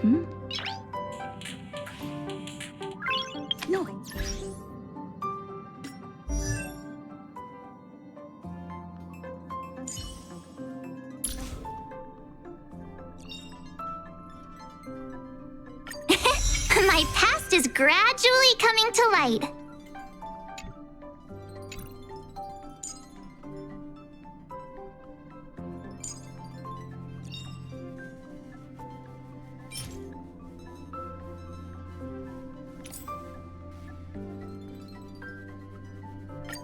Hmm? No. My past is gradually coming to light.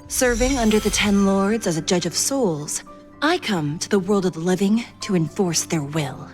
Serving under the Ten Lords as a judge of souls, I come to the world of the living to enforce their will.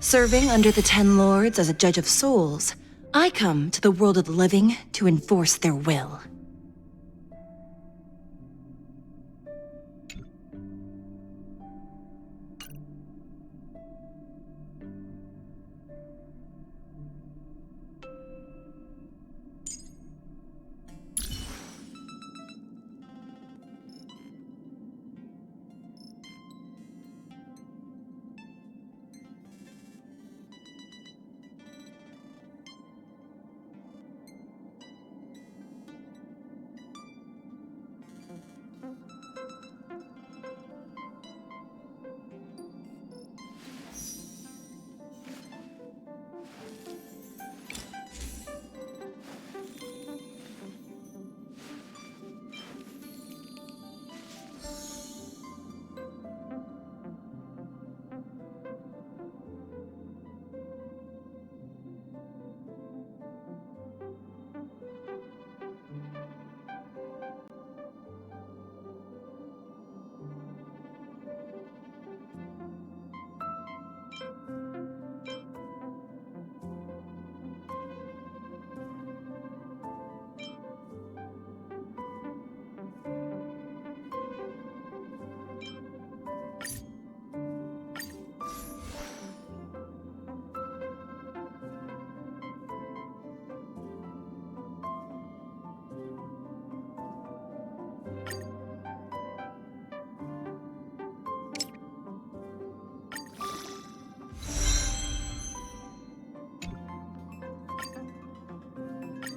Serving under the Ten Lords as a judge of souls, I come to the world of the living to enforce their will.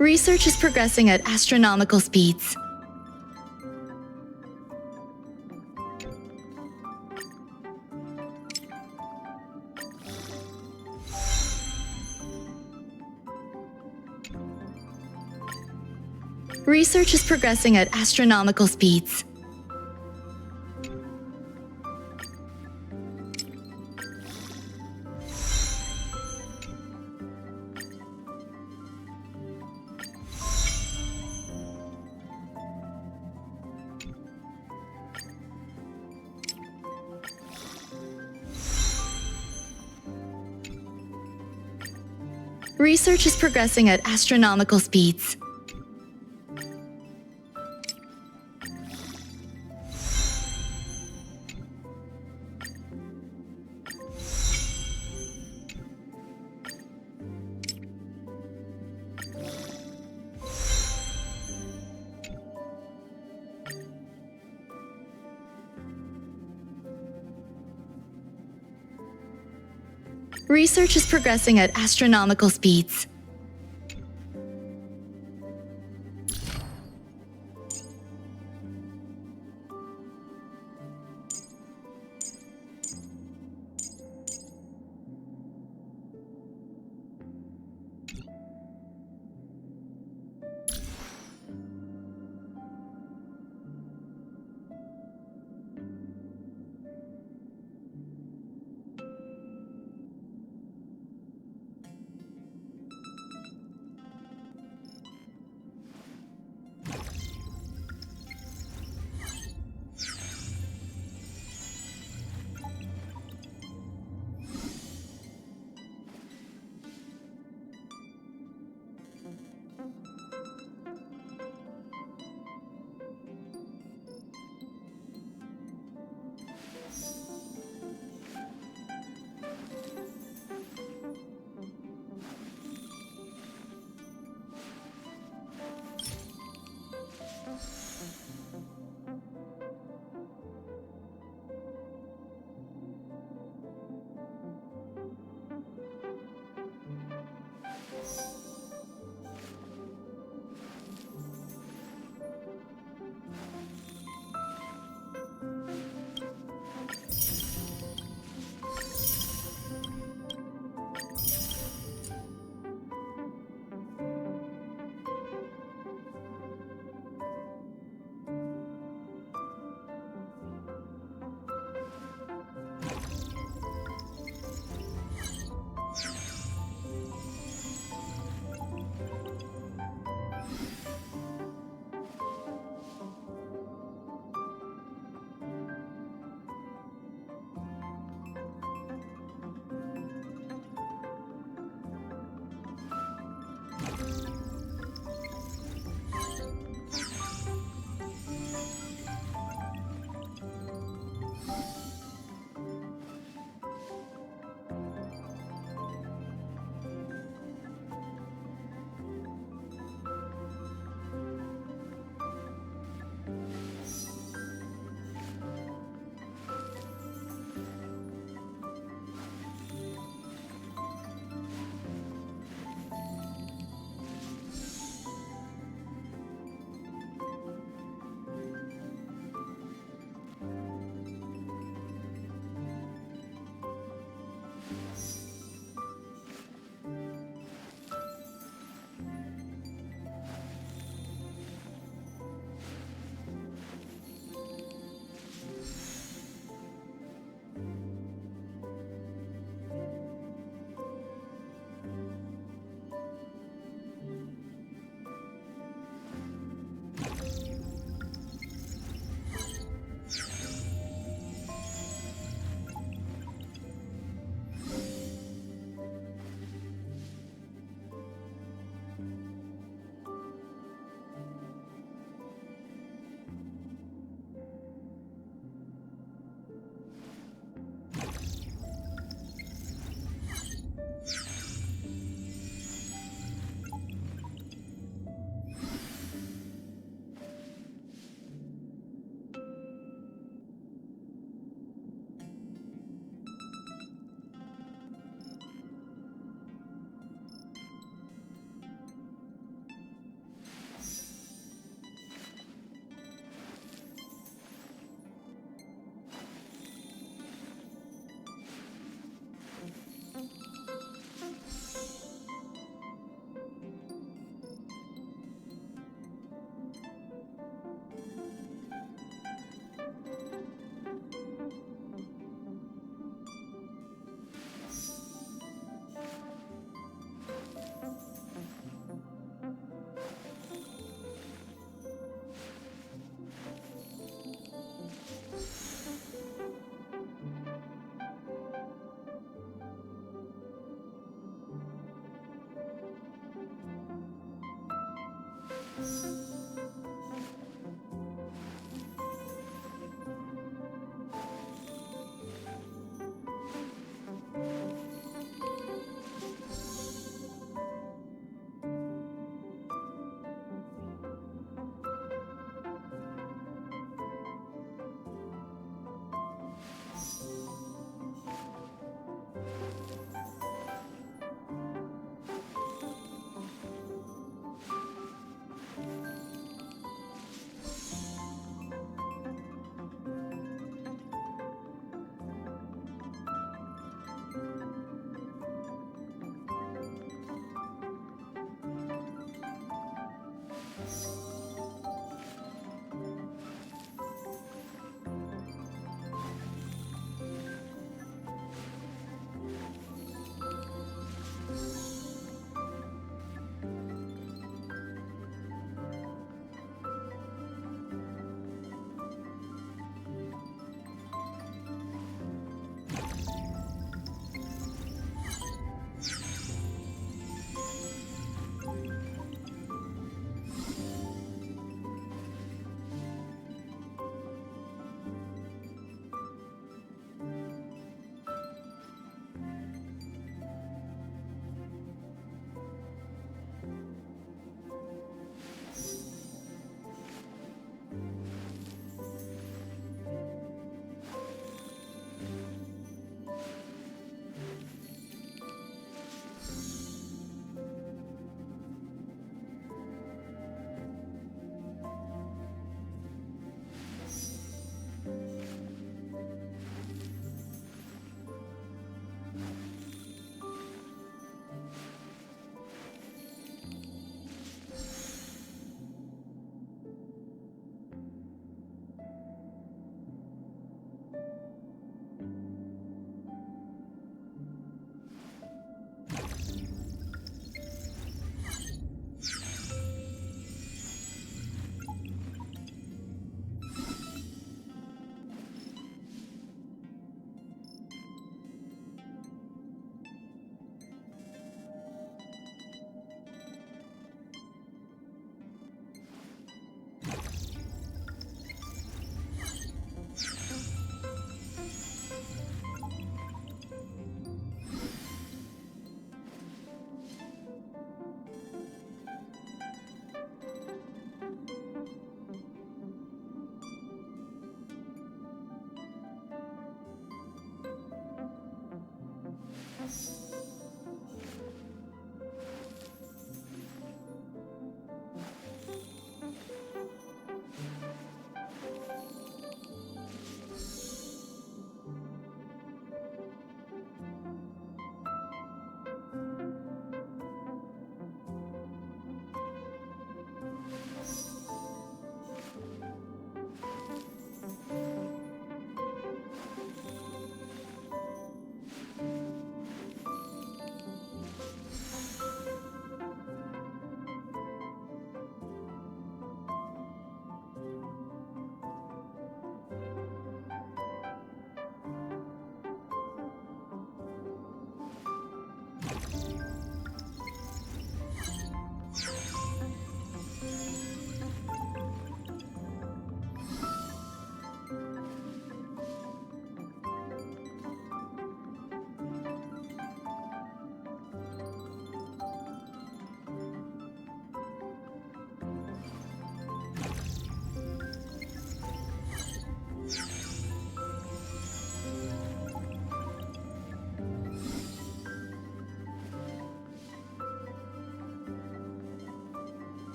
Research is progressing at astronomical speeds. Research is progressing at astronomical speeds. Research is progressing at astronomical speeds. Research is progressing at astronomical speeds.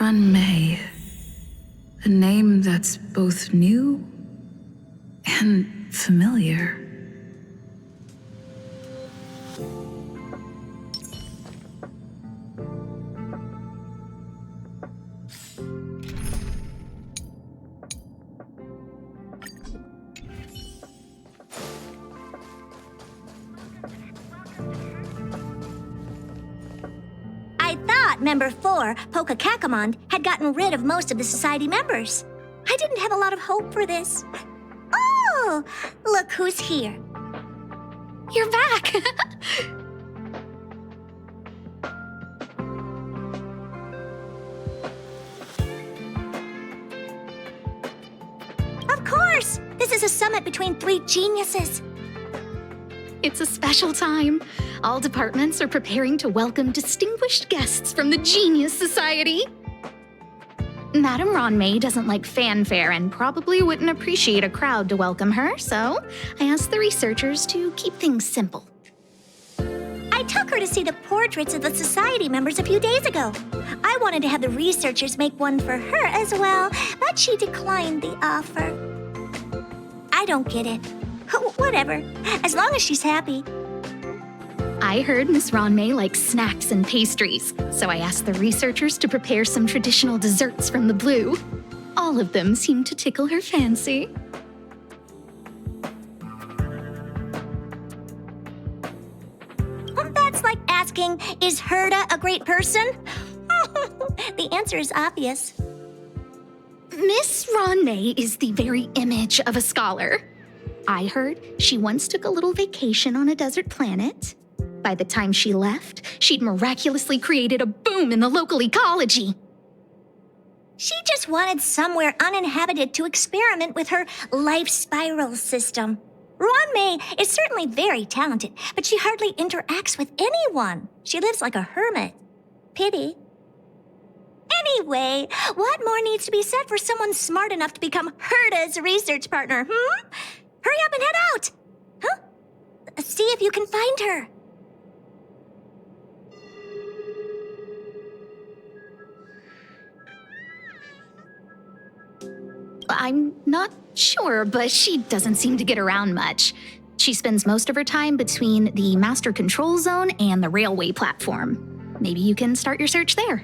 Ruan Mei. A name that's both new and familiar. I thought Member 4, Pokakakamond, had gotten rid of most of the Society members. I didn't have a lot of hope for this. Oh, look who's here. You're back! Of course! This is a summit between three geniuses. It's a special time. All departments are preparing to welcome distinguished guests from the Genius Society. Madame Ruan Mei doesn't like fanfare and probably wouldn't appreciate a crowd to welcome her, so I asked the researchers to keep things simple. I took her to see the portraits of the Society members a few days ago. I wanted to have the researchers make one for her as well, but she declined the offer. I don't get it. Whatever, as long as she's happy. I heard Miss Ruan Mei likes snacks and pastries, so I asked the researchers to prepare some traditional desserts from the blue. All of them seemed to tickle her fancy. That's like asking, is Herda a great person? The answer is obvious. Miss Ruan Mei is the very image of a scholar. I heard she once took a little vacation on a desert planet. By the time she left, she'd miraculously created a boom in the local ecology. She just wanted somewhere uninhabited to experiment with her life spiral system. Ruan Mei is certainly very talented, but she hardly interacts with anyone. She lives like a hermit. Pity. Anyway, what more needs to be said for someone smart enough to become Herta's research partner, Hurry up and head out! Huh? See if you can find her. I'm not sure, but she doesn't seem to get around much. She spends most of her time between the master control zone and the railway platform. Maybe you can start your search there.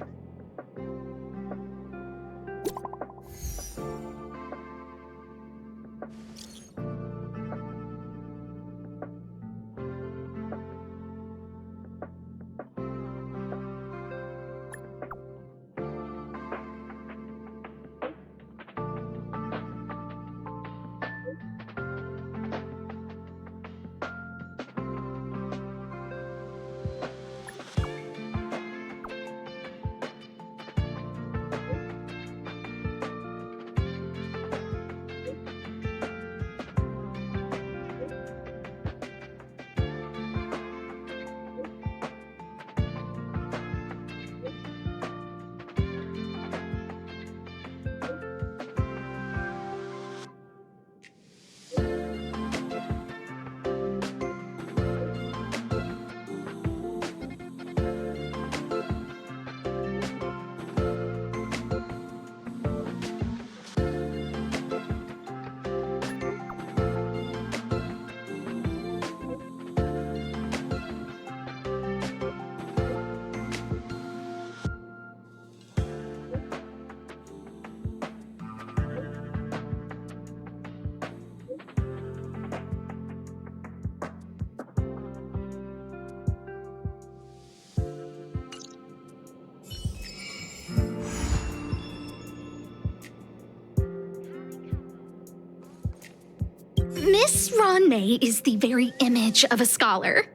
Miss Ruan Mei is the very image of a scholar.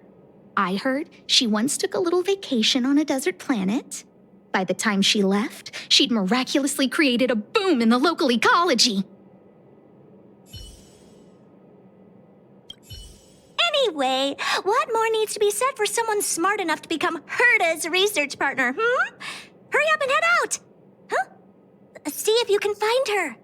I heard she once took a little vacation on a desert planet. By the time she left, she'd miraculously created a boom in the local ecology. Anyway, what more needs to be said for someone smart enough to become Herta's research partner, Hurry up and head out! Huh? See if you can find her.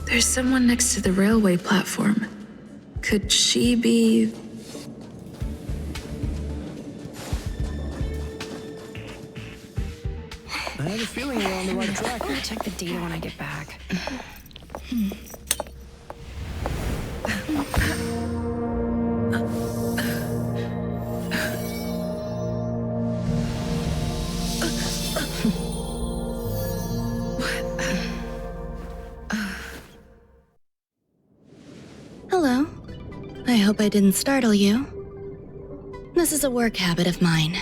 There's someone next to the railway platform. Could she be... I have a feeling we're on the right track. I'll check the data when I get back. Hello. I hope I didn't startle you. This is a work habit of mine.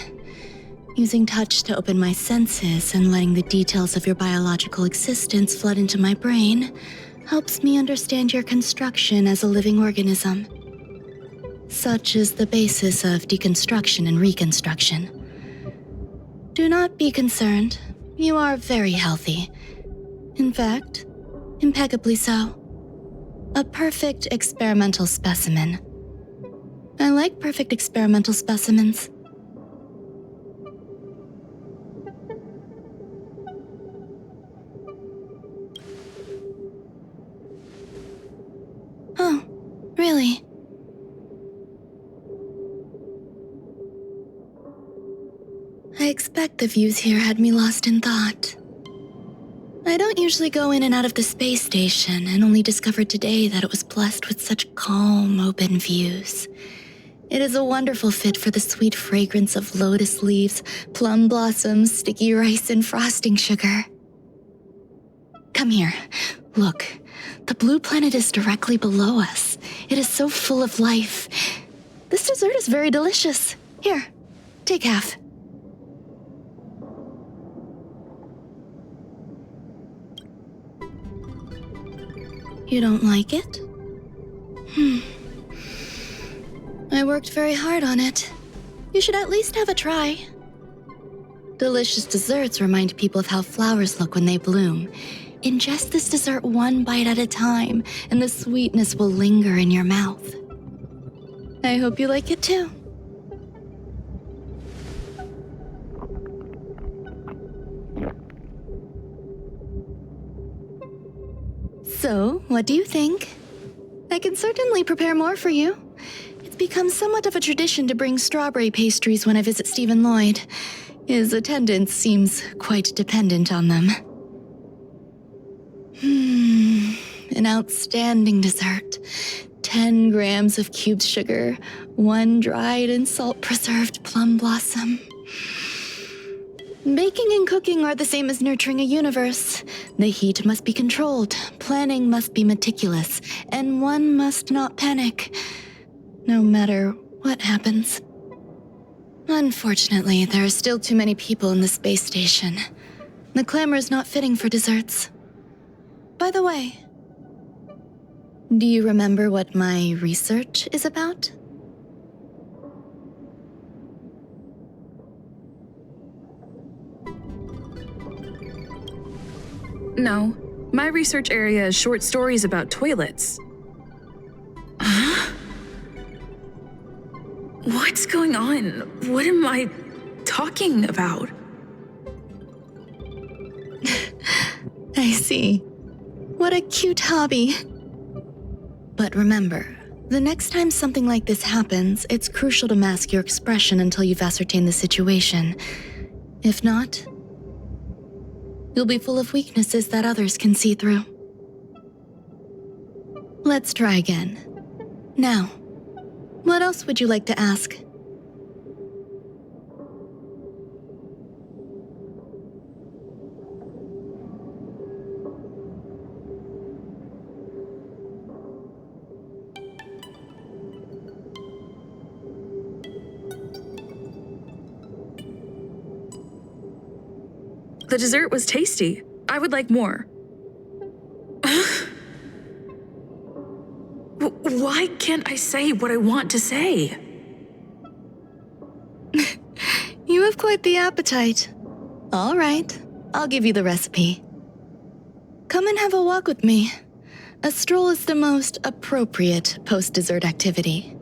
Using touch to open my senses and letting the details of your biological existence flood into my brain helps me understand your construction as a living organism. Such is the basis of deconstruction and reconstruction. Do not be concerned. You are very healthy. In fact, impeccably so. A perfect experimental specimen. I like perfect experimental specimens. Oh, really? I expect the views here had me lost in thought. I don't usually go in and out of the space station, and only discovered today that it was blessed with such calm, open views. It is a wonderful fit for the sweet fragrance of lotus leaves, plum blossoms, sticky rice, and frosting sugar. Come here. Look, the blue planet is directly below us. It is so full of life. This dessert is very delicious. Here, take half. You don't like it? I worked very hard on it. You should at least have a try. Delicious desserts remind people of how flowers look when they bloom. Ingest this dessert one bite at a time, and the sweetness will linger in your mouth. I hope you like it too. So, what do you think? I can certainly prepare more for you. It's become somewhat of a tradition to bring strawberry pastries when I visit Stephen Lloyd. His attendance seems quite dependent on them. An outstanding dessert. 10 grams of cubed sugar, 1 dried and salt-preserved plum blossom. Baking and cooking are the same as nurturing a universe. The heat must be controlled, planning must be meticulous, and one must not panic, no matter what happens. Unfortunately, there are still too many people in the space station. The clamor is not fitting for desserts. By the way, do you remember what my research is about? No, my research area is short stories about toilets. Huh? What's going on? What am I talking about? I see. What a cute hobby. But remember, the next time something like this happens, it's crucial to mask your expression until you've ascertained the situation. If not, you'll be full of weaknesses that others can see through. Let's try again. Now, what else would you like to ask? The dessert was tasty. I would like more. Why can't I say what I want to say? You have quite the appetite. All right, I'll give you the recipe. Come and have a walk with me. A stroll is the most appropriate post-dessert activity.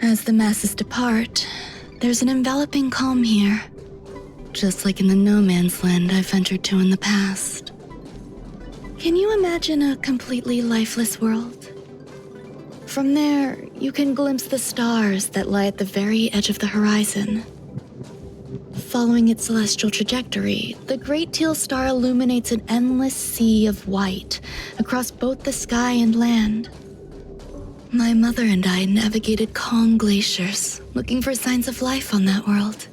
As the masses depart, there's an enveloping calm here. Just like in the no man's land I've ventured to in the past. Can you imagine a completely lifeless world? From there, you can glimpse the stars that lie at the very edge of the horizon. Following its celestial trajectory, the Great Teal Star illuminates an endless sea of white across both the sky and land. My mother and I navigated calm glaciers, looking for signs of life on that world,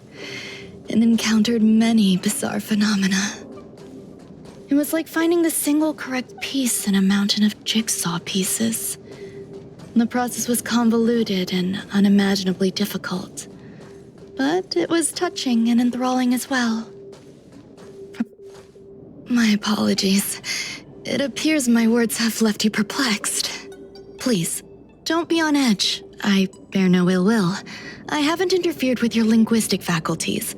and encountered many bizarre phenomena. It was like finding the single correct piece in a mountain of jigsaw pieces. The process was convoluted and unimaginably difficult, but it was touching and enthralling as well. My apologies. It appears my words have left you perplexed. Please, don't be on edge. I bear no ill will. I haven't interfered with your linguistic faculties.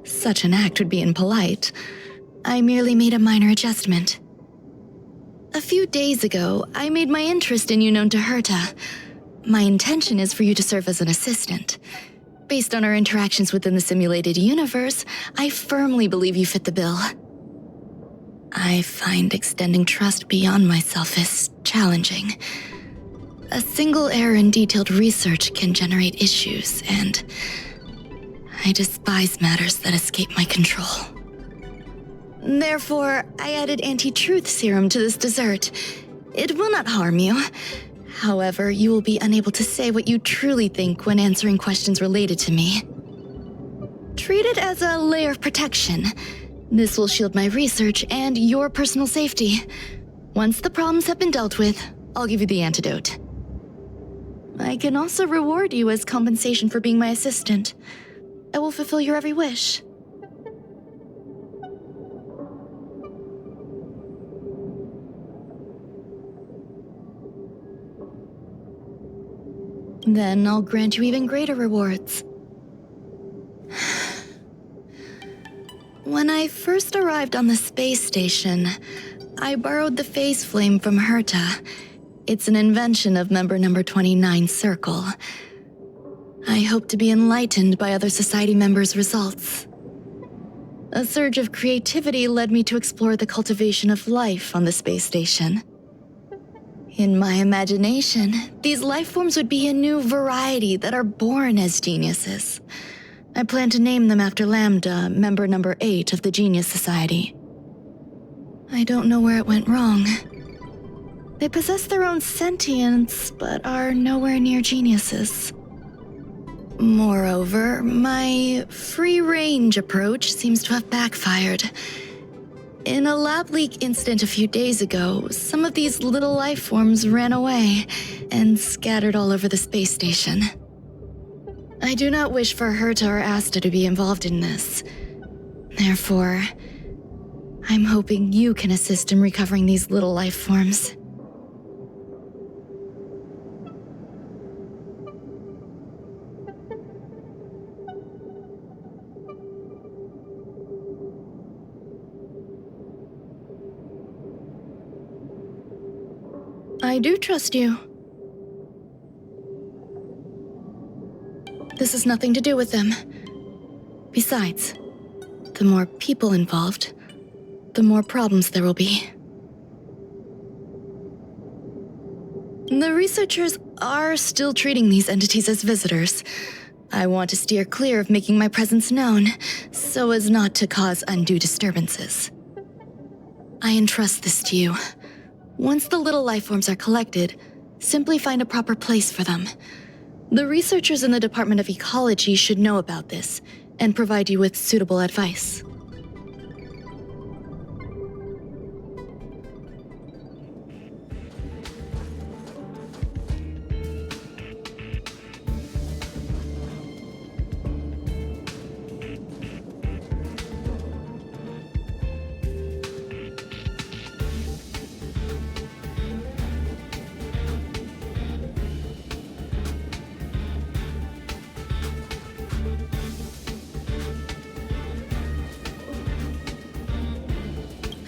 Such an act would be impolite. I merely made a minor adjustment. A few days ago, I made my interest in you known to Herta. My intention is for you to serve as an assistant. Based on our interactions within the simulated universe, I firmly believe you fit the bill. I find extending trust beyond myself is challenging. A single error in detailed research can generate issues, and I despise matters that escape my control. Therefore, I added anti-truth serum to this dessert. It will not harm you. However, you will be unable to say what you truly think when answering questions related to me. Treat it as a layer of protection. This will shield my research and your personal safety. Once the problems have been dealt with, I'll give you the antidote. I can also reward you as compensation for being my assistant. I will fulfill your every wish. Then I'll grant you even greater rewards. When I first arrived on the space station, I borrowed the phase flame from Herta. It's an invention of member number 29 Circle. I hope to be enlightened by other society members' results. A surge of creativity led me to explore the cultivation of life on the space station. In my imagination, these life forms would be a new variety that are born as geniuses. I plan to name them after Lambda, member number 8 of the Genius Society. I don't know where it went wrong. They possess their own sentience, but are nowhere near geniuses. Moreover, my free-range approach seems to have backfired. In a lab leak incident a few days ago, some of these little life forms ran away and scattered all over the space station. I do not wish for Herta or Asta to be involved in this. Therefore, I'm hoping you can assist in recovering these little life forms. I do trust you. This has nothing to do with them. Besides, the more people involved, the more problems there will be. The researchers are still treating these entities as visitors. I want to steer clear of making my presence known, so as not to cause undue disturbances. I entrust this to you. Once the little life forms are collected, simply find a proper place for them. The researchers in the Department of Ecology should know about this and provide you with suitable advice.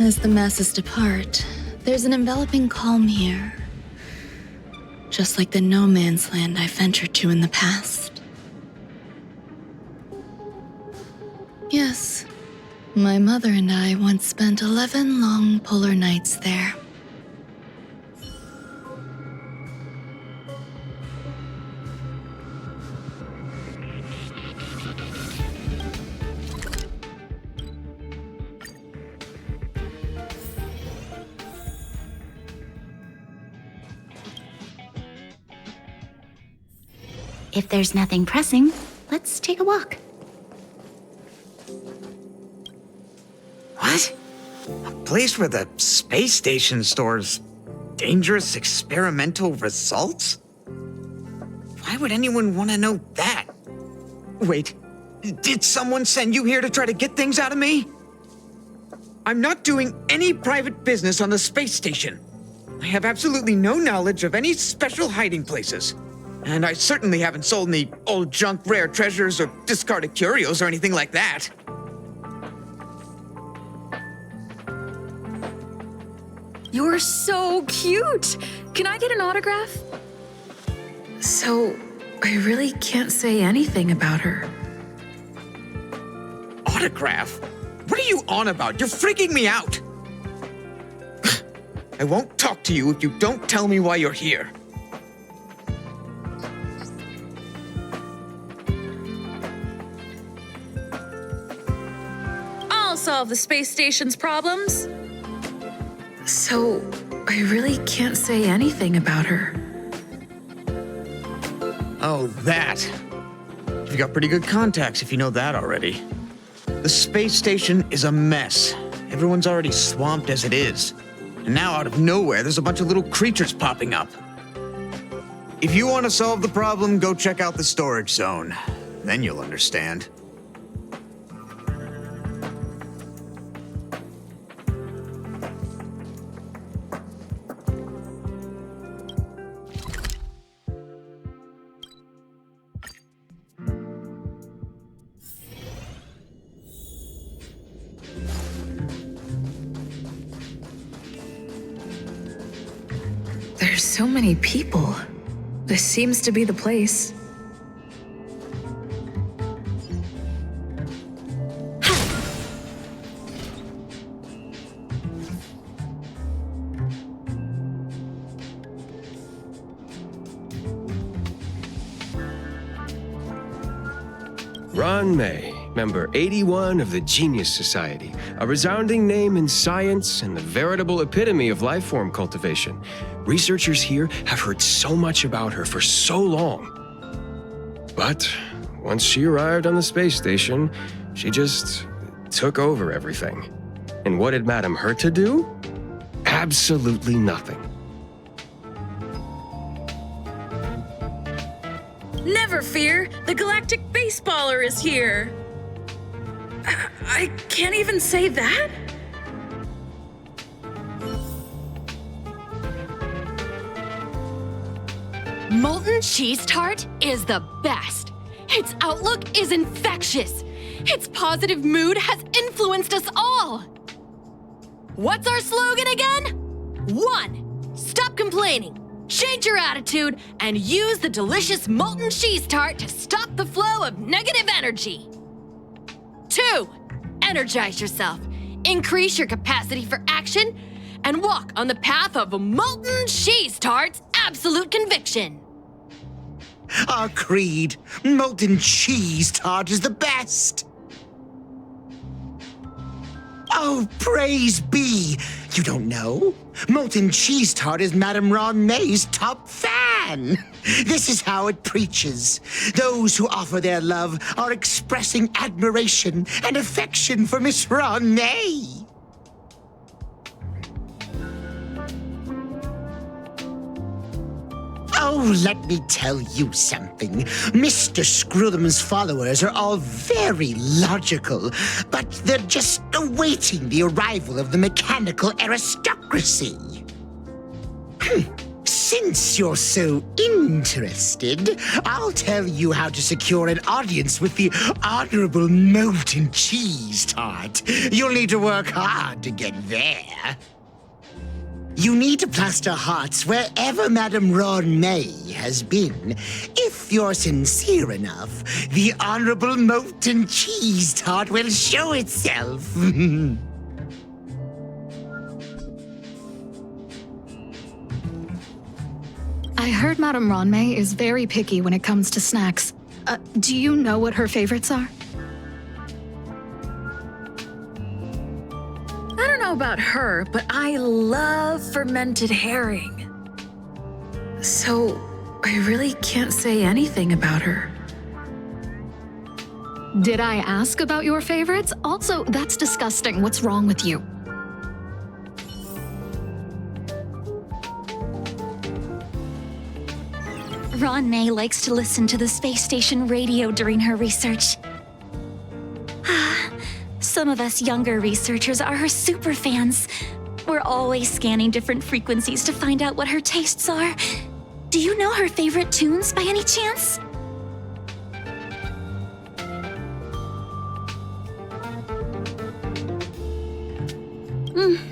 As the masses depart, there's an enveloping calm here. Just like the no man's land I ventured to in the past. Yes, my mother and I once spent 11 long polar nights there. If there's nothing pressing, let's take a walk. What? A place where the space station stores dangerous experimental results? Why would anyone want to know that? Wait, did someone send you here to try to get things out of me? I'm not doing any private business on the space station. I have absolutely no knowledge of any special hiding places. And I certainly haven't sold any old junk rare treasures or discarded curios or anything like that. You're so cute! Can I get an autograph? So, I really can't say anything about her. Autograph? What are you on about? You're freaking me out! I won't talk to you if you don't tell me why you're here. I'll solve the space station's problems. So, I really can't say anything about her. Oh, that. You've got pretty good contacts if you know that already. The space station is a mess. Everyone's already swamped as it is. And now out of nowhere, there's a bunch of little creatures popping up. If you want to solve the problem, go check out the storage zone. Then you'll understand. There's so many people. This seems to be the place. Ron May, member 81 of the Genius Society, a resounding name in science and the veritable epitome of lifeform cultivation. Researchers here have heard so much about her for so long. But once she arrived on the space station, she just took over everything. And what did Madame hurt to do? Absolutely nothing. Never fear, the galactic baseballer is here. I can't even say that? Molten cheese tart is the best. Its outlook is infectious. Its positive mood has influenced us all. What's our slogan again? 1. Stop complaining. Change your attitude and use the delicious molten cheese tart to stop the flow of negative energy. 2. Energize yourself, increase your capacity for action, and walk on the path of a molten cheese tart's absolute conviction. Our creed, molten cheese tart is the best. Oh, praise be! You don't know? Molten cheese tart is Madame Ron May's top fan. This is how it preaches. Those who offer their love are expressing admiration and affection for Miss Ron May. Oh, let me tell you something. Mr. Screwthum's followers are all very logical, but they're just awaiting the arrival of the mechanical aristocracy. Since you're so interested, I'll tell you how to secure an audience with the Honorable Molten Cheese Tart. You'll need to work hard to get there. You need to plaster hearts wherever Madame Ron May has been. If you're sincere enough, the Honorable Molten Cheese Tart will show itself. I heard Madame Ron May is very picky when it comes to snacks. Do you know what her favorites are? I don't know about her, but I love fermented herring. So, I really can't say anything about her. Did I ask about your favorites? Also, that's disgusting. What's wrong with you? Ron May likes to listen to the space station radio during her research. Some of us younger researchers are her super fans. We're always scanning different frequencies to find out what her tastes are. Do you know her favorite tunes by any chance?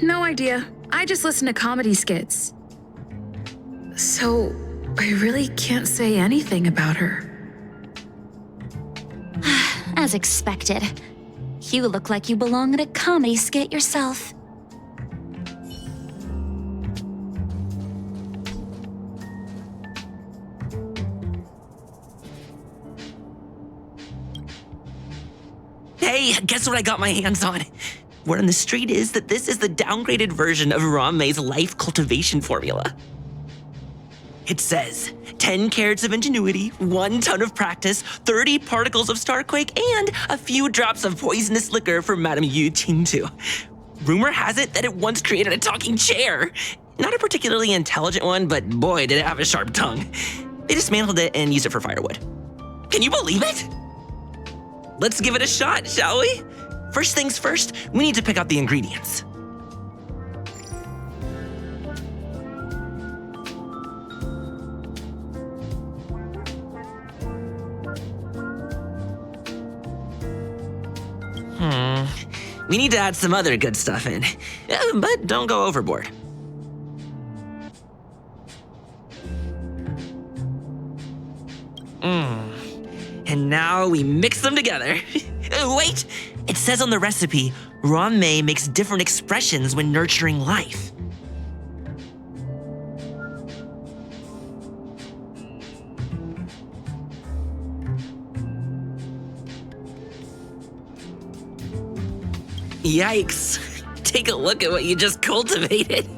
No idea. I just listen to comedy skits. So, I really can't say anything about her. As expected. You look like you belong in a comedy skit yourself. Hey, guess what I got my hands on? Word on the street is that this is the downgraded version of Ron May's life cultivation formula. It says 10 carats of ingenuity, 1 ton of practice, 30 particles of starquake, and a few drops of poisonous liquor for Madame Yu Qingtu. Rumor has it that it once created a talking chair. Not a particularly intelligent one, but boy, did it have a sharp tongue. They dismantled it and used it for firewood. Can you believe it? Let's give it a shot, shall we? First things first, we need to pick out the ingredients. We need to add some other good stuff in, but don't go overboard. And now we mix them together. Wait! It says on the recipe, Ruan Mei makes different expressions when nurturing life. Yikes. Take a look at what you just cultivated.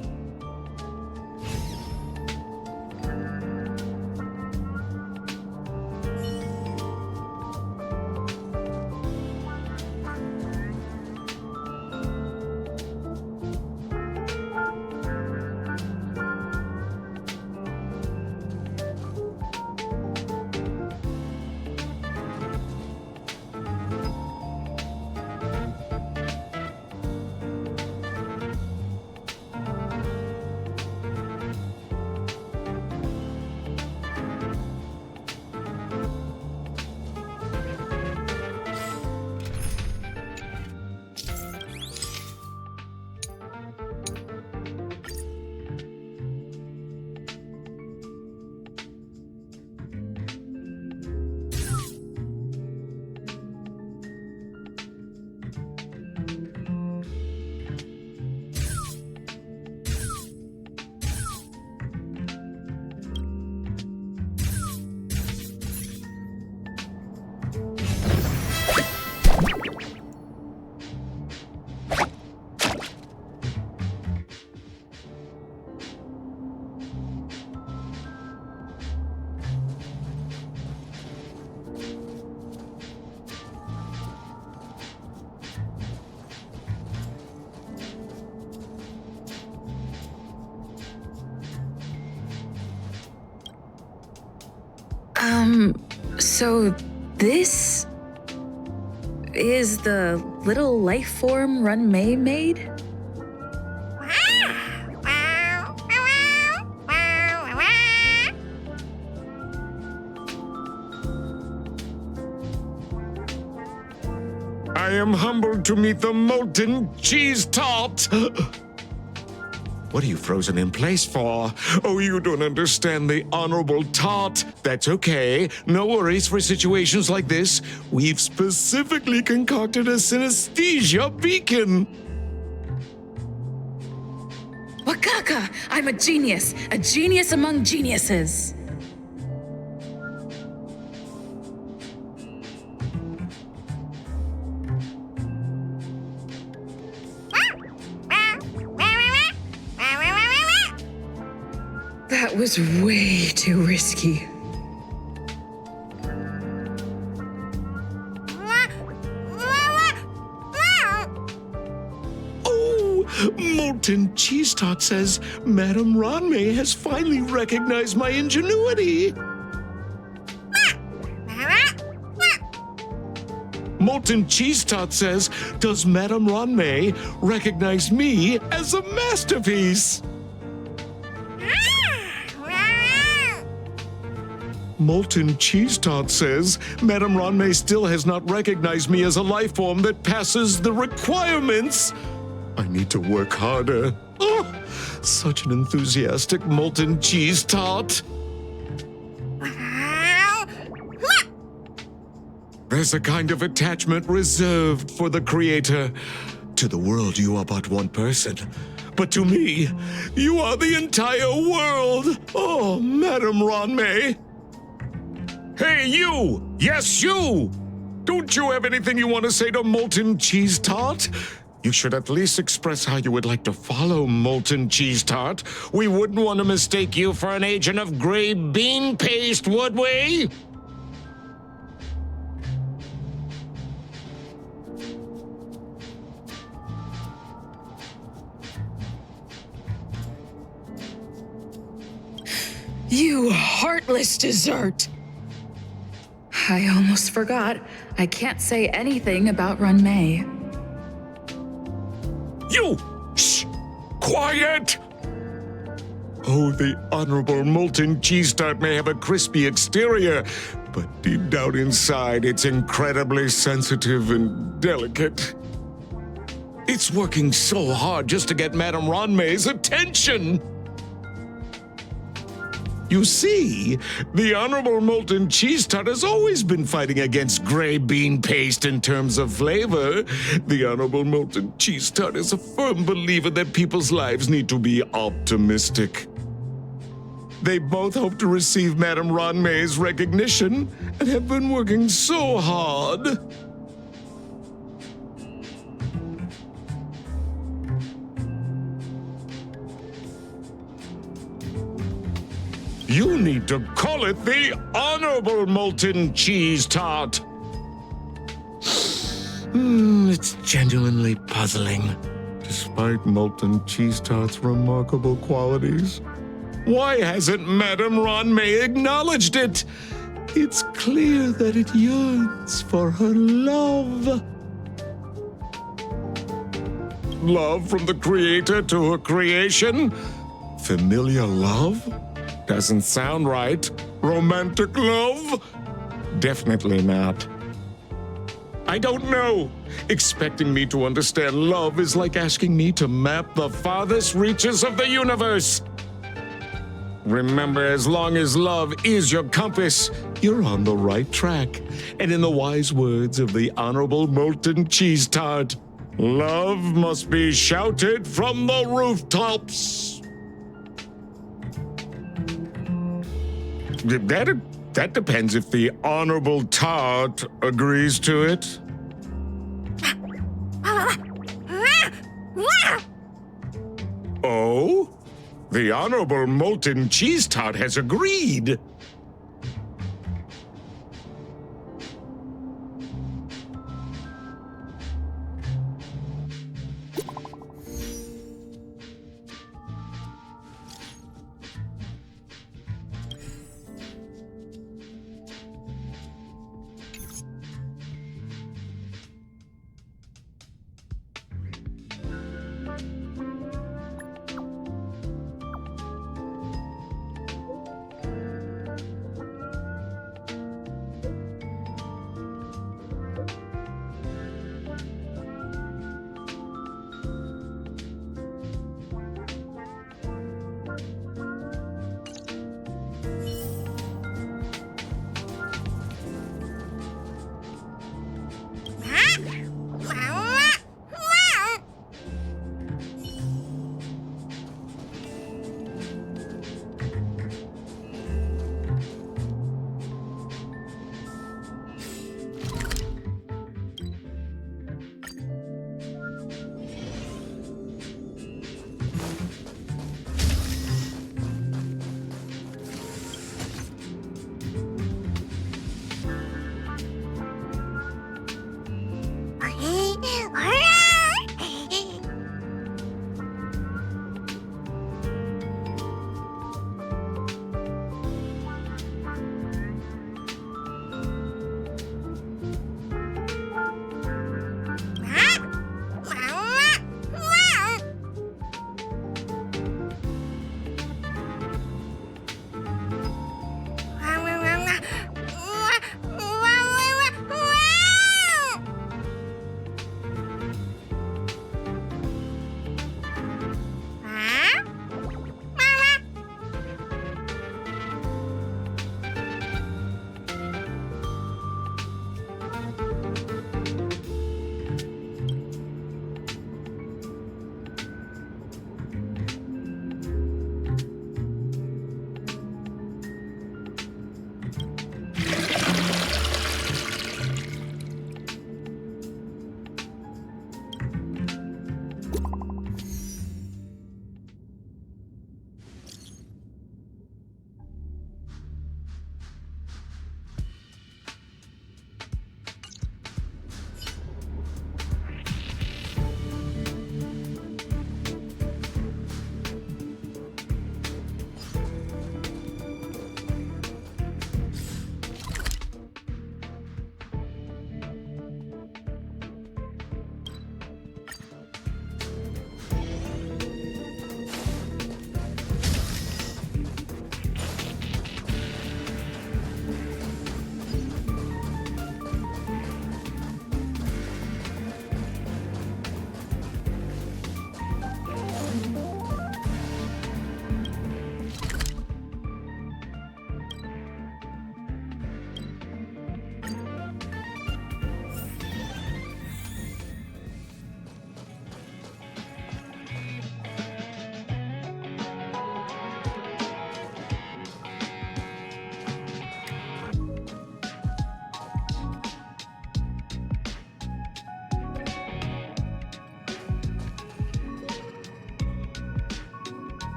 So this is the little life form Ruan Mei made? I am humbled to meet the molten cheese tart. What are you frozen in place for? Oh, you don't understand the honorable tart. That's okay. No worries for situations like this. We've specifically concocted a synesthesia beacon. Wakaka! I'm a genius among geniuses. That was way too risky. Oh, molten cheese tart says Madame Ruan Mei has finally recognized my ingenuity. Molten cheese tart says, does Madame Ruan Mei recognize me as a masterpiece? Molten cheese tart says, Madame Ruan Mei still has not recognized me as a life form that passes the requirements. I need to work harder. Oh, such an enthusiastic molten cheese tart. There's a kind of attachment reserved for the creator. To the world, you are but one person. But to me, you are the entire world. Oh, Madame Ruan Mei. Hey, you! Yes, you! Don't you have anything you want to say to Molten Cheese Tart? You should at least express how you would like to follow Molten Cheese Tart. We wouldn't want to mistake you for an agent of gray bean paste, would we? You heartless dessert! I almost forgot. I can't say anything about Run May. You! Shh! Quiet! Oh, the Honorable Molten Cheese Tart may have a crispy exterior, but deep down inside, it's incredibly sensitive and delicate. It's working so hard just to get Madame Ronmay's attention! You see, the Honorable Molten Cheese Tart has always been fighting against gray bean paste in terms of flavor. The Honorable Molten Cheese Tart is a firm believer that people's lives need to be optimistic. They both hope to receive Madame Ronmay's recognition and have been working so hard. You need to call it the Honorable Molten Cheese Tart. It's genuinely puzzling. Despite Molten Cheese Tart's remarkable qualities, why hasn't Madame Ronmay acknowledged it? It's clear that it yearns for her love. Love from the creator to her creation? Familiar love? Doesn't sound right. Romantic love? Definitely not. I don't know. Expecting me to understand love is like asking me to map the farthest reaches of the universe. Remember, as long as love is your compass, you're on the right track. And in the wise words of the Honorable Molten Cheese Tart, love must be shouted from the rooftops. That depends if the Honorable Tart agrees to it. Oh? The Honorable Molten Cheese Tart has agreed.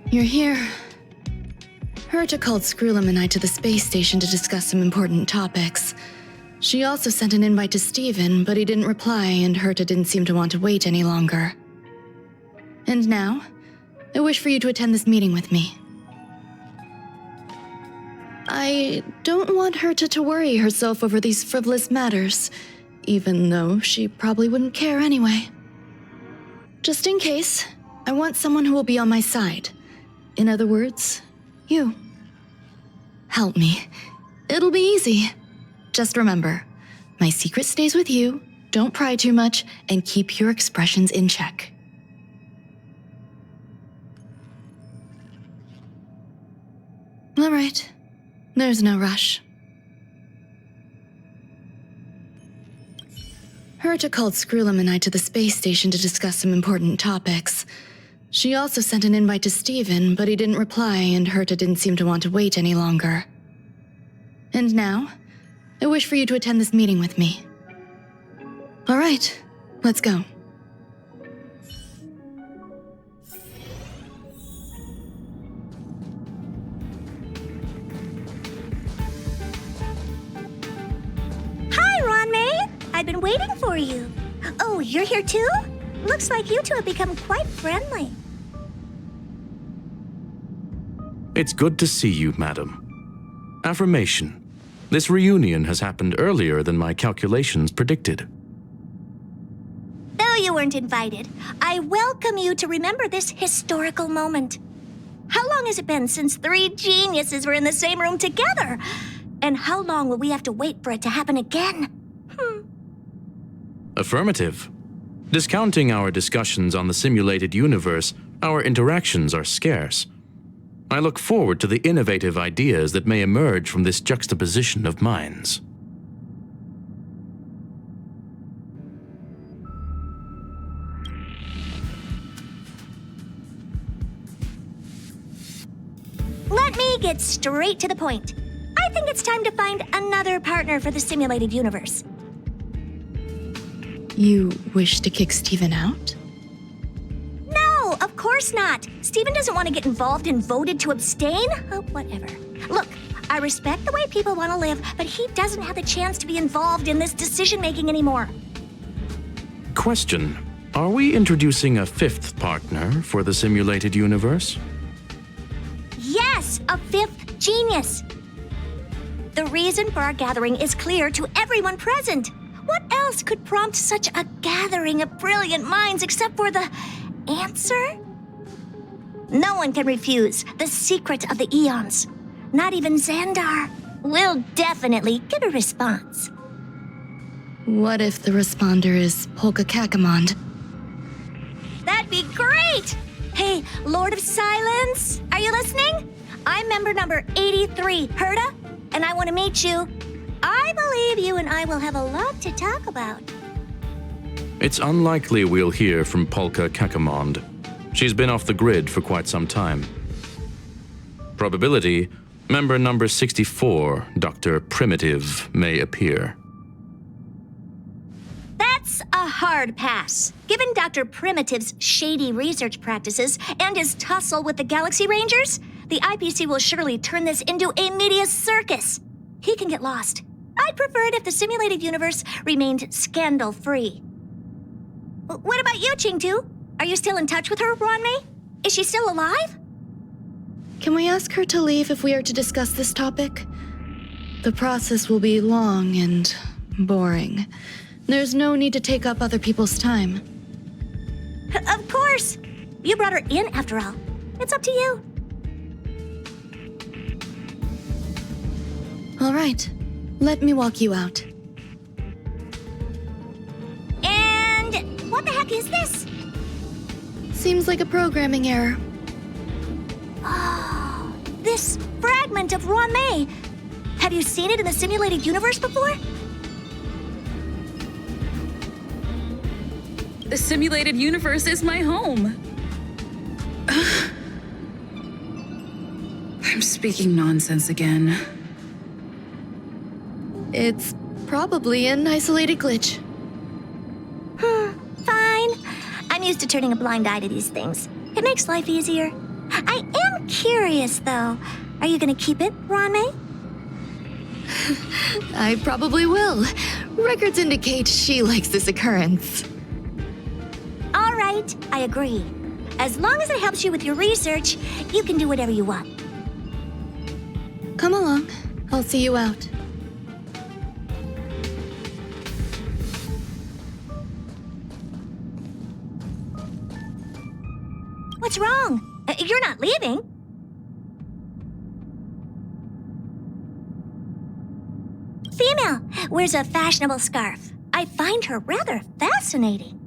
You're here. Herta called Screwlum and I to the space station to discuss some important topics. She also sent an invite to Steven, but he didn't reply, and Herta didn't seem to want to wait any longer. And now, I wish for you to attend this meeting with me. I don't want Herta to worry herself over these frivolous matters, even though she probably wouldn't care anyway. Just in case, I want someone who will be on my side. In other words, you. Help me. It'll be easy. Just remember, my secret stays with you, don't pry too much, and keep your expressions in check. All right. There's no rush. Herta called Screwlum and I to the space station to discuss some important topics. She also sent an invite to Steven, but he didn't reply, and Herta didn't seem to want to wait any longer. And now, I wish for you to attend this meeting with me. All right, let's go. Hi, Ruan May. I've been waiting for you. Oh, you're here too? Looks like you two have become quite friendly. It's good to see you, madam. Affirmation. This reunion has happened earlier than my calculations predicted. Though you weren't invited, I welcome you to remember this historical moment. How long has it been since 3 geniuses were in the same room together? And how long will we have to wait for it to happen again? Affirmative. Discounting our discussions on the simulated universe, our interactions are scarce. I look forward to the innovative ideas that may emerge from this juxtaposition of minds. Let me get straight to the point. I think it's time to find another partner for the simulated universe. You wish to kick Steven out? No, of course not. Steven doesn't want to get involved and voted to abstain. Oh, whatever. Look, I respect the way people want to live, but he doesn't have the chance to be involved in this decision-making anymore. Question. Are we introducing a 5th partner for the simulated universe? Yes, a 5th genius. The reason for our gathering is clear to everyone present. What else could prompt such a gathering of brilliant minds except for the answer? No one can refuse the secret of the eons. Not even Xandar. We'll definitely get a response. What if the responder is Polka Kakamond? That'd be great! Hey, Lord of Silence, are you listening? I'm member number 83, Herta, and I want to meet you. I believe you and I will have a lot to talk about. It's unlikely we'll hear from Polka Kakamond. She's been off the grid for quite some time. Probability, member number 64, Dr. Primitive, may appear. That's a hard pass. Given Dr. Primitive's shady research practices and his tussle with the Galaxy Rangers, the IPC will surely turn this into a media circus. He can get lost. I'd prefer it if the simulated universe remained scandal-free. What about you, Chingtu? Are you still in touch with her, Ruan May? Is she still alive? Can we ask her to leave if we are to discuss this topic? The process will be long and boring. There's no need to take up other people's time. Of course! You brought her in, after all. It's up to you. All right. Let me walk you out. And what the heck is this? Seems like a programming error. Oh, this fragment of Ruan May. Have you seen it in the simulated universe before? The simulated universe is my home. I'm speaking nonsense again. It's probably an isolated glitch. Fine. I'm used to turning a blind eye to these things. It makes life easier. I am curious, though. Are you gonna keep it, Ranmei? I probably will. Records indicate she likes this occurrence. All right, I agree. As long as it helps you with your research, you can do whatever you want. Come along. I'll see you out. What's wrong? You're not leaving. Female, wears a fashionable scarf. I find her rather fascinating.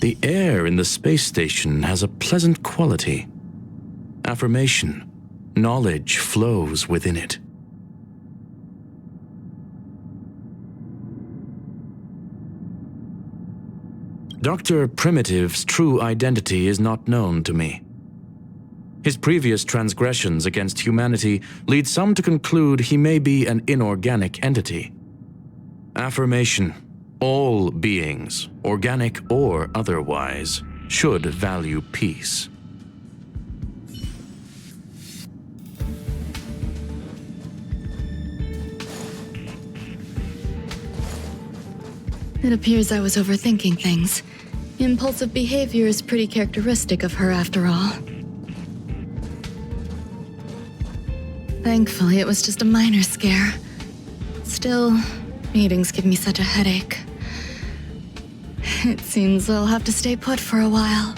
The air in the space station has a pleasant quality. Affirmation, knowledge flows within it. Dr. Primitive's true identity is not known to me. His previous transgressions against humanity lead some to conclude he may be an inorganic entity. Affirmation, all beings, organic or otherwise, should value peace. It appears I was overthinking things. Impulsive behavior is pretty characteristic of her after all. Thankfully, it was just a minor scare. Still, meetings give me such a headache. It seems I'll have to stay put for a while.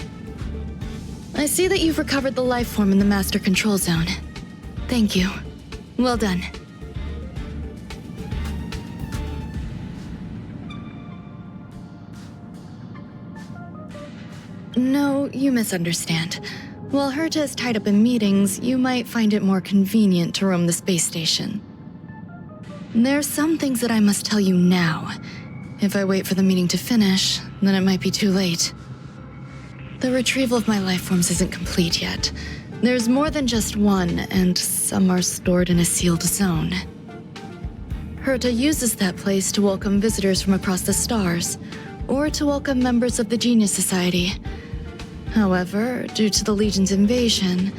I see that you've recovered the life form in the master control zone. Thank you. Well done. No, you misunderstand. While Herta is tied up in meetings, you might find it more convenient to roam the space station. There are some things that I must tell you now. If I wait for the meeting to finish, then it might be too late. The retrieval of my life forms isn't complete yet. There's more than just one, and some are stored in a sealed zone. Herta uses that place to welcome visitors from across the stars, or to welcome members of the Genius Society. However, due to the Legion's invasion,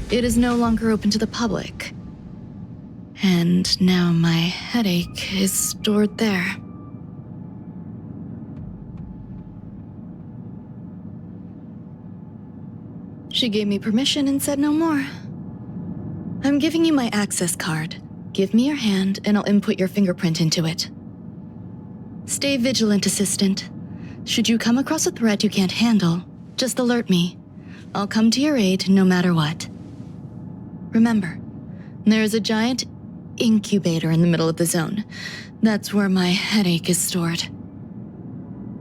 it is no longer open to the public. And now my headache is stored there. She gave me permission and said no more. I'm giving you my access card. Give me your hand and I'll input your fingerprint into it. Stay vigilant, Assistant. Should you come across a threat you can't handle, just alert me. I'll come to your aid no matter what. Remember, there is a giant incubator in the middle of the zone. That's where my headache is stored.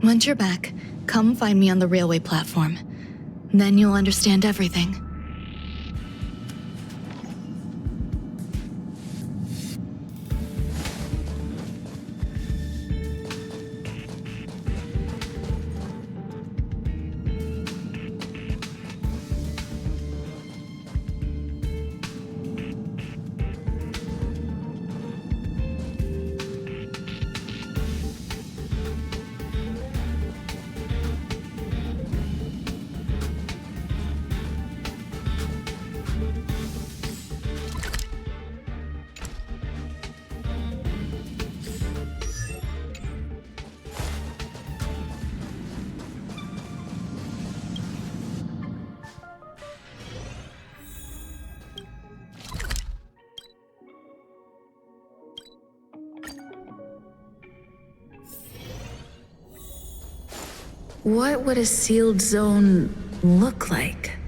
Once you're back, come find me on the railway platform. Then you'll understand everything. What would a sealed zone look like?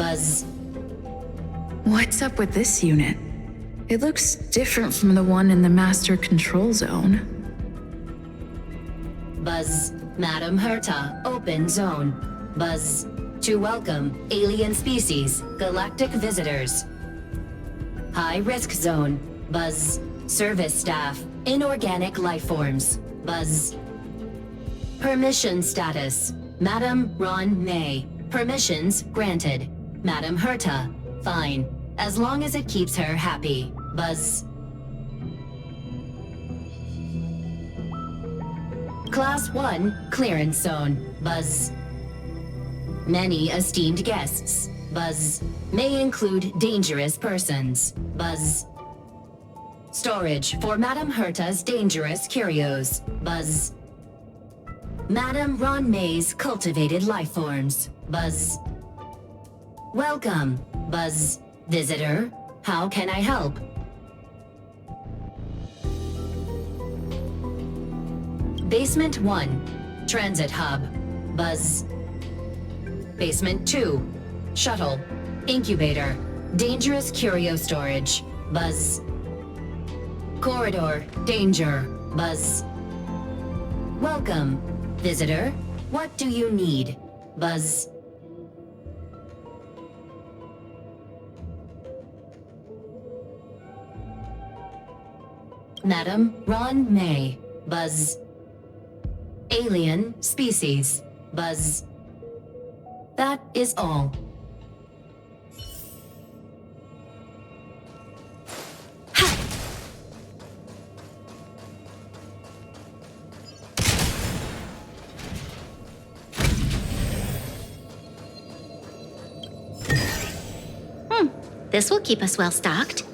Buzz. What's up with this unit? It looks different from the one in the master control zone. Buzz. Madam Herta, open zone. Buzz. To welcome alien species, galactic visitors. High risk zone. Buzz. Service staff, inorganic life forms. Buzz. Permission status. Madam Ron May. Permissions granted. Madam Herta. Fine. As long as it keeps her happy. Buzz. Class 1, clearance zone. Buzz. Many esteemed guests. Buzz. May include dangerous persons. Buzz. Storage for Madam Herta's dangerous curios. Buzz. Madam Ron May's cultivated life forms. Buzz. Welcome, Buzz. Visitor, how can I help? Basement 1, Transit Hub. Buzz. Basement 2, Shuttle. Incubator. Dangerous curio storage. Buzz. Corridor. Danger. Buzz. Welcome, visitor. What do you need? Buzz. Madam Ron May. Buzz. Alien species. Buzz. That is all. This will keep us well stocked.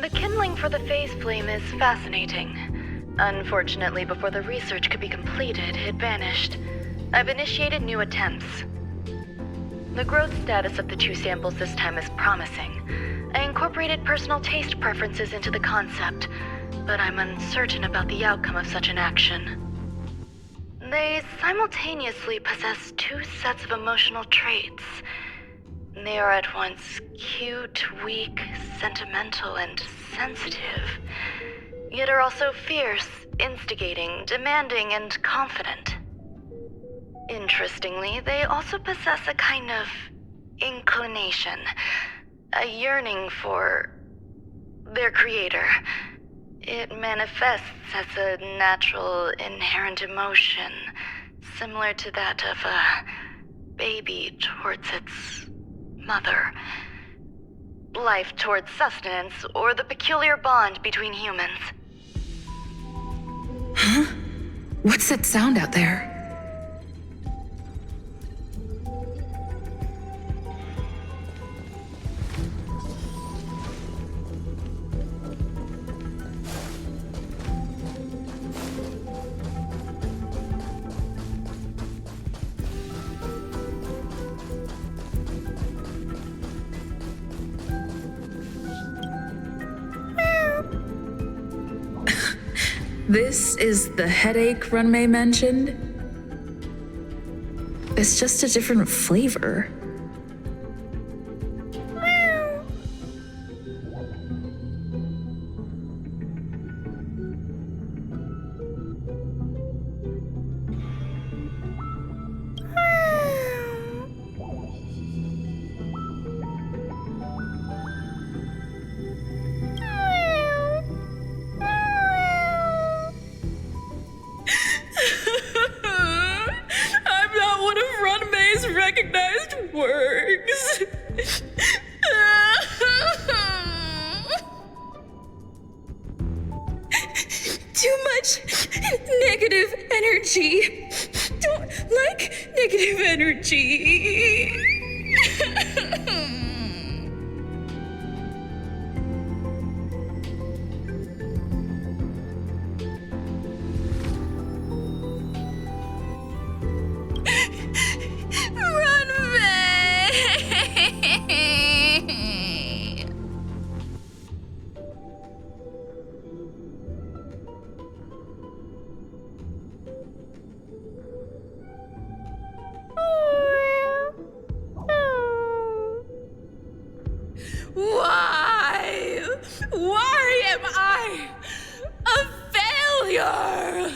The kindling for the phase flame is fascinating. Unfortunately, before the research could be completed, it vanished. I've initiated new attempts. The growth status of the two samples this time is promising. I incorporated personal taste preferences into the concept, but I'm uncertain about the outcome of such an action. They simultaneously possess two sets of emotional traits. They are at once cute, weak, sentimental, and sensitive, yet are also fierce, instigating, demanding, and confident. Interestingly, they also possess a kind of inclination, a yearning for their creator. It manifests as a natural, inherent emotion, similar to that of a baby towards its mother. Life towards sustenance, or the peculiar bond between humans. Huh? What's that sound out there? This is the headache Runmei mentioned? It's just a different flavor. I'm not one of Runmei's recognized works. Too much negative energy. Don't like negative energy. Runmei! Why? Why am I a failure?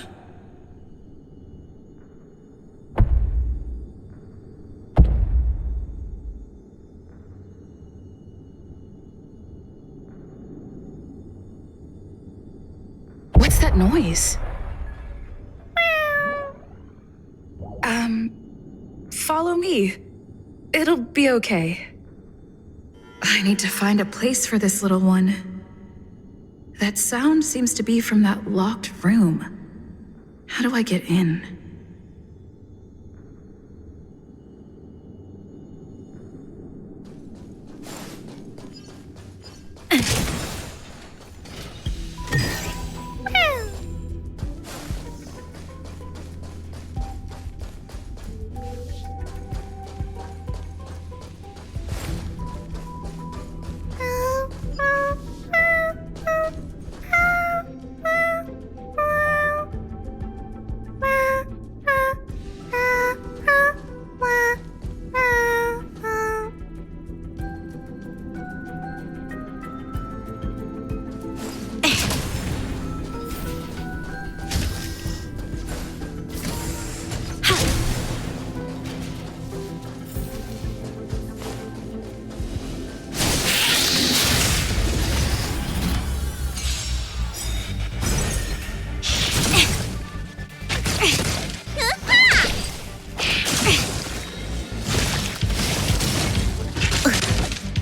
What's that noise? Follow me. It'll be okay. I need to find a place for this little one. That sound seems to be from that locked room. How do I get in?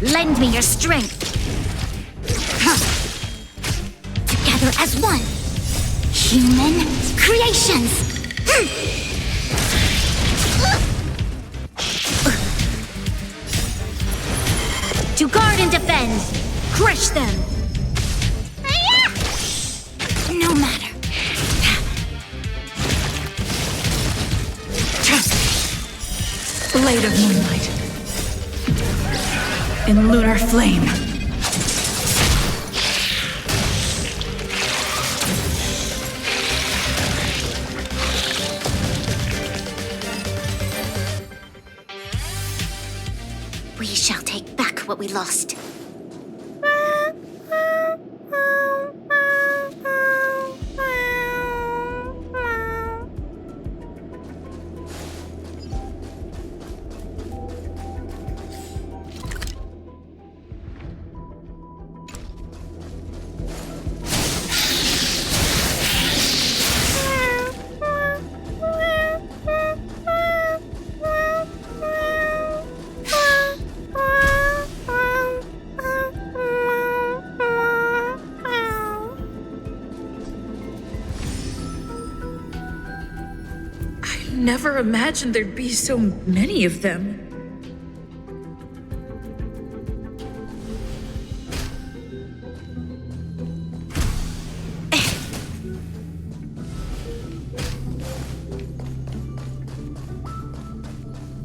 Lend me your strength. Together as one. Human creations. To guard and defend. Crush them. No matter. Blade of moonlight. In lunar flame. We shall take back what we lost. Never imagined there'd be so many of them.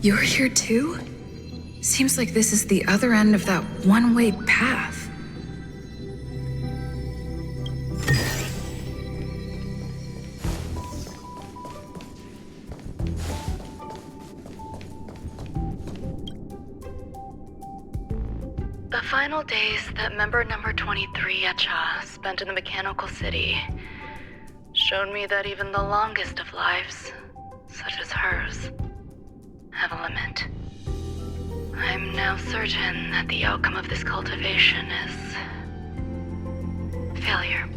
You're here too? Seems like this is the other end of that one-way path. The final days that member number 23 Echa spent in the mechanical city showed me that even the longest of lives, such as hers, have a limit. I'm now certain that the outcome of this cultivation is failure.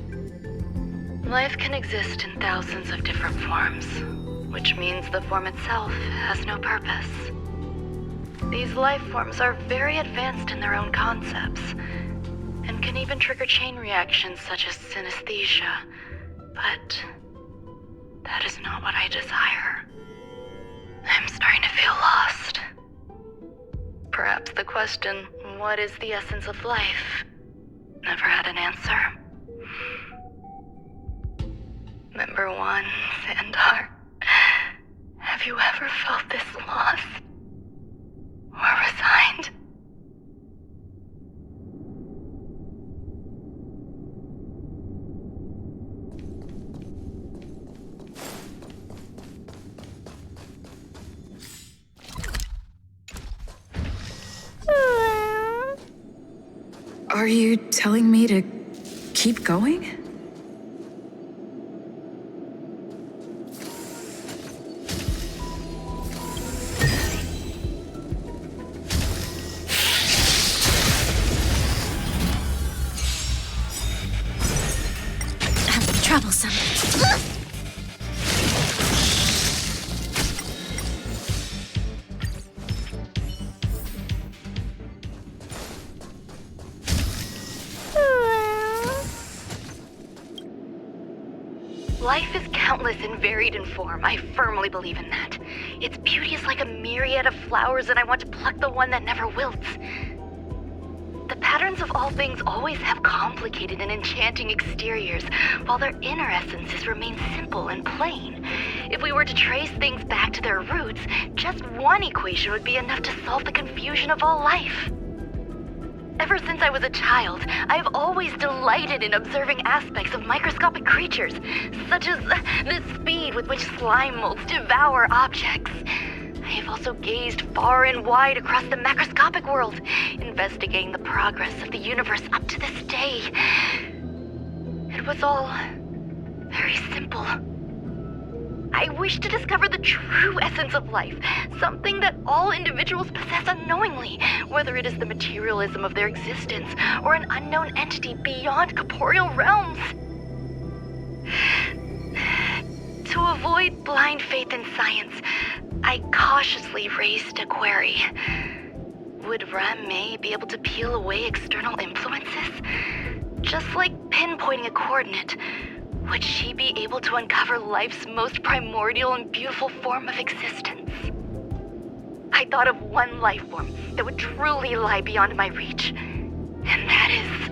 Life can exist in thousands of different forms, which means the form itself has no purpose. These life forms are very advanced in their own concepts, and can even trigger chain reactions such as synesthesia, but that is not what I desire. I'm starting to feel lost. Perhaps the question, what is the essence of life, never had an answer. Member 1, Sandar, have you ever felt this lost? Or resigned? Are you telling me to keep going? Troublesome. Life is countless and varied in form. I firmly believe in that. Its beauty is like a myriad of flowers, and I want to pluck the one that never wilts. The patterns of all things always have complicated and enchanting exteriors, while their inner essences remain simple and plain. If we were to trace things back to their roots, just one equation would be enough to solve the confusion of all life. Ever since I was a child, I have always delighted in observing aspects of microscopic creatures, such as the speed with which slime molds devour objects. I have also gazed far and wide across the macroscopic world, investigating the progress of the universe up to this day. It was all very simple. I wish to discover the true essence of life, something that all individuals possess unknowingly, whether it is the materialism of their existence or an unknown entity beyond corporeal realms. To avoid blind faith in science, I cautiously raised a query. Would Ram-Mei be able to peel away external influences? Just like pinpointing a coordinate, would she be able to uncover life's most primordial and beautiful form of existence? I thought of one life form that would truly lie beyond my reach, and that is...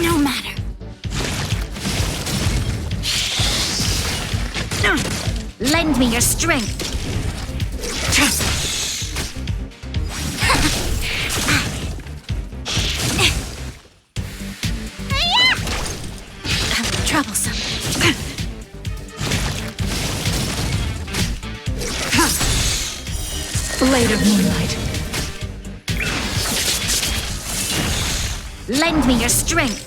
No matter. Lend me your strength. Troublesome. Blade of moonlight. Lend me your strength.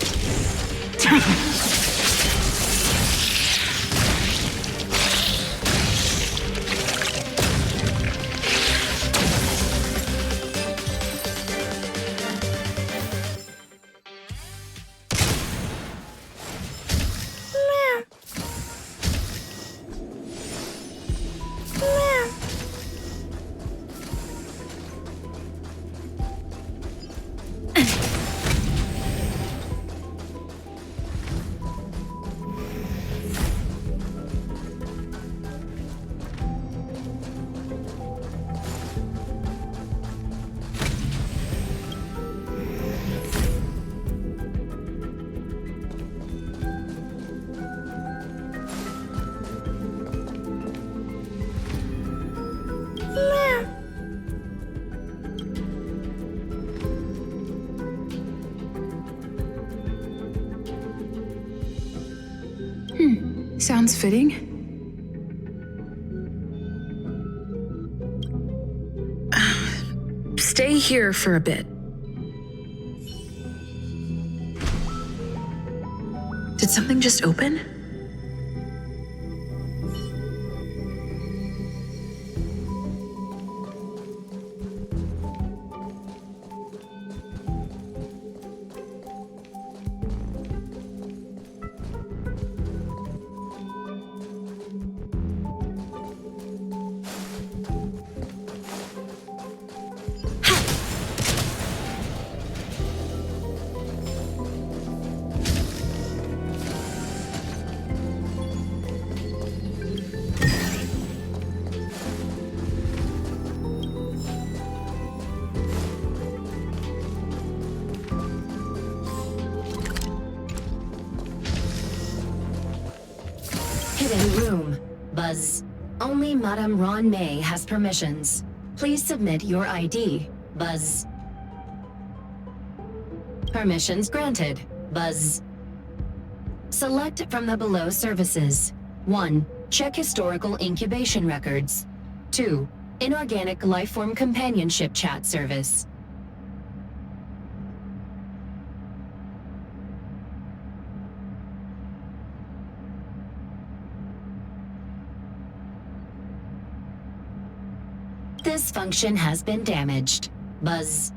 Sounds fitting. Stay here for a bit. Did something just open? Hidden room. Buzz. Only Madame Ron May has permissions. Please submit your ID. Buzz. Permissions granted. Buzz. Select from the below services. 1. Check historical incubation records. 2. Inorganic lifeform companionship chat service. This function has been damaged. Buzz.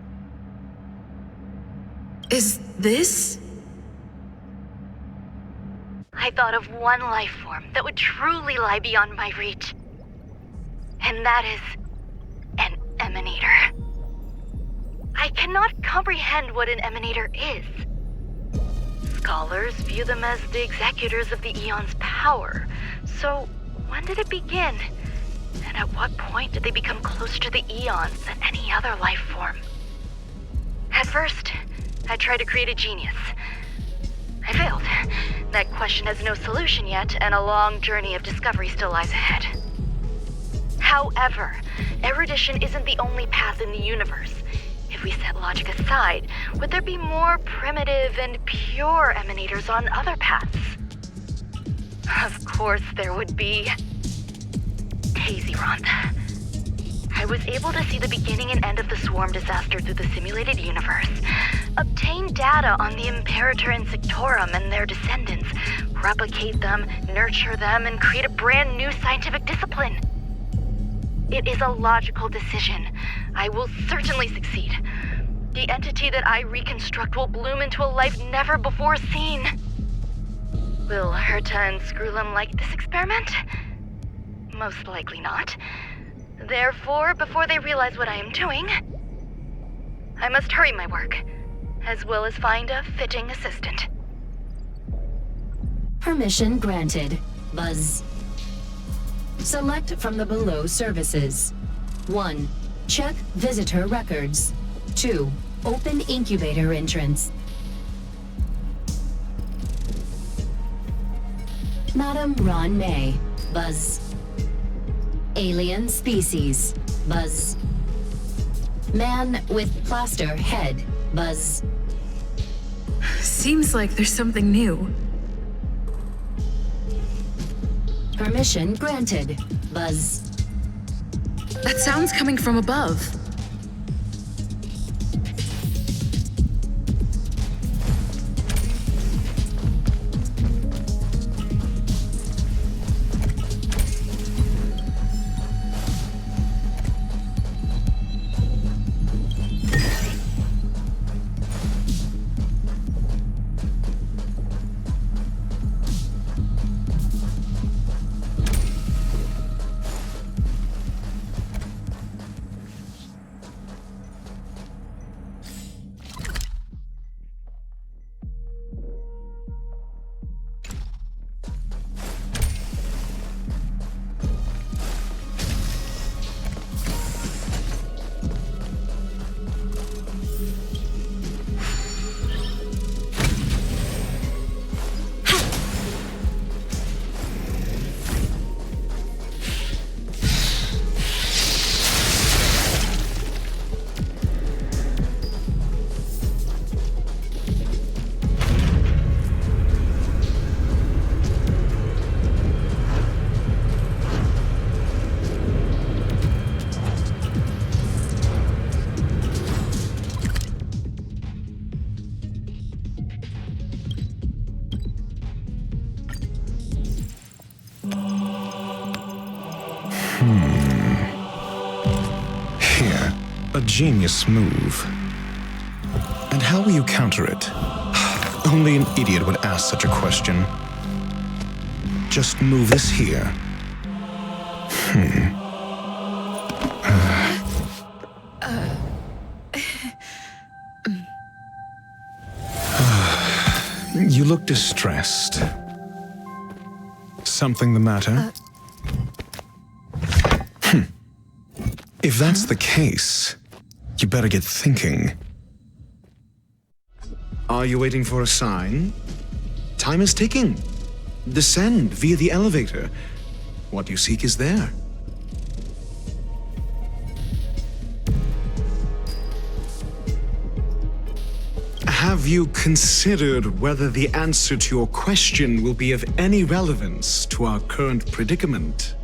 Is this? I thought of one life form that would truly lie beyond my reach. And that is an emanator. I cannot comprehend what an emanator is. Scholars view them as the executors of the Eon's power. So, when did it begin? And at what point did they become closer to the Eons than any other life form? At first, I tried to create a genius. I failed. That question has no solution yet, and a long journey of discovery still lies ahead. However, erudition isn't the only path in the universe. If we set logic aside, would there be more primitive and pure emanators on other paths? Of course there would be. Hazy-Ron. I was able to see the beginning and end of the swarm disaster through the simulated universe, obtain data on the Imperator and Sectorum and their descendants, replicate them, nurture them, and create a brand new scientific discipline. It is a logical decision. I will certainly succeed. The entity that I reconstruct will bloom into a life never before seen. Will Herta and Skrullum like this experiment? Most likely not. Therefore, before they realize what I am doing, I must hurry my work, as well as find a fitting assistant. Permission granted. Buzz. Select from the below services. 1. Check visitor records. 2. Open incubator entrance. Madame Ron May. Buzz. Alien species. Buzz. Man with plaster head. Buzz. Seems like there's something new. Permission granted. Buzz. That sound's coming from above. Here, a genius move. And how will you counter it? Only an idiot would ask such a question. Just move this here. You look distressed. Something the matter? If that's the case, you better get thinking. Are you waiting for a sign? Time is ticking. Descend via the elevator. What you seek is there. Have you considered whether the answer to your question will be of any relevance to our current predicament?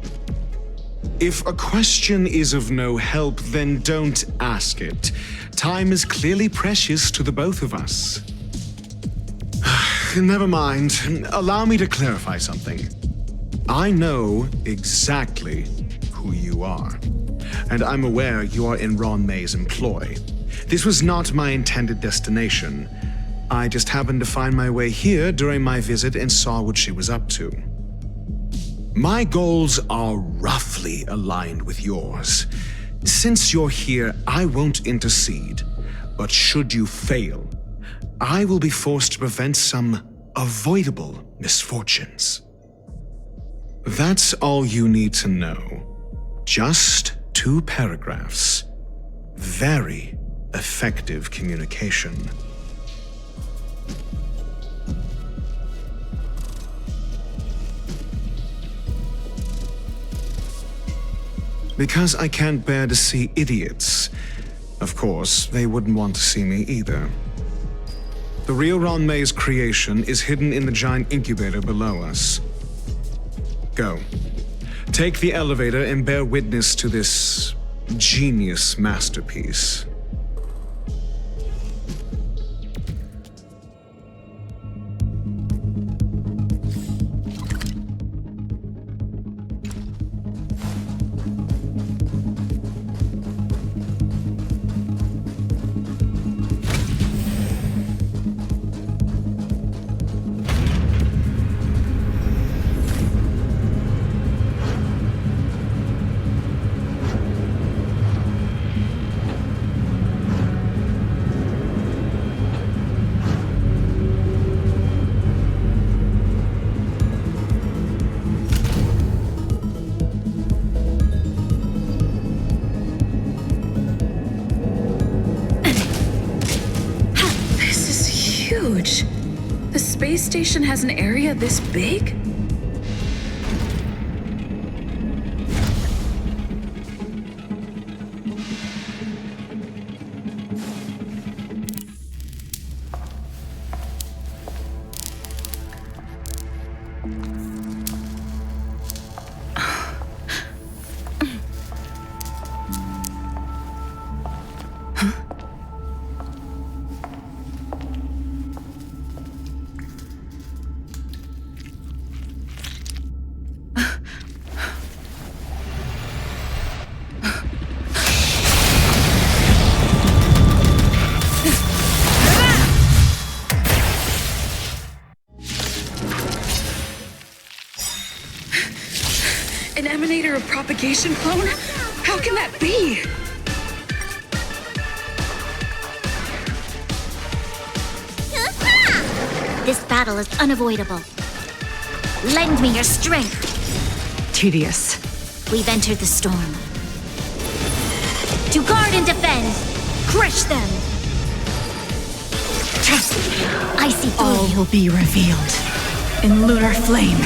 If a question is of no help, then don't ask it. Time is clearly precious to the both of us. Never mind. Allow me to clarify something. I know exactly who you are, and I'm aware you are in Ron May's employ. This was not my intended destination. I just happened to find my way here during my visit and saw what she was up to. My goals are roughly aligned with yours. Since you're here, I won't intercede. But should you fail, I will be forced to prevent some avoidable misfortunes. That's all you need to know. Just 2 paragraphs. Very effective communication. Because I can't bear to see idiots. Of course, they wouldn't want to see me either. The real Ron May's creation is hidden in the giant incubator below us. Go. Take the elevator and bear witness to this genius masterpiece. Huge. The space station has an area this big? An emanator of propagation clone? How can that be? This battle is unavoidable. Lend me your strength. Tedious. We've entered the storm. To guard and defend! Crush them! I see through All you. will be revealed in lunar flame.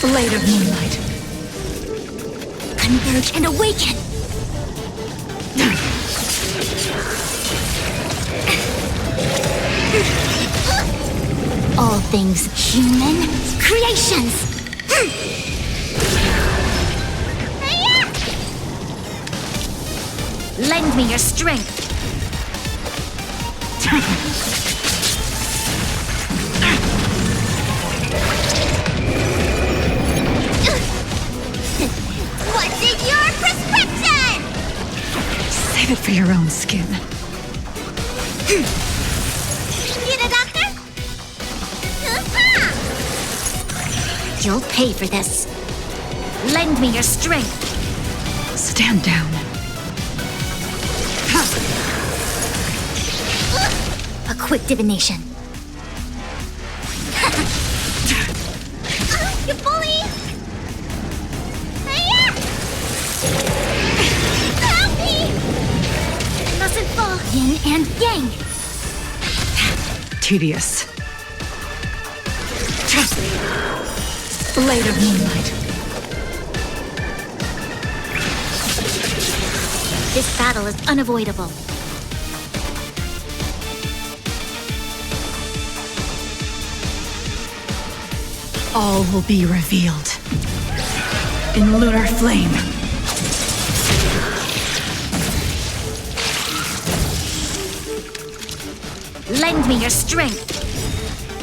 Blade of moonlight. Converge and awaken! All things human creations! Lend me your strength! your own skin. Need a doctor? You'll pay for this. Lend me your strength. Stand down. A quick divination. You bully! Help me! I mustn't fall. Yin and yang. Tedious. Blade of moonlight. This battle is unavoidable. All will be revealed. In lunar flame. Lend me your strength.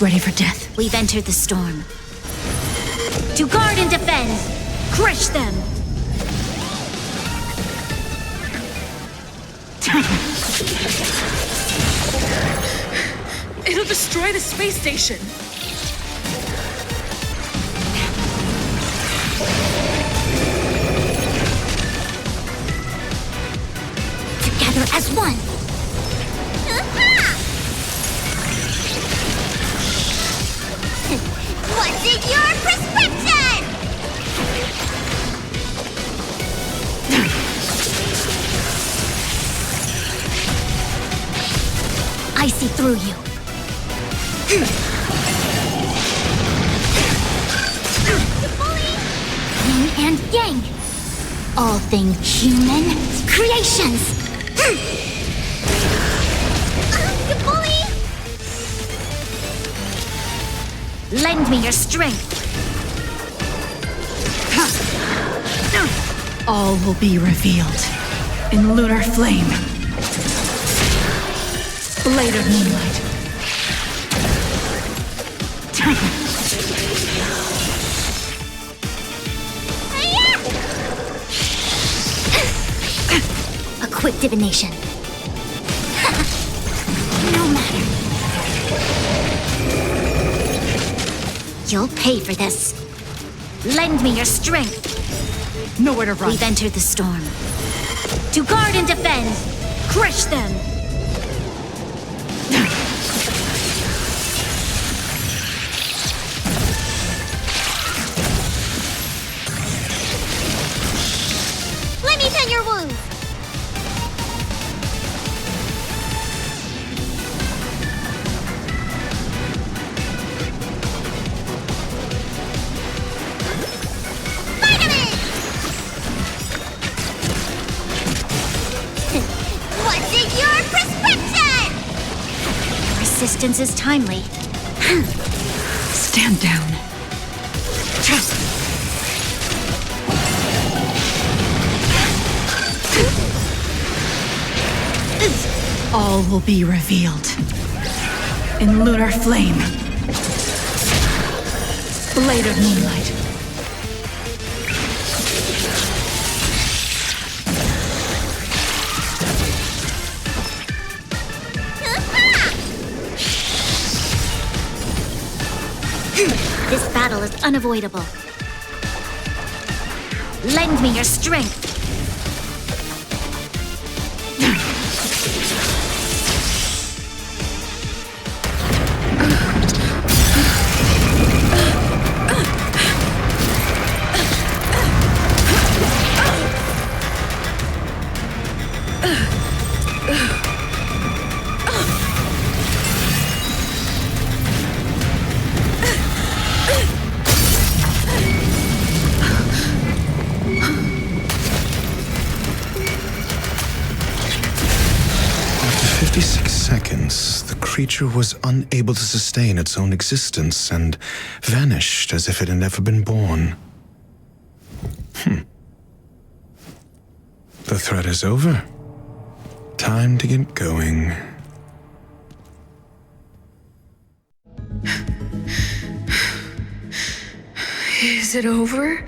Ready for death. We've entered the storm. To guard and defend. Crush them. It'll destroy the space station. Together as one. What's in your prescription? I see through you. Yin and yang. All things human creations. You bully! Lend me your strength. All will be revealed. In lunar flame. Blade of moonlight. A quick divination. No matter. You'll pay for this. Lend me your strength. Nowhere to run. We've entered the storm. To guard and defend. Crush them. Let me tend your wounds. What's in your prescription? Resistance is timely. Stand down. All will be revealed. In lunar flame. Blade of moonlight. This battle is unavoidable. Lend me your strength. The creature was unable to sustain its own existence and vanished as if it had never been born. The threat is over. Time to get going. Is it over?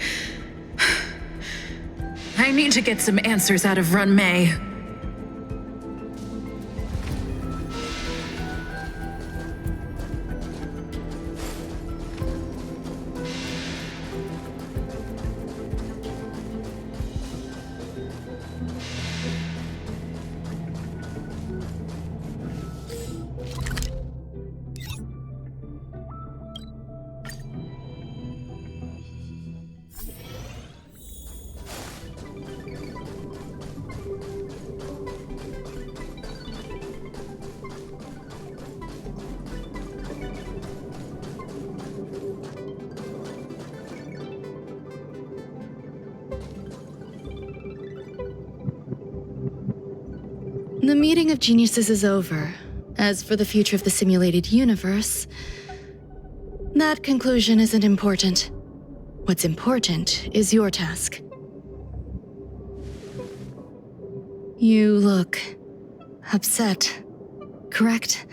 I need to get some answers out of Run May. The meeting of geniuses is over. As for the future of the simulated universe, that conclusion isn't important. What's important is your task. You look upset, correct?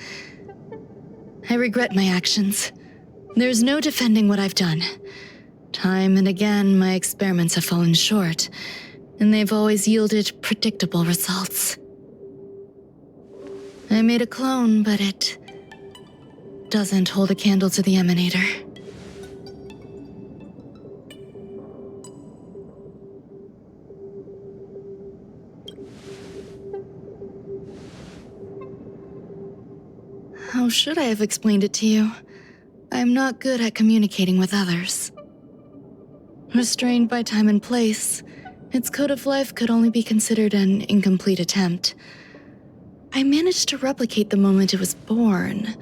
I regret my actions. There's no defending what I've done. Time and again, my experiments have fallen short, and they've always yielded predictable results. I made a clone, but it doesn't hold a candle to the emanator. How should I have explained it to you? I'm not good at communicating with others. Restrained by time and place, its code of life could only be considered an incomplete attempt. I managed to replicate the moment it was born.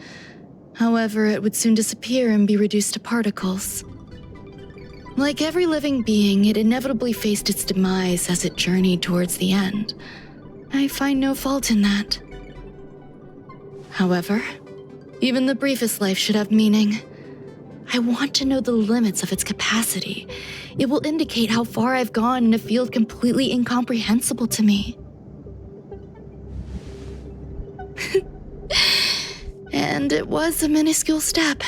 However, it would soon disappear and be reduced to particles. Like every living being, it inevitably faced its demise as it journeyed towards the end. I find no fault in that. However, even the briefest life should have meaning. I want to know the limits of its capacity. It will indicate how far I've gone in a field completely incomprehensible to me. And it was a minuscule step,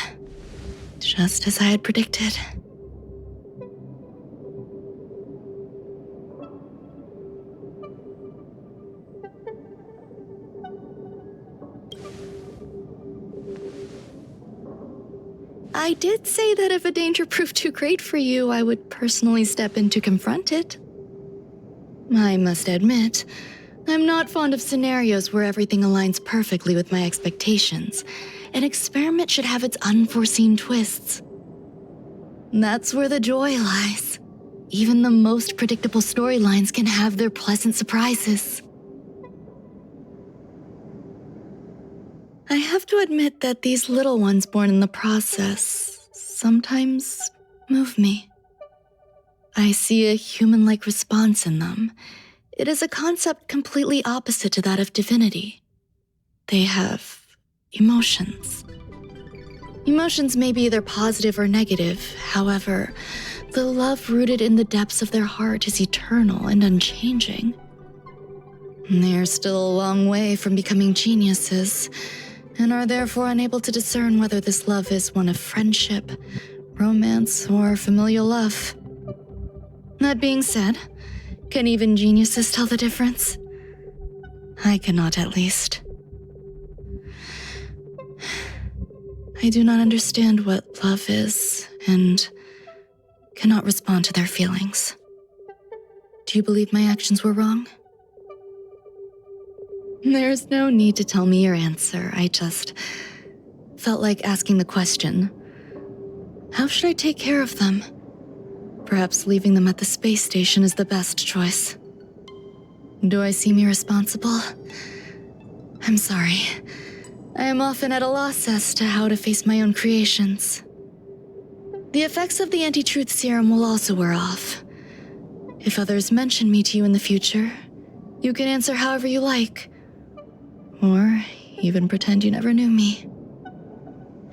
just as I had predicted. I did say that if a danger proved too great for you, I would personally step in to confront it. I must admit, I'm not fond of scenarios where everything aligns perfectly with my expectations. An experiment should have its unforeseen twists. That's where the joy lies. Even the most predictable storylines can have their pleasant surprises. I have to admit that these little ones born in the process sometimes move me. I see a human-like response in them. It is a concept completely opposite to that of divinity. They have emotions. Emotions may be either positive or negative. However, the love rooted in the depths of their heart is eternal and unchanging. They are still a long way from becoming geniuses, and are therefore unable to discern whether this love is one of friendship, romance, or familial love. That being said, can even geniuses tell the difference? I cannot, at least. I do not understand what love is, and cannot respond to their feelings. Do you believe my actions were wrong? There's no need to tell me your answer. I just felt like asking the question. How should I take care of them? Perhaps leaving them at the space station is the best choice. Do I seem irresponsible? I'm sorry. I am often at a loss as to how to face my own creations. The effects of the anti-truth serum will also wear off. If others mention me to you in the future, you can answer however you like. Or even pretend you never knew me.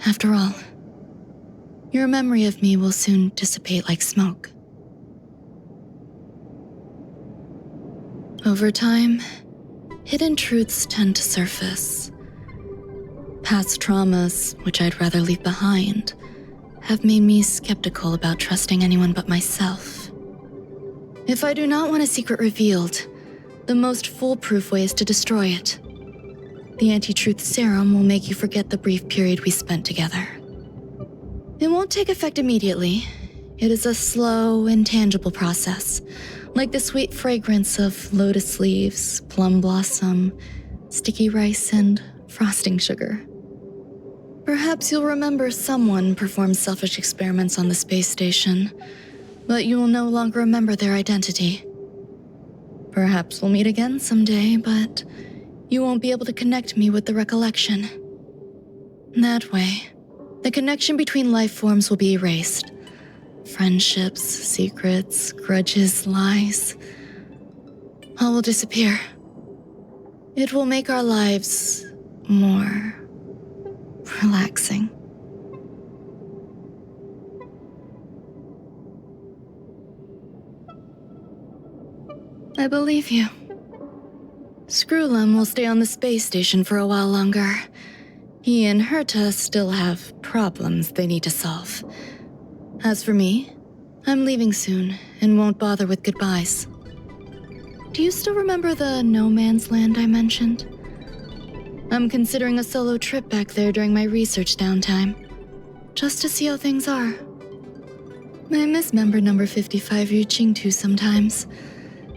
After all, your memory of me will soon dissipate like smoke. Over time, hidden truths tend to surface. Past traumas, which I'd rather leave behind, have made me skeptical about trusting anyone but myself. If I do not want a secret revealed, the most foolproof way is to destroy it. The anti-truth serum will make you forget the brief period we spent together. It won't take effect immediately. It is a slow, intangible process, like the sweet fragrance of lotus leaves, plum blossom, sticky rice, and frosting sugar. Perhaps you'll remember someone performed selfish experiments on the space station, but you will no longer remember their identity. Perhaps we'll meet again someday, but you won't be able to connect me with the recollection. That way, the connection between life forms will be erased. Friendships, secrets, grudges, lies, all will disappear. It will make our lives more relaxing. I believe you. Screwlum will stay on the space station for a while longer. He and Herta still have problems they need to solve. As for me, I'm leaving soon and won't bother with goodbyes. Do you still remember the no man's land I mentioned? I'm considering a solo trip back there during my research downtime, just to see how things are. I miss member number 55 Yu Qingtu sometimes.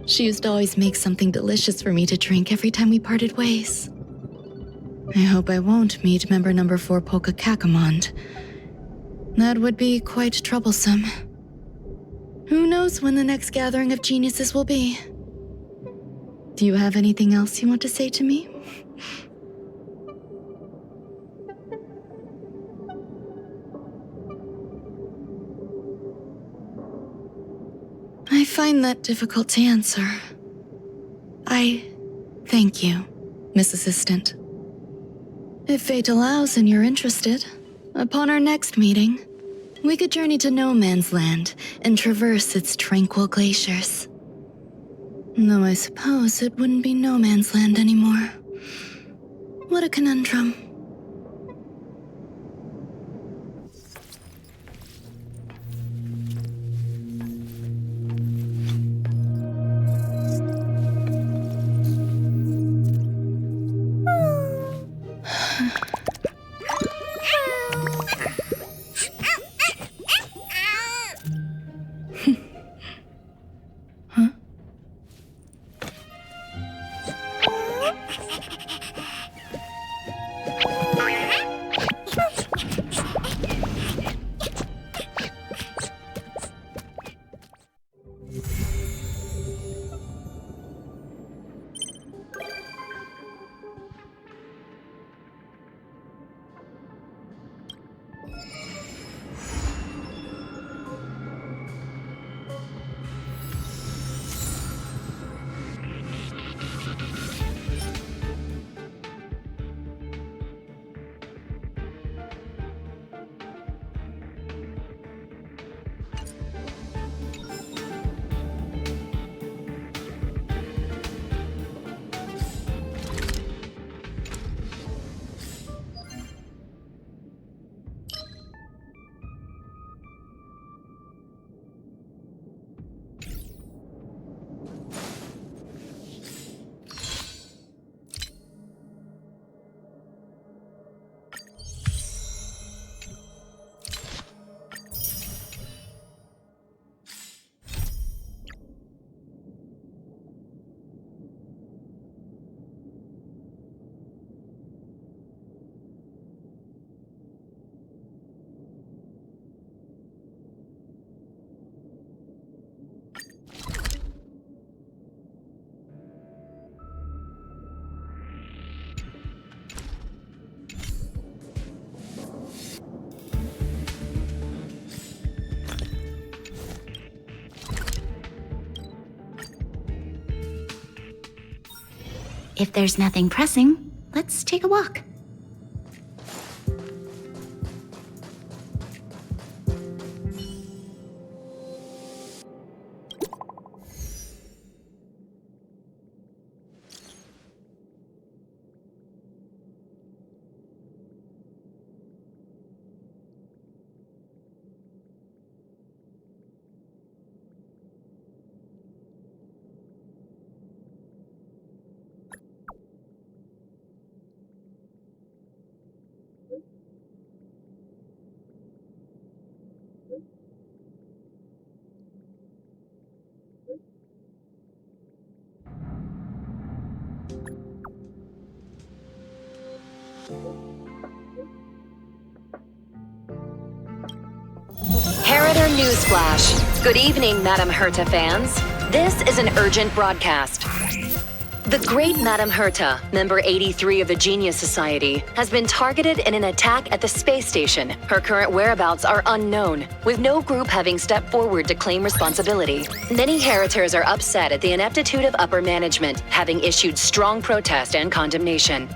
She used to always make something delicious for me to drink every time we parted ways. I hope I won't meet member number 4 Polka Kakamond. That would be quite troublesome. Who knows when the next gathering of geniuses will be? Do you have anything else you want to say to me? I find that difficult to answer. I thank you, Miss Assistant. If fate allows and you're interested, upon our next meeting, we could journey to No Man's Land and traverse its tranquil glaciers. Though I suppose it wouldn't be No Man's Land anymore. What a conundrum. If there's nothing pressing, let's take a walk. Harrider Newsflash. Good evening, Madam Herta fans. This is an urgent broadcast. The great Madame Herta, member 83 of the Genius Society, has been targeted in an attack at the space station. Her current whereabouts are unknown, with no group having stepped forward to claim responsibility. Many Heritors are upset at the ineptitude of upper management, having issued strong protest and condemnation.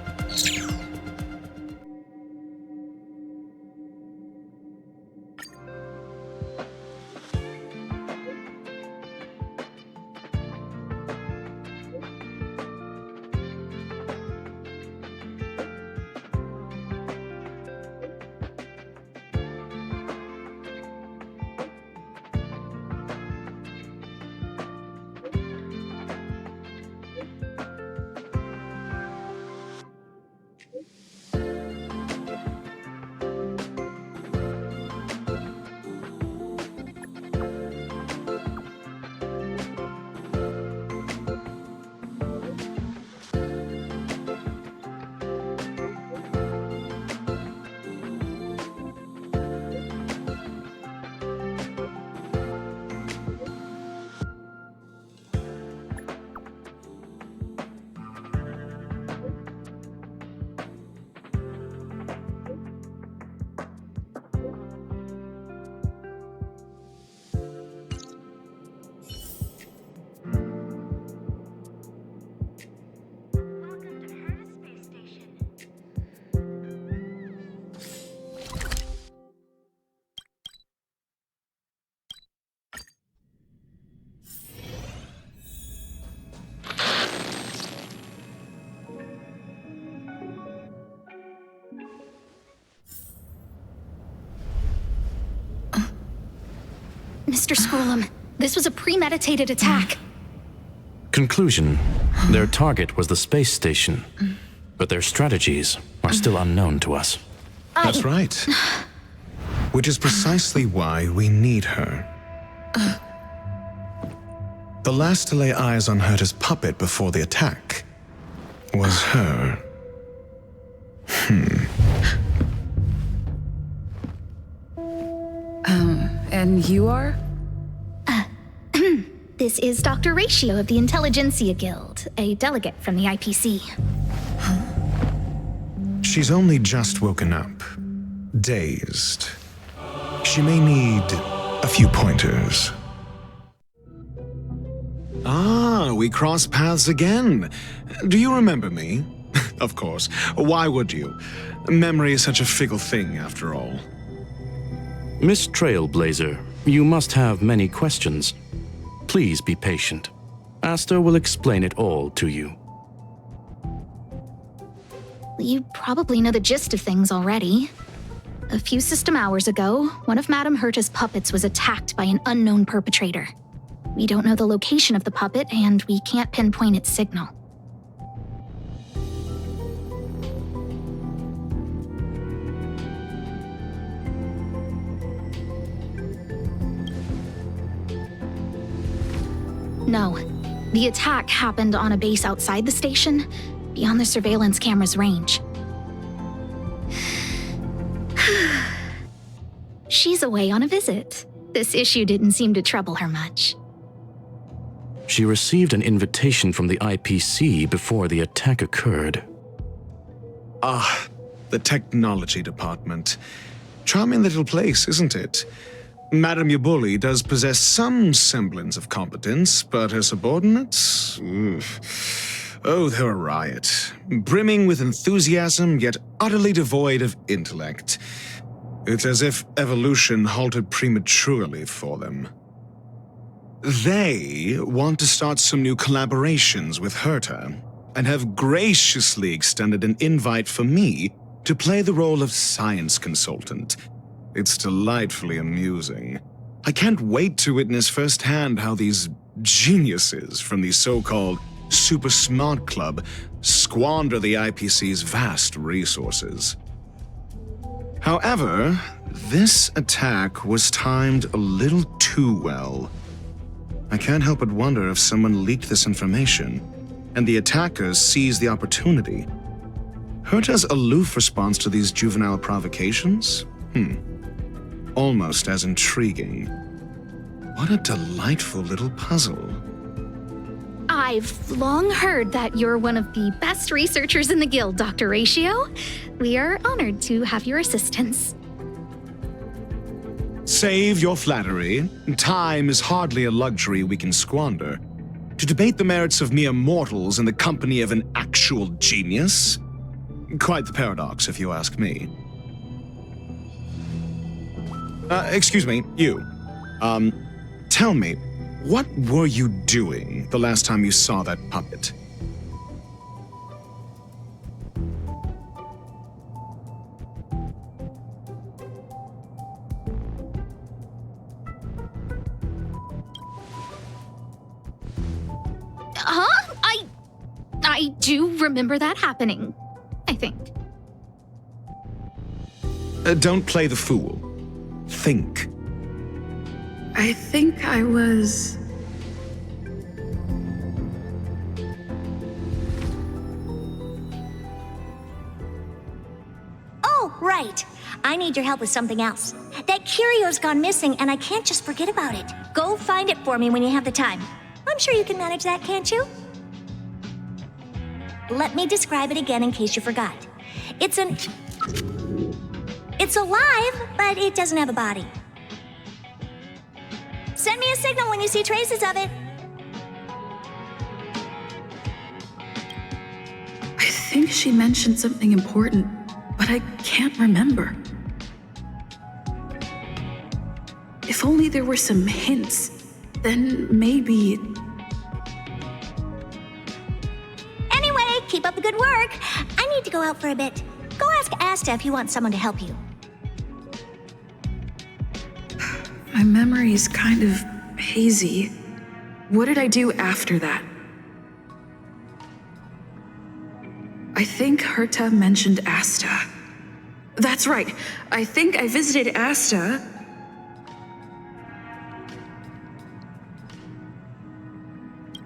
Mr. Scrollum, this was a premeditated attack. Conclusion: their target was the space station, but their strategies are still unknown to us. That's right. Which is precisely why we need her. The last to lay eyes on Herta's puppet before the attack was her. And you are? This is Dr. Ratio of the Intelligentsia Guild, a delegate from the IPC. She's only just woken up, dazed. She may need a few pointers. Ah, we cross paths again. Do you remember me? Of course. Why would you? Memory is such a fickle thing, after all. Miss Trailblazer, you must have many questions. Please be patient. Aster will explain it all to you. You probably know the gist of things already. A few system hours ago, one of Madame Herta's puppets was attacked by an unknown perpetrator. We don't know the location of the puppet, and we can't pinpoint its signal. No, the attack happened on a base outside the station, beyond the surveillance camera's range. She's away on a visit. This issue didn't seem to trouble her much. She received an invitation from the IPC before the attack occurred. Ah, the technology department. Charming little place, isn't it? Madame Yabuli does possess some semblance of competence, but her subordinates? Oh, they're a riot. Brimming with enthusiasm, yet utterly devoid of intellect. It's as if evolution halted prematurely for them. They want to start some new collaborations with Herta, and have graciously extended an invite for me to play the role of science consultant. It's delightfully amusing. I can't wait to witness firsthand how these geniuses from the so-called Super Smart Club squander the IPC's vast resources. However, this attack was timed a little too well. I can't help but wonder if someone leaked this information, and the attackers seized the opportunity. Herta's aloof response to these juvenile provocations? Almost as intriguing. What a delightful little puzzle. I've long heard that you're one of the best researchers in the guild, Dr. Ratio. We are honored to have your assistance. Save your flattery. Time is hardly a luxury we can squander. To debate the merits of mere mortals in the company of an actual genius? Quite the paradox, if you ask me. Excuse me, you. Tell me, what were you doing the last time you saw that puppet? I do remember that happening, I think. Don't play the fool. Think. I think I was... Oh, right. I need your help with something else. That curio's gone missing, and I can't just forget about it. Go find it for me when you have the time. I'm sure you can manage that, can't you? Let me describe it again in case you forgot. It's alive, but it doesn't have a body. Send me a signal when you see traces of it. I think she mentioned something important, but I can't remember. If only there were some hints, then maybe... Anyway, keep up the good work. I need to go out for a bit. Go ask Asta if you want someone to help you. My memory's kind of hazy. What did I do after that? I think Herta mentioned Asta. That's right. I think I visited Asta.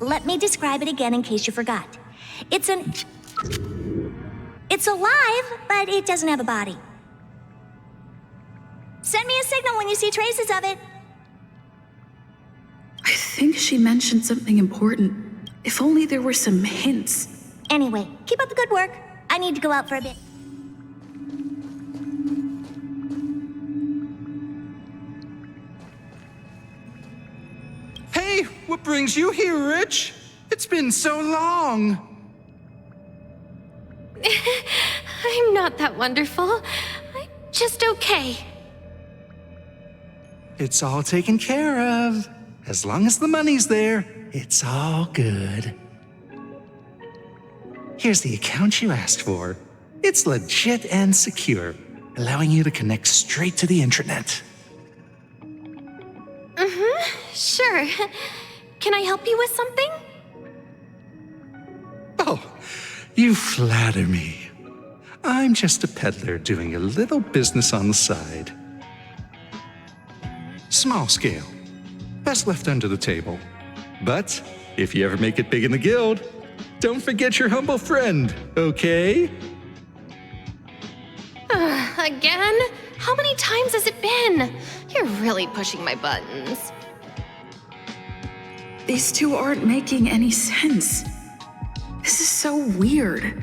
Let me describe it again in case you forgot. It's alive, but it doesn't have a body. Send me a signal when you see traces of it. I think she mentioned something important. If only there were some hints. Anyway, keep up the good work. I need to go out for a bit. Hey, what brings you here, Rich? It's been so long. I'm not that wonderful. I'm just okay. It's all taken care of. As long as the money's there, it's all good. Here's the account you asked for. It's legit and secure, allowing you to connect straight to the intranet. Sure. Can I help you with something? Oh, you flatter me. I'm just a peddler doing a little business on the side. Small scale. Best left under the table. But if you ever make it big in the guild, don't forget your humble friend, okay? Again? How many times has it been? You're really pushing my buttons. These two aren't making any sense. This is so weird.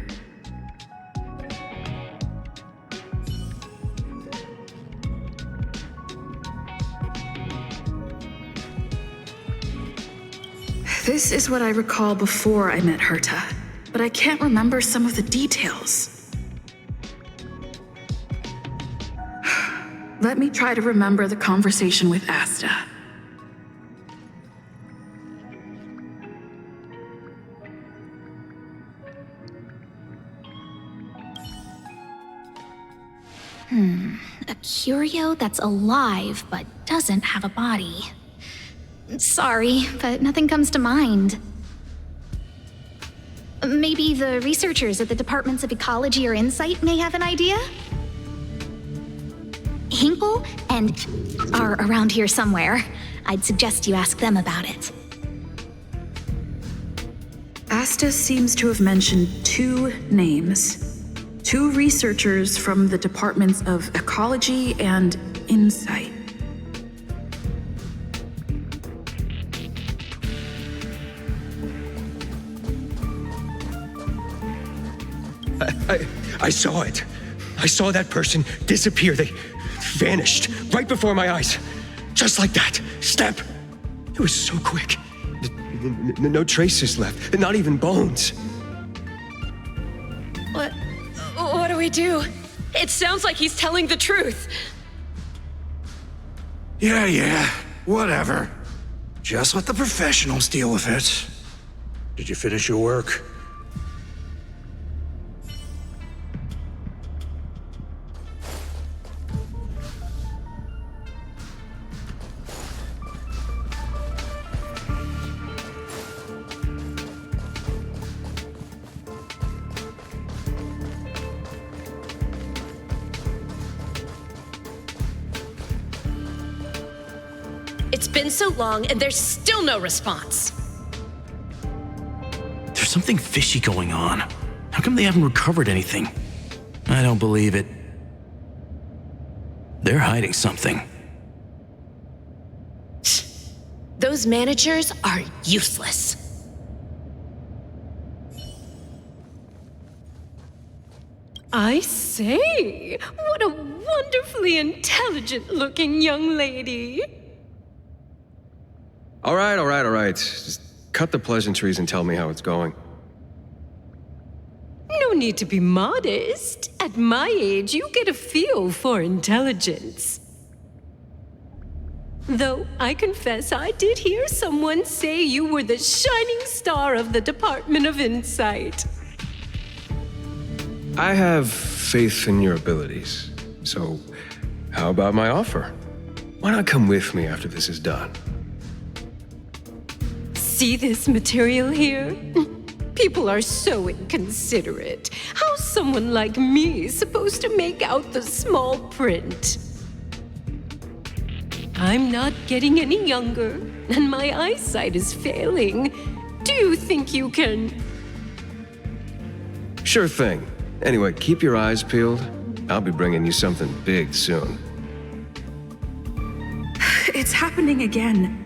This is what I recall before I met Herta, but I can't remember some of the details. Let me try to remember the conversation with Asta. A curio that's alive but doesn't have a body. Sorry, but nothing comes to mind. Maybe the researchers at the Departments of Ecology or Insight may have an idea? Hinkle and are around here somewhere. I'd suggest you ask them about it. Asta seems to have mentioned two names. Two researchers from the Departments of Ecology and Insight. I saw it. I saw that person disappear. They vanished right before my eyes. Just like that. Snap. It was so quick. No traces left. Not even bones. What do we do? It sounds like he's telling the truth. Yeah. Whatever. Just let the professionals deal with it. Did you finish your work? It's been so long and there's still no response. There's something fishy going on. How come they haven't recovered anything? I don't believe it. They're hiding something. Those managers are useless. I say, what a wonderfully intelligent-looking young lady. All right. Just cut the pleasantries and tell me how it's going. No need to be modest. At my age, you get a feel for intelligence. Though I confess I did hear someone say you were the shining star of the Department of Insight. I have faith in your abilities. So, how about my offer? Why not come with me after this is done? See this material here? People are so inconsiderate. How's someone like me supposed to make out the small print? I'm not getting any younger, and my eyesight is failing. Do you think you can? Sure thing. Anyway, keep your eyes peeled. I'll be bringing you something big soon. It's happening again.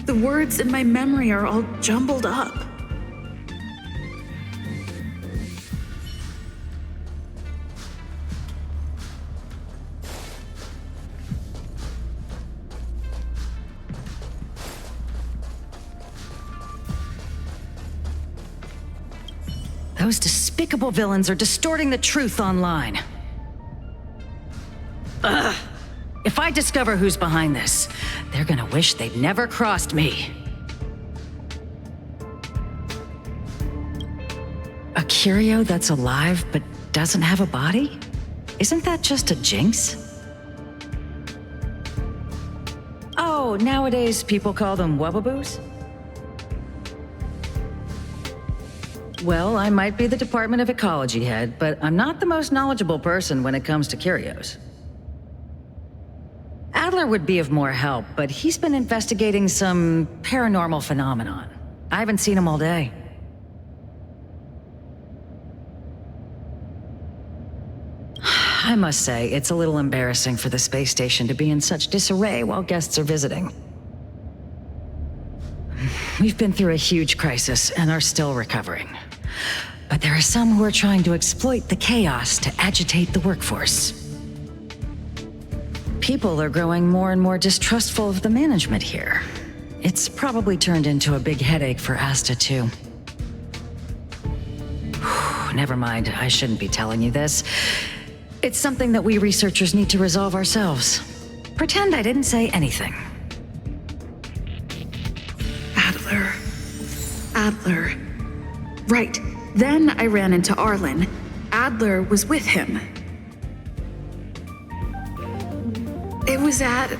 The words in my memory are all jumbled up. Those despicable villains are distorting the truth online. Ugh! If I discover who's behind this, they're gonna wish they'd never crossed me. A curio that's alive but doesn't have a body? Isn't that just a jinx? Oh, nowadays people call them wubbaboos? Well, I might be the Department of Ecology head, but I'm not the most knowledgeable person when it comes to curios. Adler would be of more help, but he's been investigating some paranormal phenomenon. I haven't seen him all day. I must say, it's a little embarrassing for the space station to be in such disarray while guests are visiting. We've been through a huge crisis and are still recovering. But there are some who are trying to exploit the chaos to agitate the workforce. People are growing more and more distrustful of the management here. It's probably turned into a big headache for Asta, too. Never mind, I shouldn't be telling you this. It's something that we researchers need to resolve ourselves. Pretend I didn't say anything. Adler. Right. Then I ran into Arlen. Adler was with him. It was at...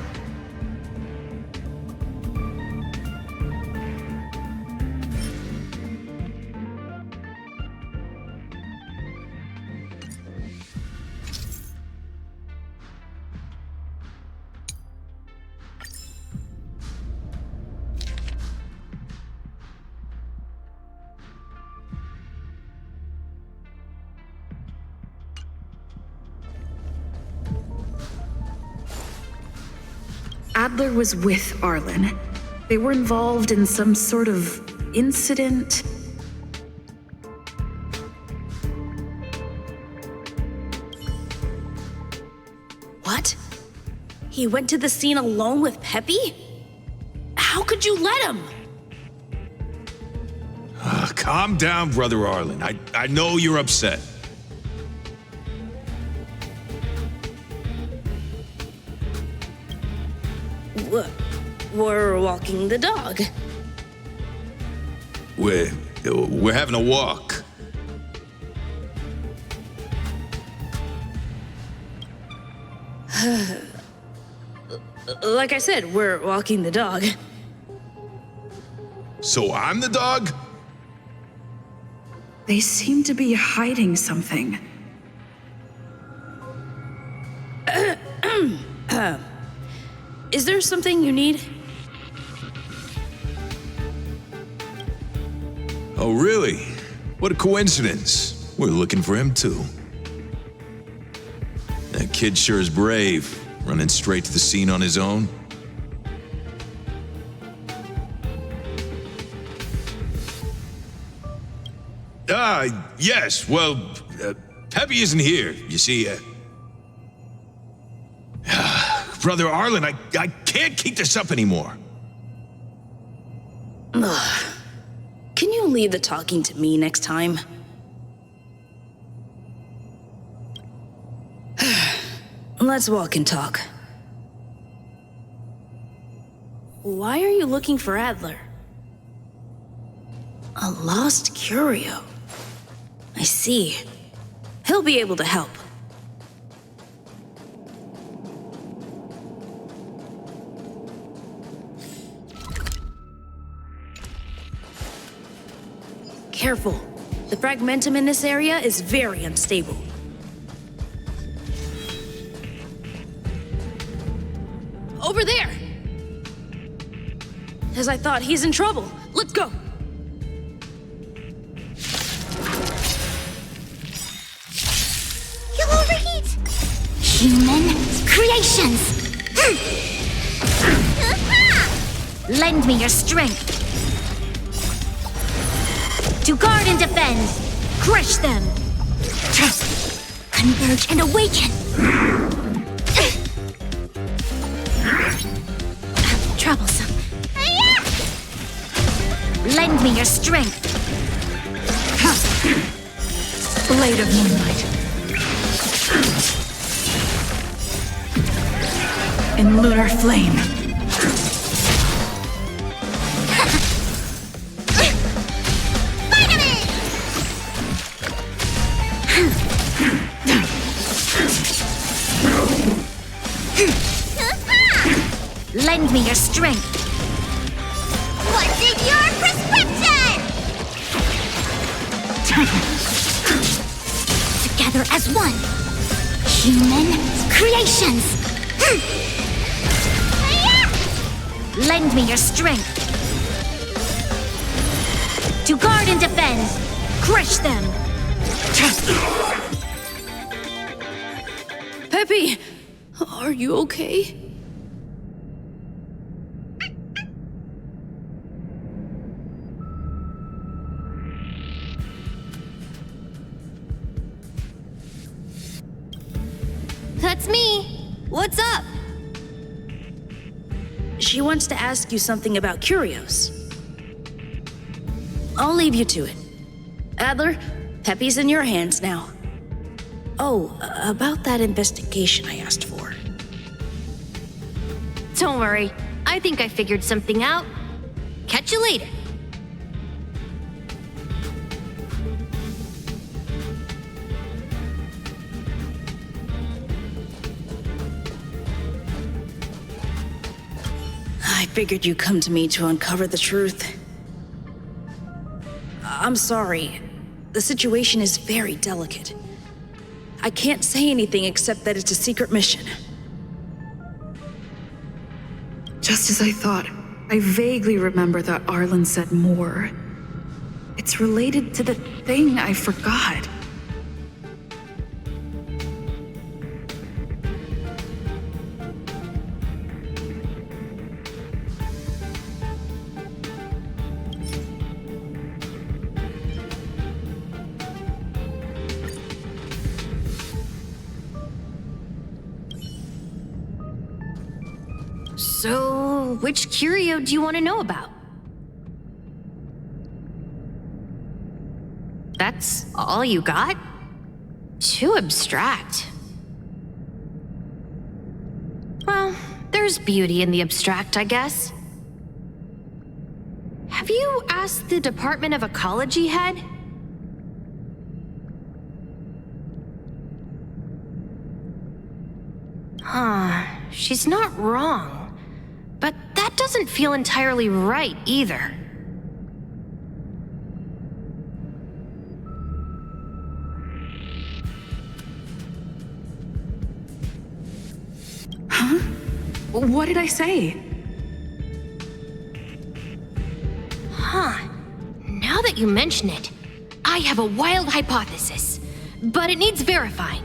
Adler was with Arlen. They were involved in some sort of incident. He went to the scene alone with Peppy? How could you let him? Calm down, Brother Arlen. I know you're upset. We're walking the dog. We're having a walk. Like I said, we're walking the dog. So I'm the dog? They seem to be hiding something. Is there something you need? Oh, really? What a coincidence. We're looking for him, too. That kid sure is brave, running straight to the scene on his own. Yes, well, Peppy isn't here, you see. Brother Arlen, I can't keep this up anymore. Can you leave the talking to me next time? Let's walk and talk. Why are you looking for Adler? A lost curio. I see. He'll be able to help. Careful. The fragmentum in this area is very unstable. Over there! As I thought, he's in trouble. Let's go! You'll overheat! Human creations! Lend me your strength. To guard and defend, crush them. Converge and awaken. Troublesome. Lend me your strength. Blade of moonlight. In lunar flame. Lend me your strength. What's in your prescription? Together as one. Human creations. Lend me your strength. To guard and defend. Crush them. Peppy! Are you okay? That's me. What's up? She wants to ask you something about curios. I'll leave you to it. Adler, Peppy's in your hands now. Oh, about that investigation I asked for. Don't worry. I think I figured something out. Catch you later. I figured you'd come to me to uncover the truth. I'm sorry. The situation is very delicate. I can't say anything except that it's a secret mission. Just as I thought, I vaguely remember that Arlen said more. It's related to the thing I forgot. So, which curio do you want to know about? That's all you got? Too abstract. Well, there's beauty in the abstract, I guess. Have you asked the Department of Ecology head? Huh, she's not wrong. But that doesn't feel entirely right either. Huh? What did I say? Huh. Now that you mention it, I have a wild hypothesis, but it needs verifying.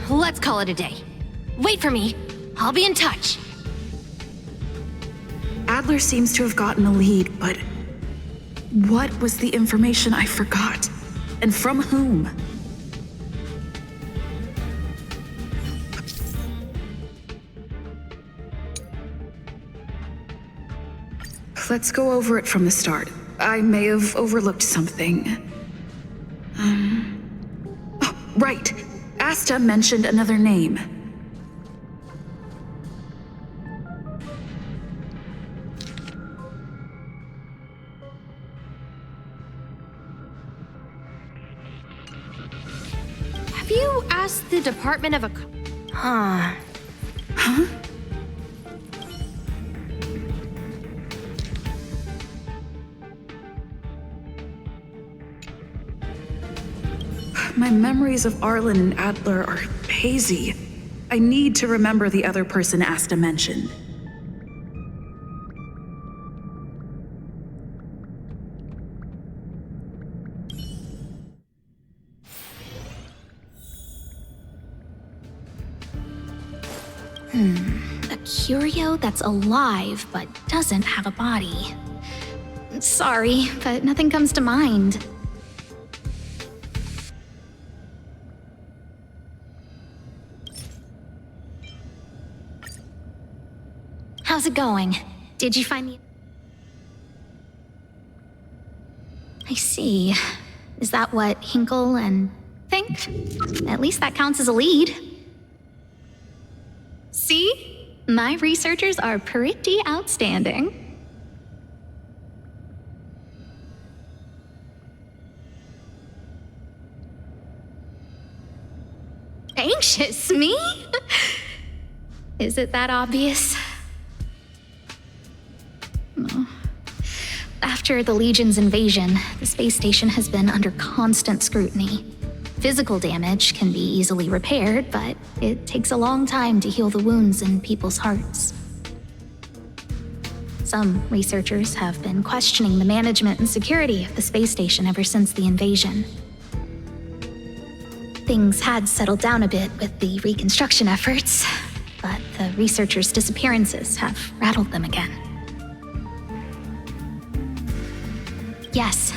Let's call it a day. Wait for me. I'll be in touch. Adler seems to have gotten a lead, but what was the information I forgot? And from whom? Let's go over it from the start. I may have overlooked something. Oh, right. Asta mentioned another name. Have you asked the Department of Huh? My memories of Arlen and Adler are hazy. I need to remember the other person Asta mentioned. A curio that's alive but doesn't have a body. Sorry, but nothing comes to mind. How's it going? Did you find the... I see. Is that what Hinkle and think? At least that counts as a lead. See? My researchers are pretty outstanding. Anxious, me? Is it that obvious? No. After the Legion's invasion, the space station has been under constant scrutiny. Physical damage can be easily repaired, but it takes a long time to heal the wounds in people's hearts. Some researchers have been questioning the management and security of the space station ever since the invasion. Things had settled down a bit with the reconstruction efforts, but the researchers' disappearances have rattled them again. Yes,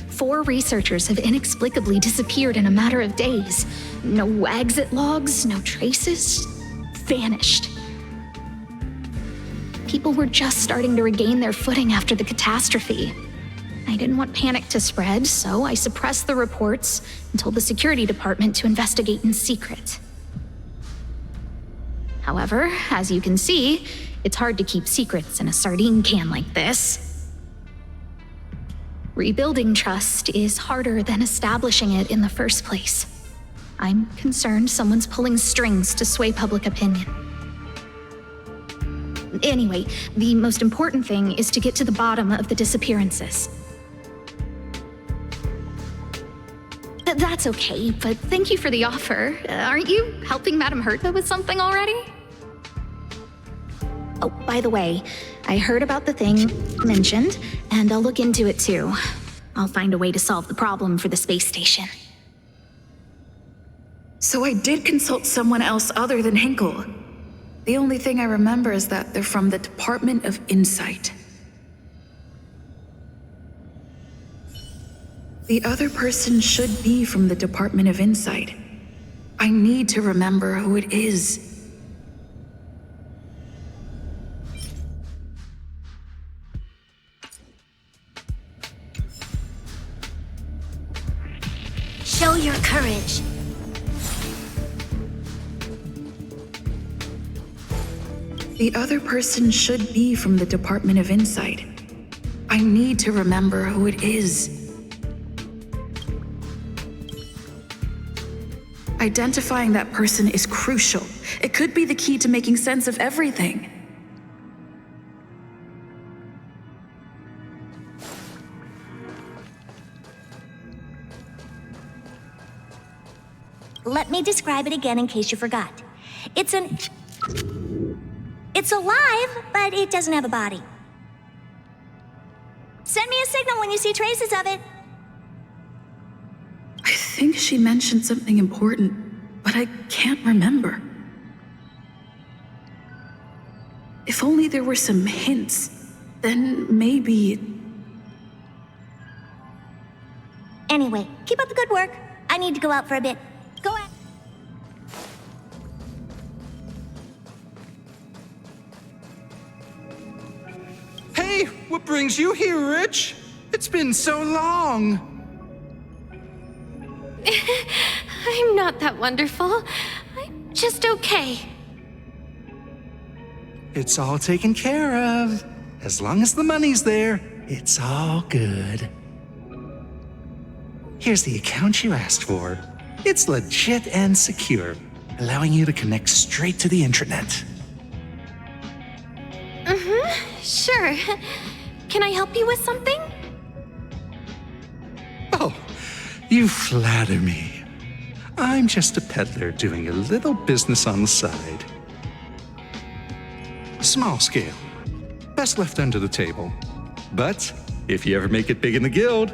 4 researchers have inexplicably disappeared in a matter of days. No exit logs, no traces. Vanished. People were just starting to regain their footing after the catastrophe. I didn't want panic to spread, so I suppressed the reports and told the security department to investigate in secret. However, as you can see, it's hard to keep secrets in a sardine can like this. Rebuilding trust is harder than establishing it in the first place. I'm concerned someone's pulling strings to sway public opinion. Anyway, the most important thing is to get to the bottom of the disappearances. That's okay, but thank you for the offer. Aren't you helping Madame Herta with something already? Oh, by the way, I heard about the thing mentioned, and I'll look into it too. I'll find a way to solve the problem for the space station. So I did consult someone else other than Hinkle. The only thing I remember is that they're from the Department of Insight. The other person should be from the Department of Insight. I need to remember who it is. your courage. The other person should be from the Department of Insight. I need to remember who it is. Identifying that person is crucial. It could be the key to making sense of everything. Let me describe it again in case you forgot. It's alive, but it doesn't have a body. Send me a signal when you see traces of it. I think she mentioned something important, but I can't remember. If only there were some hints, then maybe... Anyway, keep up the good work. I need to go out for a bit. Go ahead. Hey, what brings you here, Rich? It's been so long. I'm not that wonderful. I'm just okay. It's all taken care of. As long as the money's there, it's all good. Here's the account you asked for. It's legit and secure, allowing you to connect straight to the intranet. Sure. Can I help you with something? Oh, you flatter me. I'm just a peddler doing a little business on the side. Small scale. Best left under the table. But if you ever make it big in the guild,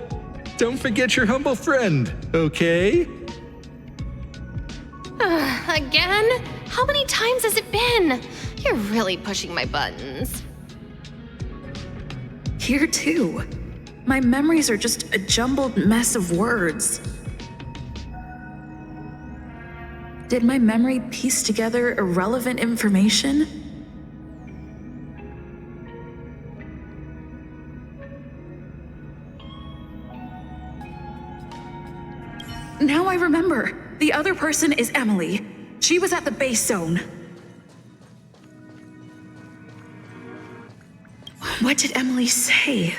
don't forget your humble friend, okay? Again? How many times has it been? You're really pushing my buttons. Here too. My memories are just a jumbled mess of words. Did my memory piece together irrelevant information? Now I remember. The other person is Emily. She was at the base zone. What did Emily say?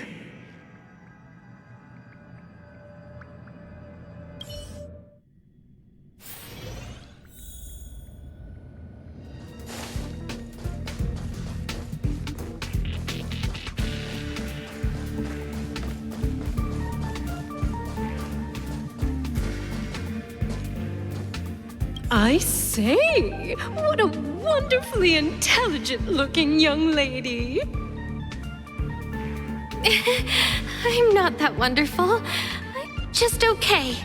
I say, what a wonderfully intelligent-looking young lady. I'm not that wonderful. I'm just okay.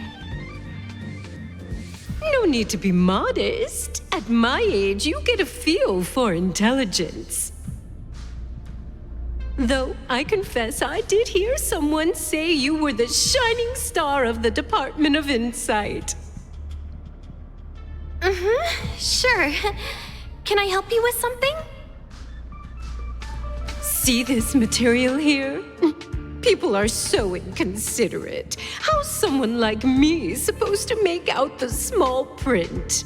No need to be modest. At my age, you get a feel for intelligence. Though I confess I did hear someone say you were the shining star of the Department of Insight. Sure. Can I help you with something? See this material here? People are so inconsiderate. How's someone like me supposed to make out the small print?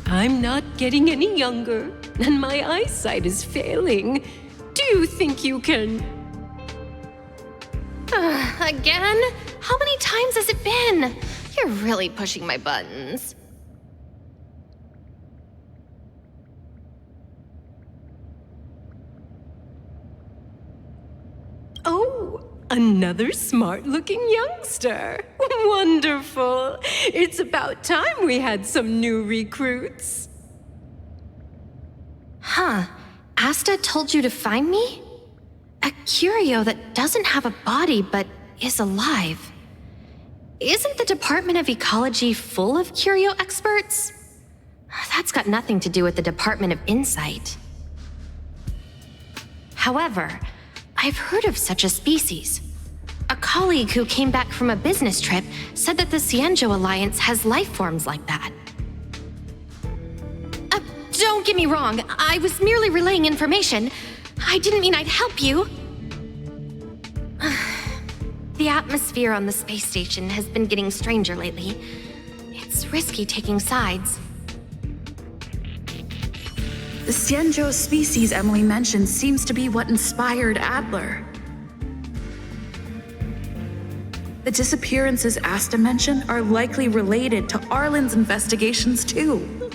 I'm not getting any younger, and my eyesight is failing. Do you think you can... Again? How many times has it been? You're really pushing my buttons. Oh, another smart-looking youngster. Wonderful. It's about time we had some new recruits. Huh. Asta told you to find me? A curio that doesn't have a body but is alive. Isn't the Department of Ecology full of curio experts? That's got nothing to do with the Department of Insight. However, I've heard of such a species. A colleague who came back from a business trip said that the Cienjo Alliance has life forms like that. Don't get me wrong, I was merely relaying information. I didn't mean I'd help you. The The atmosphere on the space station has been getting stranger lately. It's risky taking sides. The Xianzhou species Emily mentioned seems to be what inspired Adler. The disappearances Asta mentioned are likely related to Arlen's investigations too.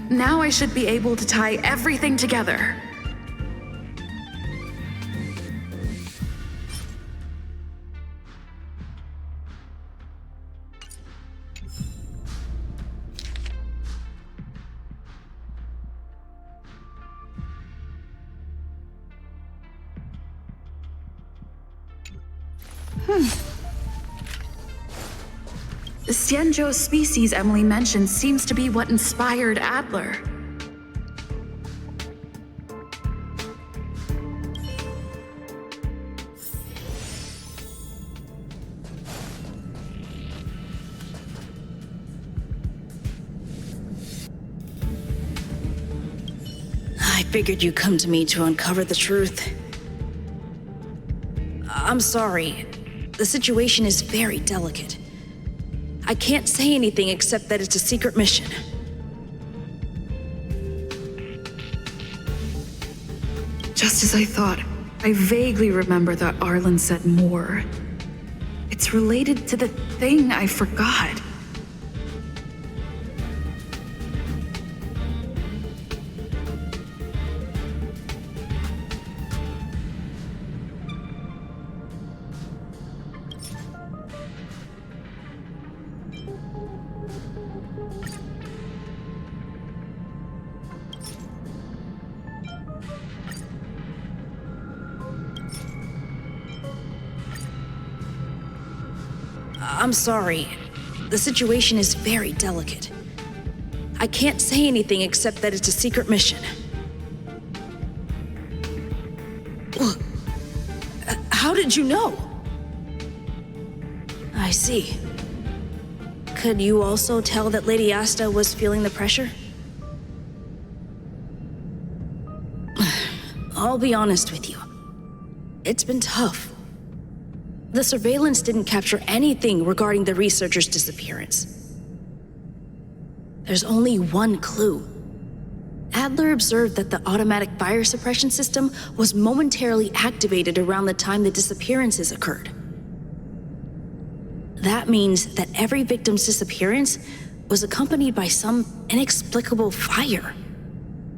Now I should be able to tie everything together. The Xianzhou species Emily mentioned seems to be what inspired Adler. I figured you'd come to me to uncover the truth. I'm sorry. The situation is very delicate. I can't say anything except that it's a secret mission. Just as I thought, I vaguely remember that Arlen said more. It's related to the thing I forgot. I'm sorry. The situation is very delicate. I can't say anything except that it's a secret mission. How did you know? I see. Could you also tell that Lady Asta was feeling the pressure? I'll be honest with you. It's been tough. The surveillance didn't capture anything regarding the researcher's disappearance. There's only one clue. Adler observed that the automatic fire suppression system was momentarily activated around the time the disappearances occurred. That means that every victim's disappearance was accompanied by some inexplicable fire.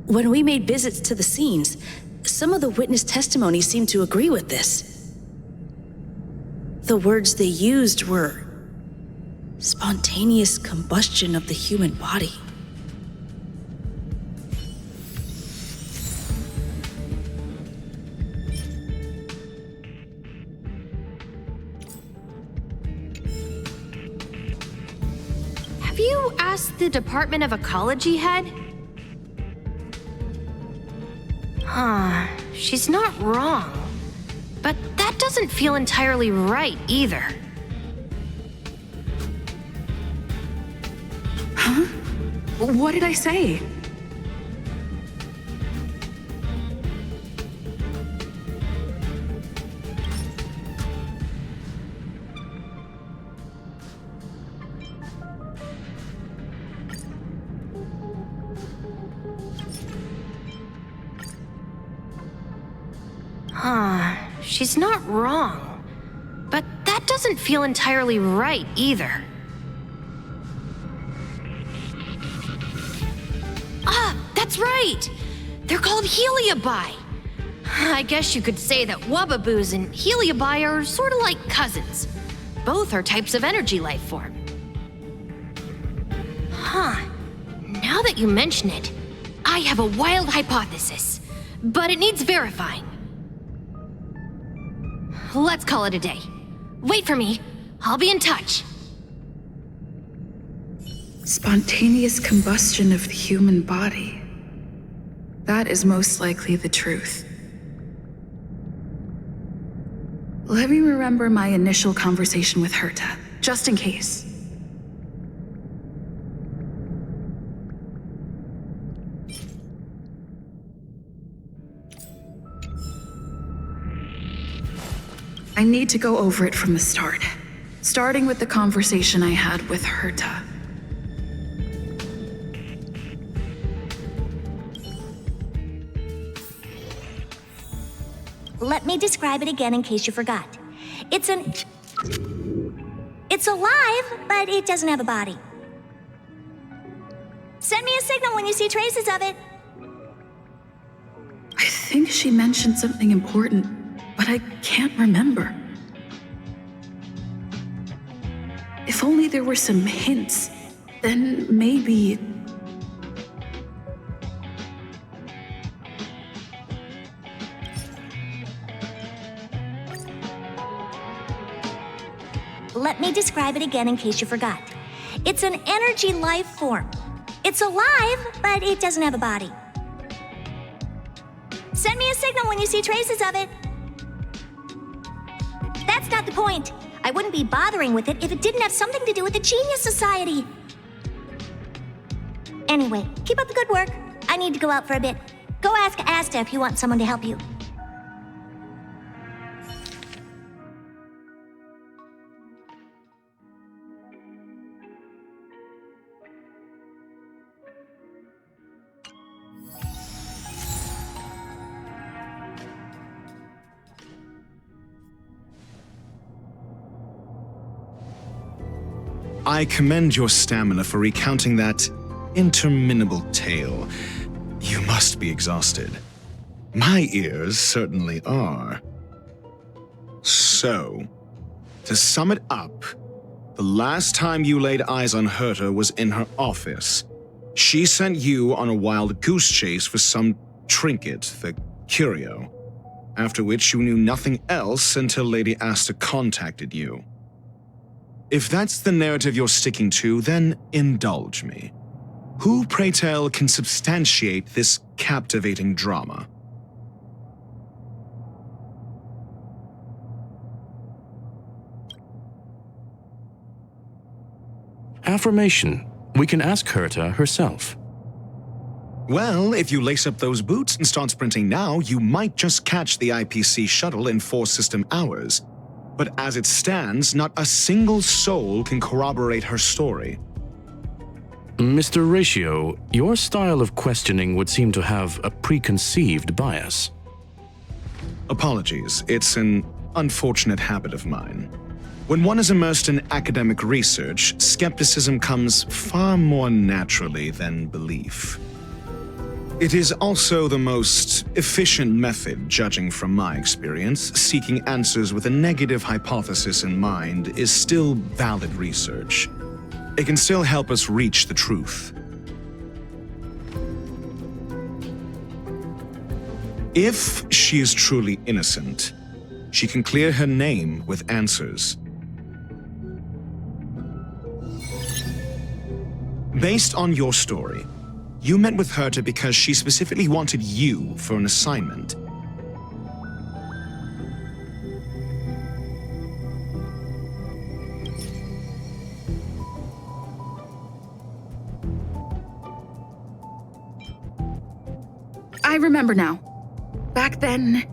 When we made visits to the scenes, some of the witness testimony seemed to agree with this. The words they used were spontaneous combustion of the human body. Have you asked the Department of Ecology head? She's not wrong. But that doesn't feel entirely right either. Huh? What did I say? She's not wrong. But that doesn't feel entirely right either. That's right! They're called Heliobi. I guess you could say that Wubbaboos and Heliobi are sort of like cousins. Both are types of energy life form. Now that you mention it, I have a wild hypothesis, but it needs verifying. Let's call it a day. Wait for me. I'll be in touch. Spontaneous combustion of the human body. That is most likely the truth. Let me remember my initial conversation with Herta, just in case. I need to go over it from the start, starting with the conversation I had with Herta. Let me describe it again in case you forgot. It's alive, but it doesn't have a body. Send me a signal when you see traces of it. I think she mentioned something important, but I can't remember. If only there were some hints, then maybe... Let me describe it again in case you forgot. It's an energy life form. It's alive, but it doesn't have a body. Send me a signal when you see traces of it. That's not the point. I wouldn't be bothering with it if it didn't have something to do with the Genius Society. Anyway, keep up the good work. I need to go out for a bit. Go ask Asta if you want someone to help you. I commend your stamina for recounting that interminable tale. You must be exhausted. My ears certainly are. So, to sum it up, the last time you laid eyes on Herta was in her office. She sent you on a wild goose chase for some trinket, the curio, after which you knew nothing else until Lady Asta contacted you. If that's the narrative you're sticking to, then indulge me. Who, pray tell, can substantiate this captivating drama? Affirmation. We can ask Herta herself. Well, if you lace up those boots and start sprinting now, you might just catch the IPC shuttle in 4 system hours. But as it stands, not a single soul can corroborate her story. Mr. Ratio, your style of questioning would seem to have a preconceived bias. Apologies, it's an unfortunate habit of mine. When one is immersed in academic research, skepticism comes far more naturally than belief. It is also the most efficient method, judging from my experience. Seeking answers with a negative hypothesis in mind is still valid research. It can still help us reach the truth. If she is truly innocent, she can clear her name with answers. Based on your story, you met with Herta because she specifically wanted you for an assignment. I remember now. Back then...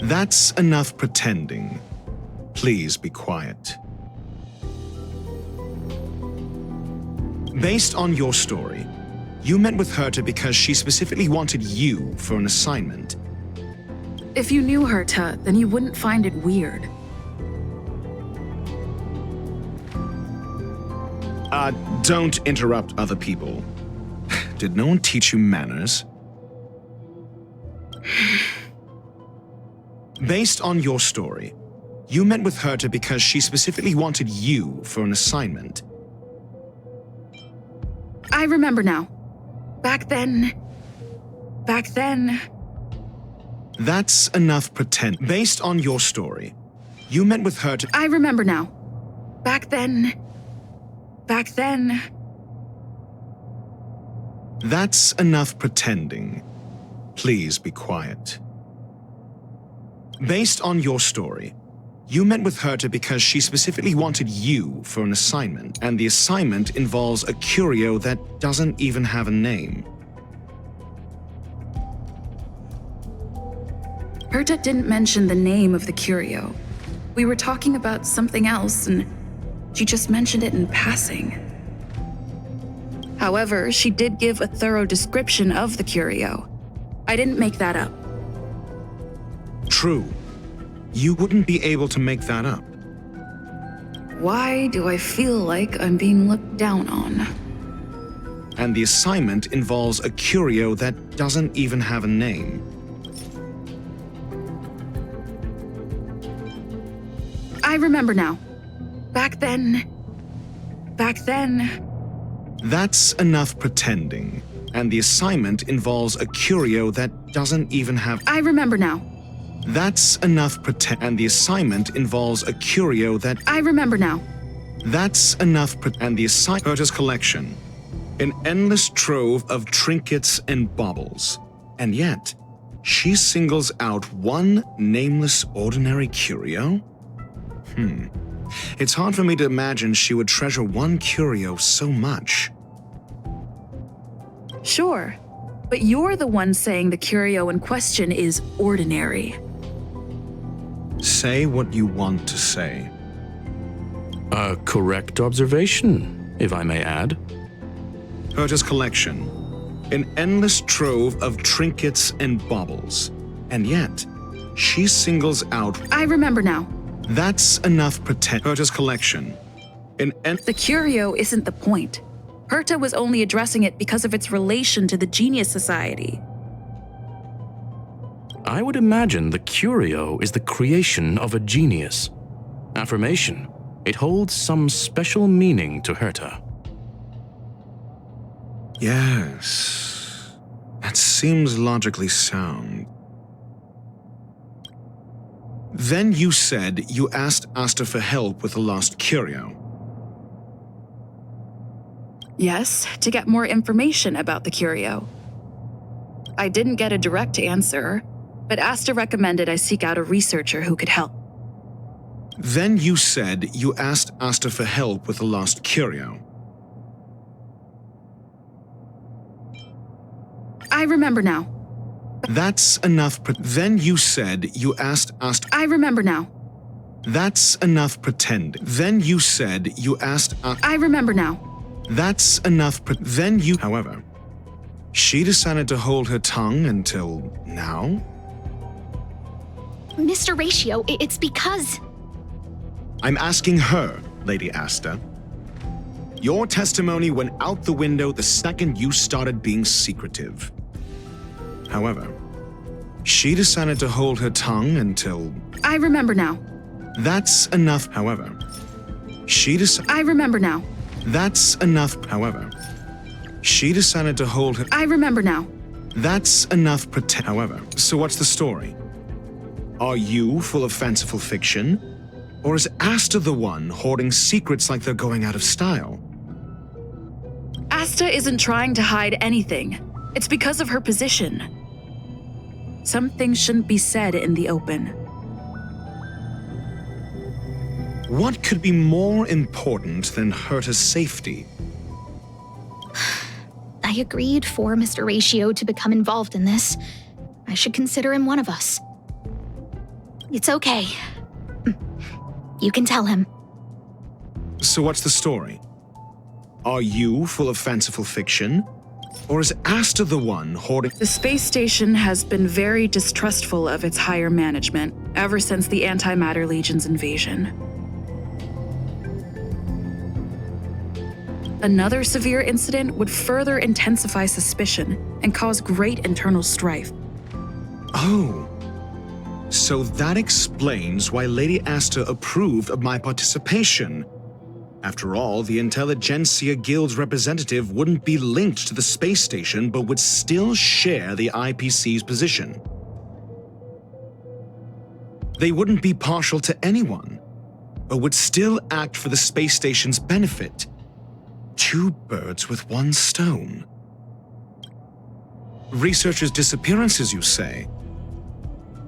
That's enough pretending. Please be quiet. Based on your story, you met with Herta because she specifically wanted you for an assignment. If you knew Herta, then you wouldn't find it weird. Don't interrupt other people. Did no one teach you manners? Based on your story, you met with Herta because she specifically wanted you for an assignment. I remember now. Back then... That's enough pretend. Based on your story, you met with Herta... I remember now. Back then... That's enough pretending. Please be quiet. Based on your story, you met with Herta because she specifically wanted you for an assignment, and the assignment involves a curio that doesn't even have a name. Herta didn't mention the name of the curio. We were talking about something else, and she just mentioned it in passing. However, she did give a thorough description of the curio. I didn't make that up. True. You wouldn't be able to make that up. Why do I feel like I'm being looked down on? And the assignment involves a curio that doesn't even have a name. I remember now. Back then... That's enough pretending. And the assignment involves a curio that doesn't even have... I remember now. That's enough pretend. And the assignment involves a curio that... I remember now. That's enough and the assignment... Herta's collection. An endless trove of trinkets and baubles. And yet, she singles out one nameless ordinary curio? It's hard for me to imagine she would treasure one curio so much. Sure, but you're the one saying the curio in question is ordinary. Say what you want to say. A correct observation, if I may add. Herta's collection. An endless trove of trinkets and baubles. And yet, she singles out... I remember now. That's enough pretend. Herta's collection. The curio isn't the point. Herta was only addressing it because of its relation to the Genius Society. I would imagine the curio is the creation of a genius. Affirmation. It holds some special meaning to Herta. Yes. That seems logically sound. Then you said you asked Asta for help with the lost curio. Yes, to get more information about the curio. I didn't get a direct answer, but Asta recommended I seek out a researcher who could help. Then you said you asked Asta for help with the lost curio. I remember now. That's enough. Then you said you asked Asta. I remember now. That's enough pretend. Then you said you asked Asta. I remember now. That's enough. Then you. However, she decided to hold her tongue until now. Mr. Ratio, it's because... I'm asking her, Lady Asta. Your testimony went out the window the second you started being secretive. However, she decided to hold her tongue until... I remember now. That's enough. However, she decided... I remember now. That's enough. However, she decided to hold her... I remember now. That's enough. However, so what's the story? Are you full of fanciful fiction? Or is Asta the one hoarding secrets like they're going out of style? Asta isn't trying to hide anything. It's because of her position. Some things shouldn't be said in the open. What could be more important than Herta's safety? I agreed for Mr. Ratio to become involved in this. I should consider him one of us. It's okay. You can tell him. So what's the story? Are you full of fanciful fiction? Or is Asta the one hoarding... The space station has been very distrustful of its higher management ever since the Antimatter Legion's invasion. Another severe incident would further intensify suspicion and cause great internal strife. Oh. So that explains why Lady Asta approved of my participation. After all, the Intelligentsia Guild's representative wouldn't be linked to the space station, but would still share the IPC's position. They wouldn't be partial to anyone, but would still act for the space station's benefit. Two birds with one stone. Researchers' disappearances, you say?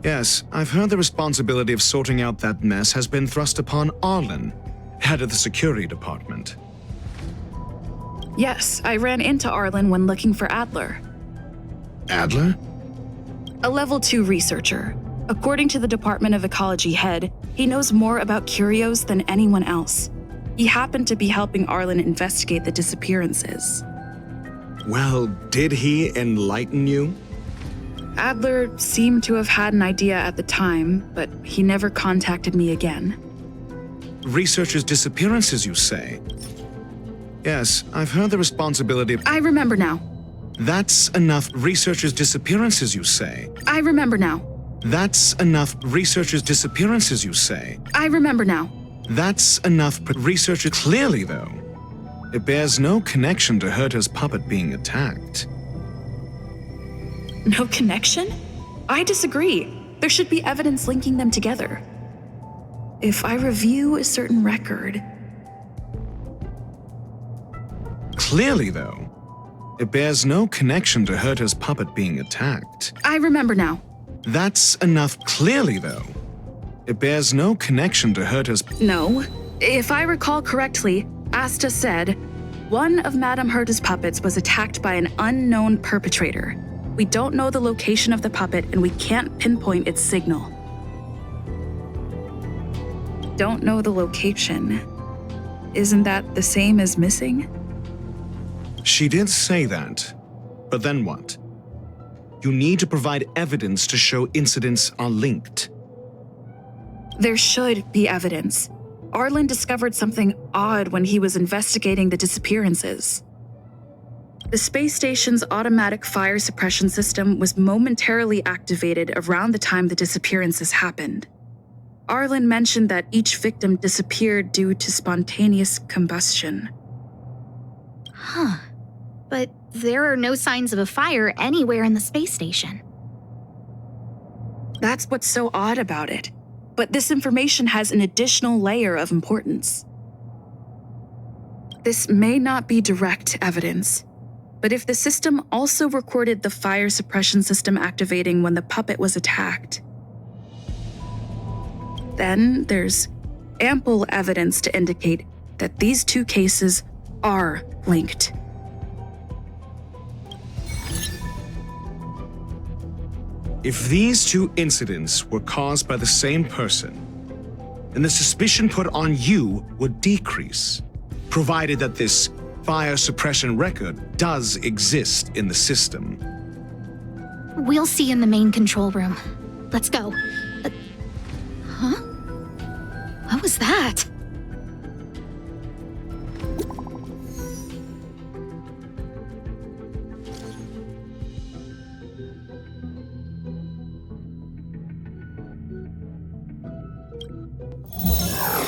Yes, I've heard the responsibility of sorting out that mess has been thrust upon Arlen, head of the security department. Yes, I ran into Arlen when looking for Adler. Adler? A level 2 researcher, According to the Department of Ecology head, he knows more about curios than anyone else. He happened to be helping Arlen investigate the disappearances. Well, did he enlighten you? Adler seemed to have had an idea at the time, but he never contacted me again. Researchers' disappearances, you say? Yes, I've heard the responsibility. I remember now. That's enough. Researchers' disappearances, you say? I remember now. That's enough. Researchers' disappearances, you say? I remember now. That's enough. Researchers. Clearly, though, it bears no connection to Herta's puppet being attacked. No connection? I disagree. There should be evidence linking them together. If I review a certain record... Clearly, though, it bears no connection to Herta's puppet being attacked. I remember now. That's enough. Clearly, though, it bears no connection to Herta's... No. If I recall correctly, Asta said, one of Madame Herta's puppets was attacked by an unknown perpetrator. We don't know the location of the puppet and we can't pinpoint its signal. Don't know the location. Isn't that the same as missing? She did say that, but then what? You need to provide evidence to show incidents are linked. There should be evidence. Arlen discovered something odd when he was investigating the disappearances. The space station's automatic fire suppression system was momentarily activated around the time the disappearances happened. Arlen mentioned that each victim disappeared due to spontaneous combustion. Huh. But there are no signs of a fire anywhere in the space station. That's what's so odd about it. But this information has an additional layer of importance. This may not be direct evidence, but if the system also recorded the fire suppression system activating when the puppet was attacked, then there's ample evidence to indicate that these two cases are linked. If these two incidents were caused by the same person, then the suspicion put on you would decrease, provided that this fire suppression record does exist in the system. We'll see in the main control room. Let's go. Huh? What was that?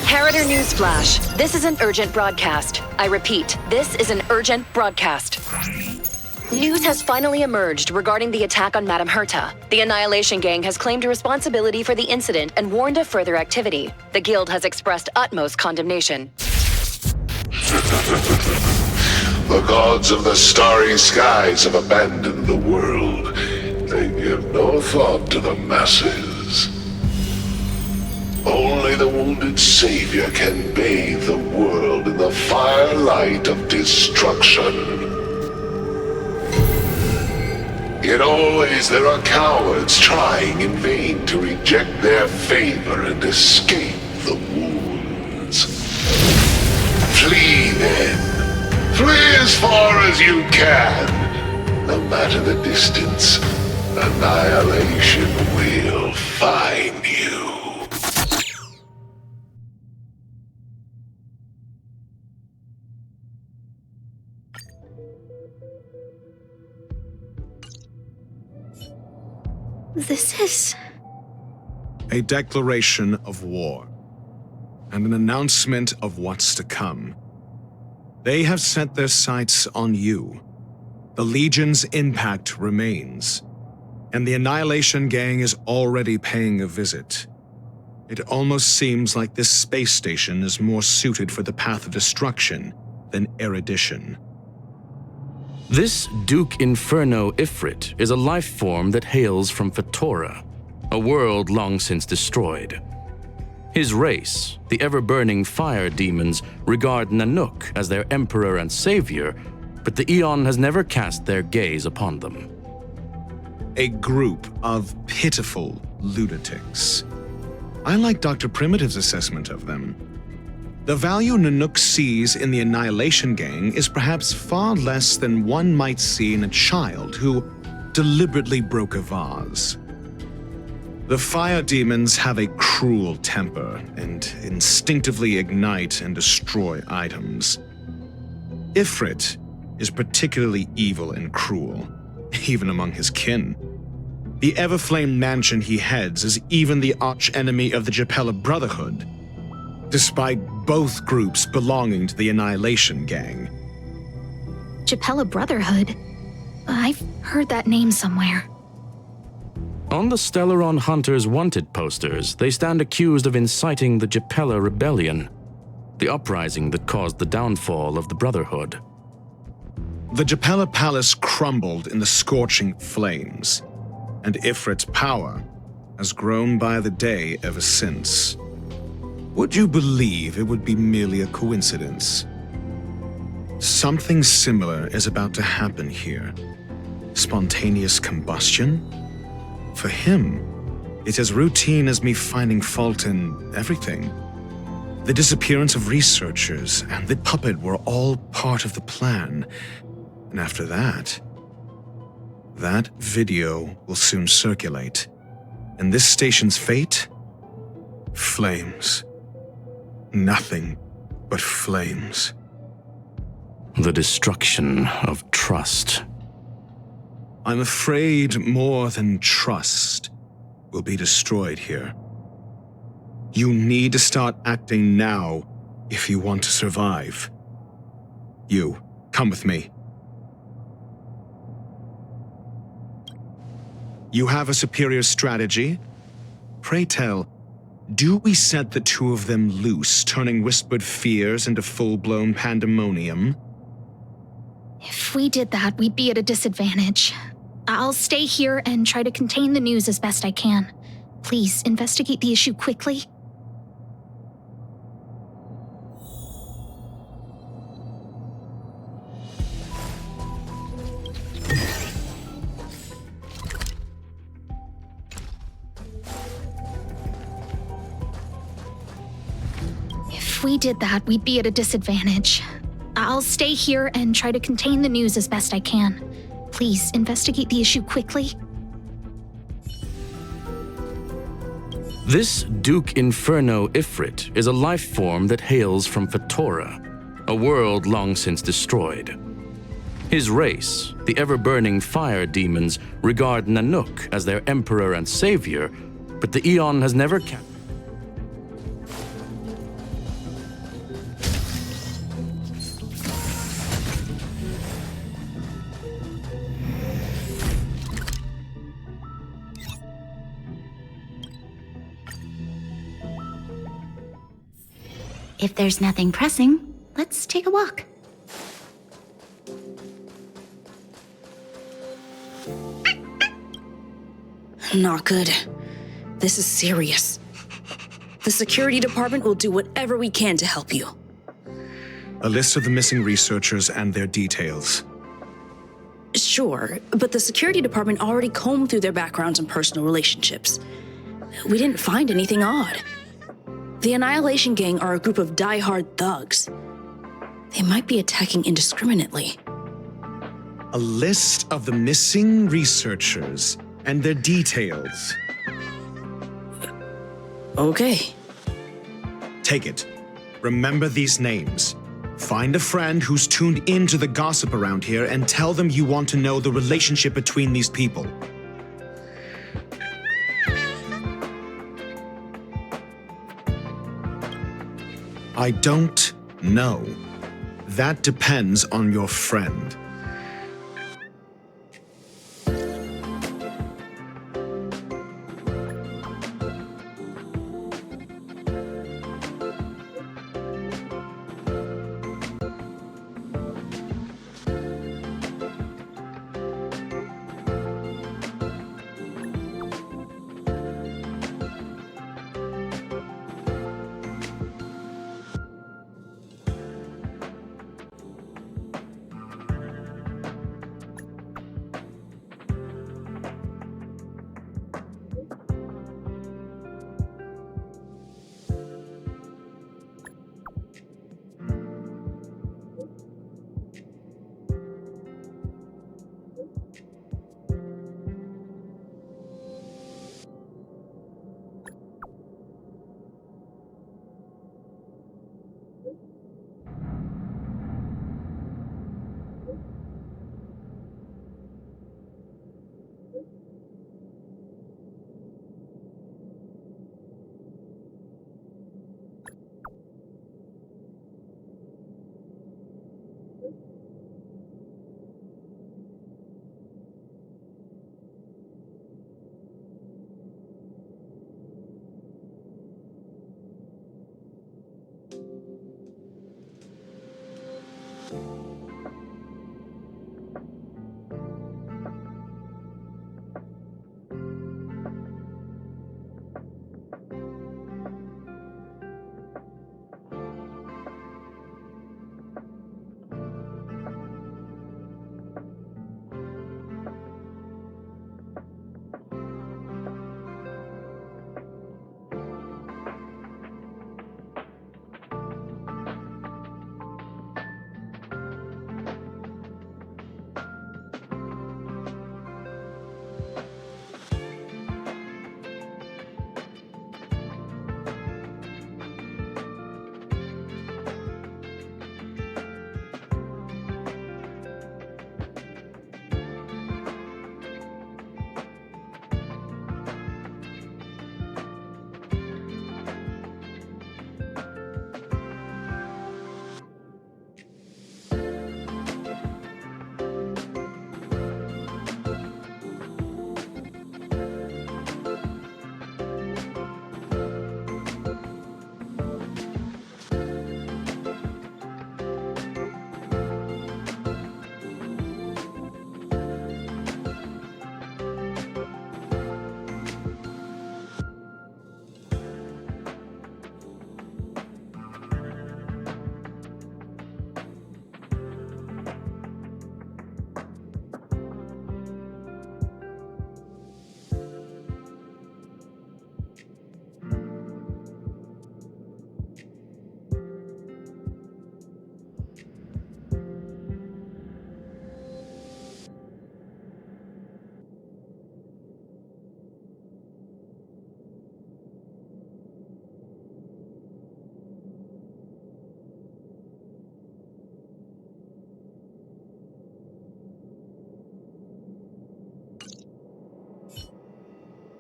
Harrider Newsflash. This is an urgent broadcast. I repeat, this is an urgent broadcast. News has finally emerged regarding the attack on Madame Herta. The Annihilation Gang has claimed responsibility for the incident and warned of further activity. The Guild has expressed utmost condemnation. The gods of the starry skies have abandoned the world. They give no thought to the masses. Only the wounded savior can bathe the world in the firelight of destruction. Yet always there are cowards trying in vain to reject their favor and escape the wounds. Flee then. Flee as far as you can. No matter the distance, annihilation will find you. This is... A declaration of war, and an announcement of what's to come. They have set their sights on you. The Legion's impact remains, and the Annihilation Gang is already paying a visit. It almost seems like this space station is more suited for the path of destruction than erudition. This Duke Inferno Ifrit is a life form that hails from Fatora, a world long since destroyed. His race, the ever-burning fire demons, regard Nanook as their emperor and savior, but the Eon has never cast their gaze upon them. A group of pitiful, lunatics. I like Dr. Primitive's assessment of them. The value Nanook sees in the Annihilation Gang is perhaps far less than one might see in a child who deliberately broke a vase. The fire demons have a cruel temper and instinctively ignite and destroy items. Ifrit is particularly evil and cruel, even among his kin. The Everflame mansion he heads is even the arch-enemy of the Japella Brotherhood, despite both groups belonging to the Annihilation Gang. Japella Brotherhood? I've heard that name somewhere. On the Stellaron Hunters wanted posters, they stand accused of inciting the Japella Rebellion, the uprising that caused the downfall of the Brotherhood. The Japella Palace crumbled in the scorching flames, and Ifrit's power has grown by the day ever since. Would you believe it would be merely a coincidence? Something similar is about to happen here. Spontaneous combustion? For him, it's as routine as me finding fault in everything. The disappearance of researchers and the puppet were all part of the plan. And after that video will soon circulate. And this station's fate? Flames. Nothing but flames. The destruction of trust. I'm afraid more than trust will be destroyed here. You need to start acting now if you want to survive. You, come with me. You have a superior strategy? Pray tell, do we set the two of them loose, turning whispered fears into full-blown pandemonium? If we did that, we'd be at a disadvantage. I'll stay here and try to contain the news as best I can. Please, investigate the issue quickly. If we did that, we'd be at a disadvantage. I'll stay here and try to contain the news as best I can. Please, investigate the issue quickly. This Duke Inferno Ifrit is a life form that hails from Fatora, a world long since destroyed. His race, the ever-burning fire demons, regard Nanook as their emperor and savior, but the Eon has never kept. If there's nothing pressing, let's take a walk. Not good. This is serious. The security department will do whatever we can to help you. A list of the missing researchers and their details. Sure, but the security department already combed through their backgrounds and personal relationships. We didn't find anything odd. The Annihilation Gang are a group of die-hard thugs. They might be attacking indiscriminately. A list of the missing researchers and their details. Okay. Take it. Remember these names. Find a friend who's tuned into the gossip around here and tell them you want to know the relationship between these people. I don't know. That depends on your friend.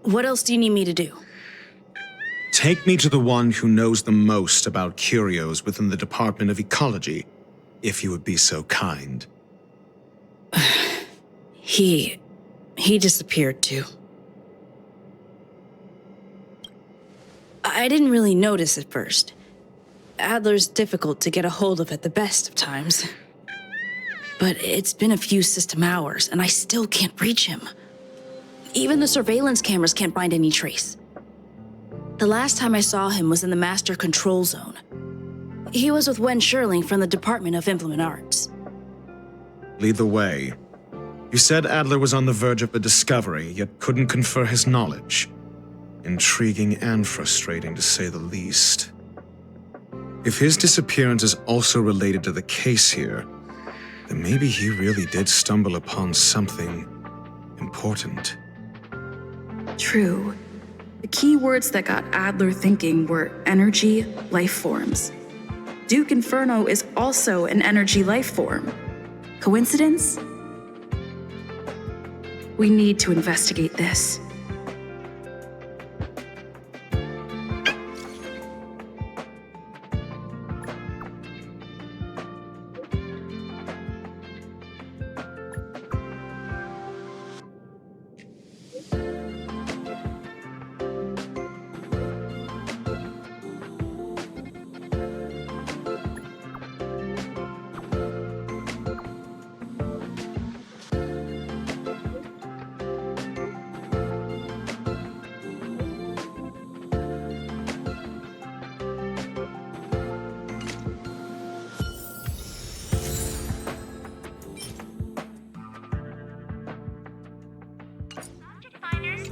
What else do you need me to do? Take me to the one who knows the most about curios within the Department of Ecology, if you would be so kind. He disappeared too. I didn't really notice at first. Adler's difficult to get a hold of at the best of times. But it's been a few system hours, and I still can't reach him. Even the surveillance cameras can't find any trace. The last time I saw him was in the Master Control Zone. He was with Wen Sherling from the Department of Implement Arts. Lead the way. You said Adler was on the verge of a discovery, yet couldn't confer his knowledge. Intriguing and frustrating, to say the least. If his disappearance is also related to the case here, then maybe he really did stumble upon something important. True. The key words that got Adler thinking were energy, life forms. Duke Inferno is also an energy life form. Coincidence? We need to investigate this.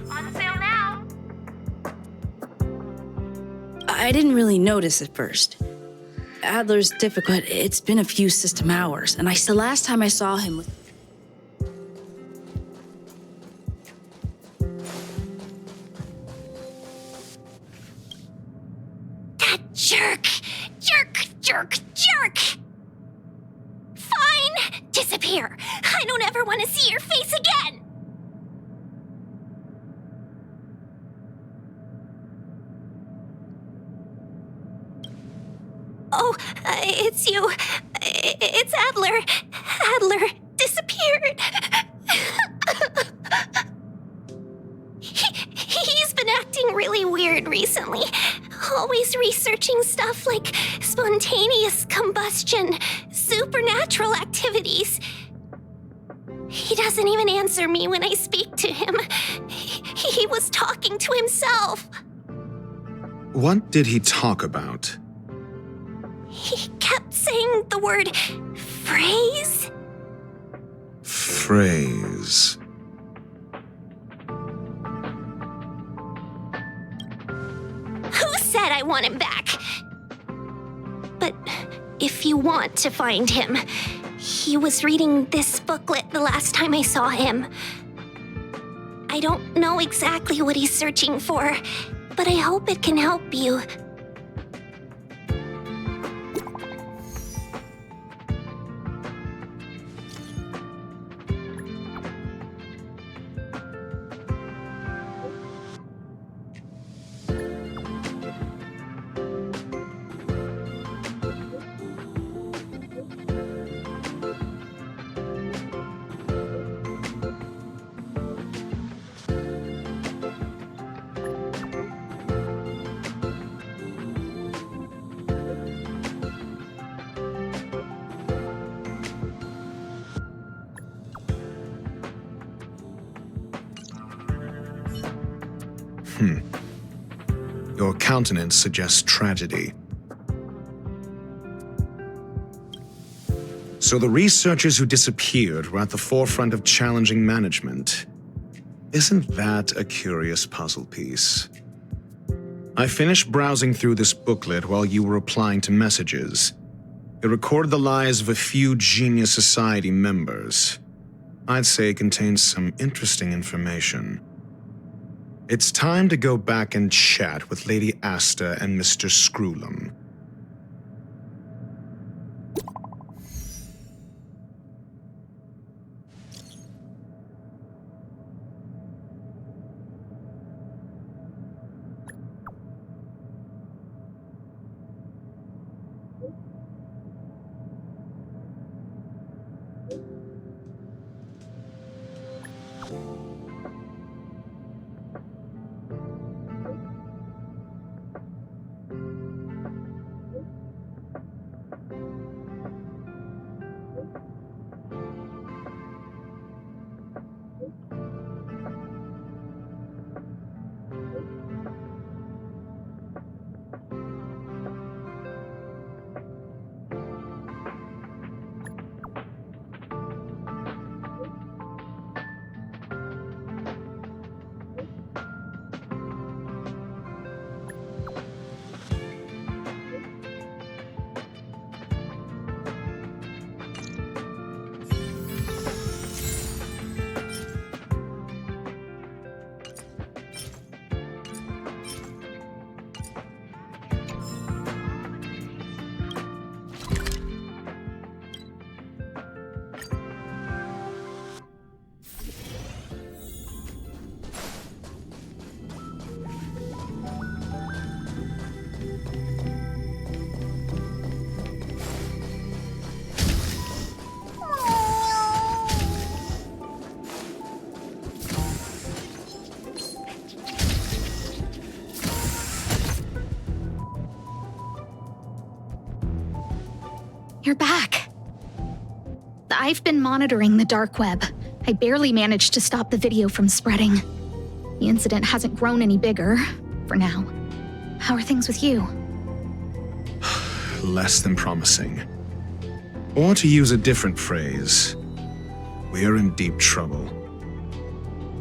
On sale now. I didn't really notice at first. Adler's difficult. It's been a few system hours, and the last time I saw him was... That jerk! Jerk! Fine! Disappear! I don't ever want to see your face again! Oh, it's you. It's Adler. Adler disappeared. He's been acting really weird recently. Always researching stuff like spontaneous combustion, supernatural activities. He doesn't even answer me when I speak to him. He was talking to himself. What did he talk about? He kept saying the word phrase. Phrase. Who said I want him back? But if you want to find him, he was reading this booklet the last time I saw him. I don't know exactly what he's searching for, but I hope it can help you. Your countenance suggests tragedy. So the researchers who disappeared were at the forefront of challenging management. Isn't that a curious puzzle piece? I finished browsing through this booklet while you were replying to messages. It recorded the lives of a few Genius Society members. I'd say it contains some interesting information. It's time to go back and chat with Lady Asta and Mr. Screwlum. You're back. I've been monitoring the dark web. I barely managed to stop the video from spreading. The incident hasn't grown any bigger, for now. How are things with you? Less than promising. Or to use a different phrase, we're in deep trouble.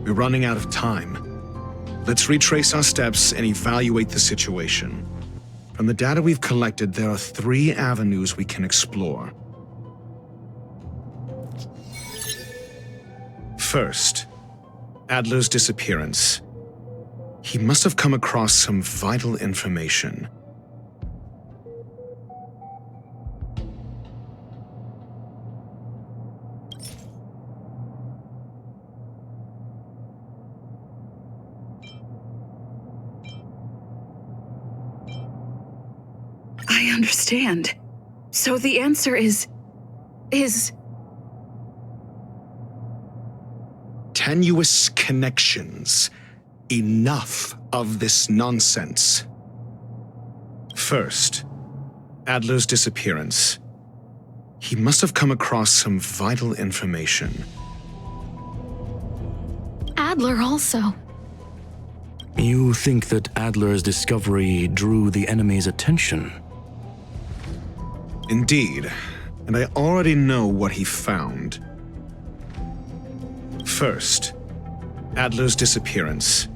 We're running out of time. Let's retrace our steps and evaluate the situation. From the data we've collected, there are 3 avenues we can explore. First, Adler's disappearance. He must have come across some vital information. I understand. So the answer is... Tenuous connections. Enough of this nonsense. First, Adler's disappearance. He must have come across some vital information. Adler also. You think that Adler's discovery drew the enemy's attention? Indeed, and I already know what he found. First, Adler's disappearance.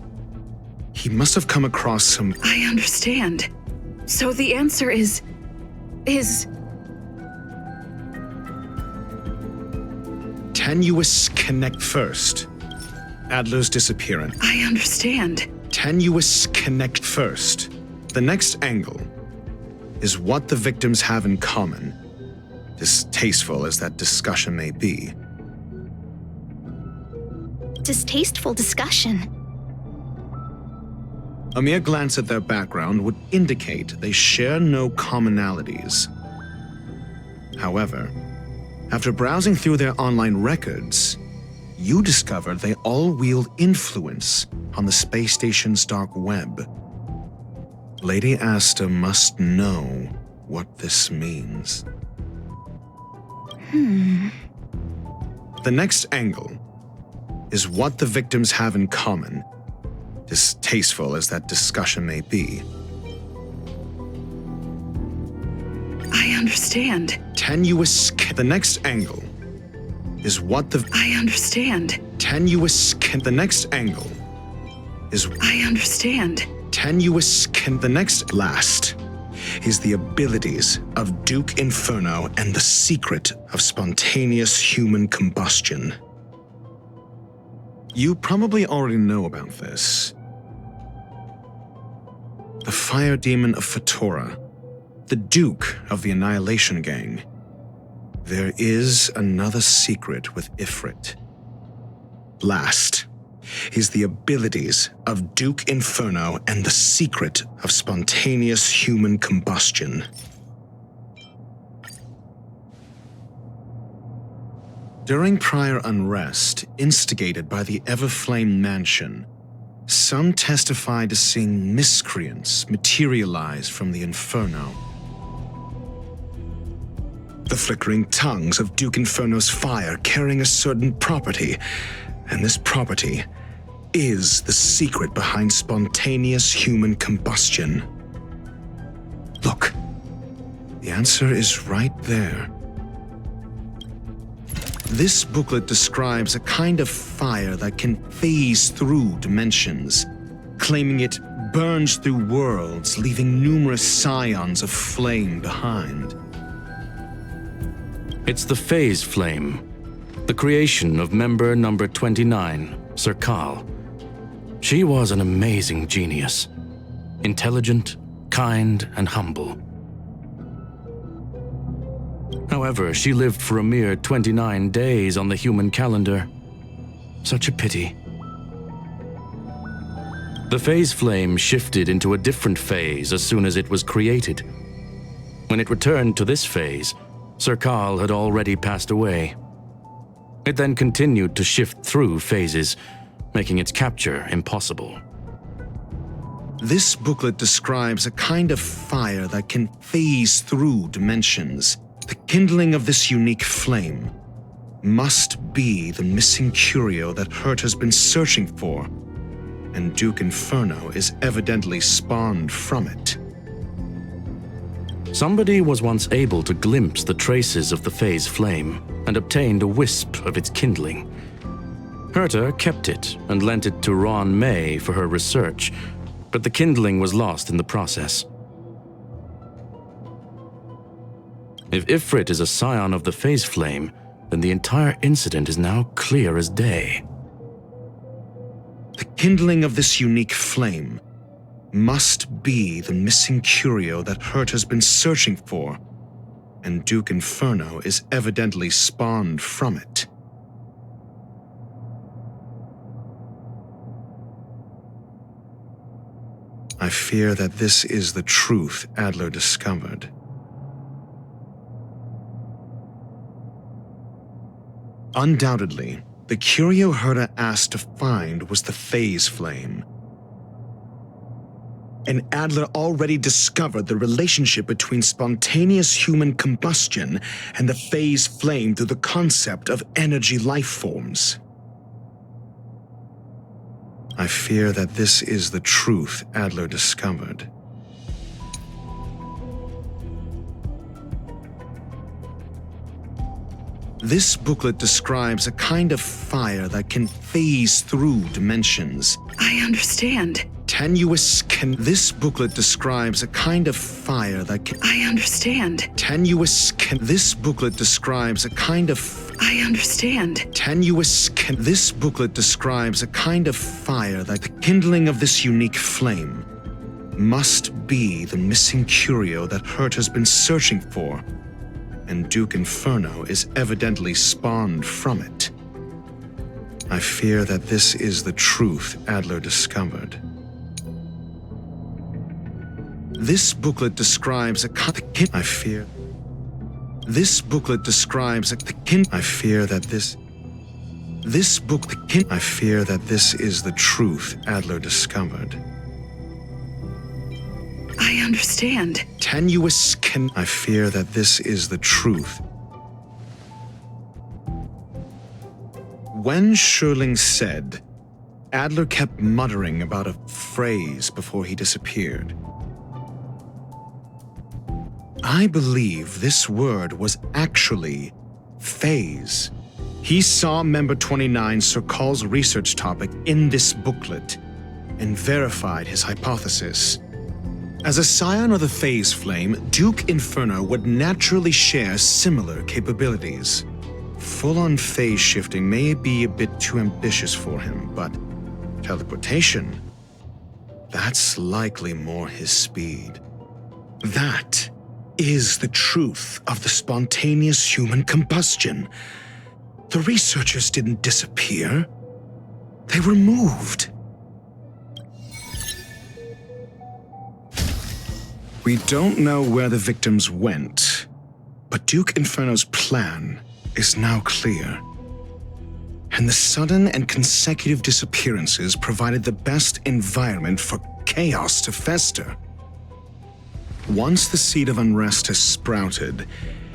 He must have come across some... I understand. So the answer is... Tenuous connect first. Adler's disappearance. I understand. Tenuous connect first. The next angle is what the victims have in common, distasteful as that discussion may be. Distasteful discussion. A mere glance at their background would indicate they share no commonalities. However, after browsing through their online records, you discover they all wield influence on the space station's dark web. Lady Asta must know what this means. The next angle is what the victims have in common, distasteful as that discussion may be. I understand. Tenuous. The next angle is what the... I understand. Tenuous. The next angle is... I understand. Tenuous. The next last is the abilities of Duke Inferno and the secret of spontaneous human combustion. You probably already know about this. The fire demon of Fatora, the Duke of the Annihilation Gang. There is another secret with Ifrit. Last is the abilities of Duke Inferno and the secret of spontaneous human combustion. During prior unrest instigated by the Everflame Mansion, some testified to seeing miscreants materialize from the Inferno. The flickering tongues of Duke Inferno's fire carrying a certain property, and this property is the secret behind spontaneous human combustion. Look, the answer is right there. This booklet describes a kind of fire that can phase through dimensions, claiming it burns through worlds, leaving numerous scions of flame behind. It's the phase flame, the creation of member number 29, Sir Kal. She was an amazing genius, intelligent, kind, and humble. However, she lived for a mere 29 days on the human calendar. Such a pity. The phase flame shifted into a different phase as soon as it was created. When it returned to this phase, Sir Kal had already passed away. It then continued to shift through phases, making its capture impossible. This booklet describes a kind of fire that can phase through dimensions, The kindling of this unique flame must be the missing curio that Hurt has been searching for, and Duke Inferno is evidently spawned from it. Somebody was once able to glimpse the traces of the phase flame and obtained a wisp of its kindling. Herta kept it and lent it to Ruan Mei for her research, but the kindling was lost in the process. If Ifrit is a scion of the phase flame, then the entire incident is now clear as day. The kindling of this unique flame must be the missing curio that Hurt has been searching for, and Duke Inferno is evidently spawned from it. I fear that this is the truth Adler discovered. Undoubtedly, the curio Herta asked to find was the phase flame. And Adler already discovered the relationship between spontaneous human combustion and the phase flame through the concept of energy life forms. I fear that this is the truth Adler discovered. This booklet describes a kind of fire that can phase through dimensions. I understand. This booklet describes a kind of fire that can... I understand. This booklet describes a kind of... I understand. This booklet describes a kind of fire that the kindling of this unique flame must be the missing curio that Hurt has been searching for, and Duke Inferno is evidently spawned from it. I fear that this is the truth Adler discovered. This booklet describes a I fear. This booklet describes a I fear that this. This book. I fear that this is the truth Adler discovered. I understand. I fear that this is the truth. When Schurling said, Adler kept muttering about a phrase before he disappeared. I believe this word was actually phase. He saw Member 29 Sir Call's research topic in this booklet and verified his hypothesis. As a scion of the phase flame, Duke Inferno would naturally share similar capabilities. Full-on phase shifting may be a bit too ambitious for him, but teleportation, that's likely more his speed. That is the truth of the spontaneous human combustion. The researchers didn't disappear. They were moved. We don't know where the victims went, but Duke Inferno's plan is now clear. And the sudden and consecutive disappearances provided the best environment for chaos to fester. Once the seed of unrest has sprouted,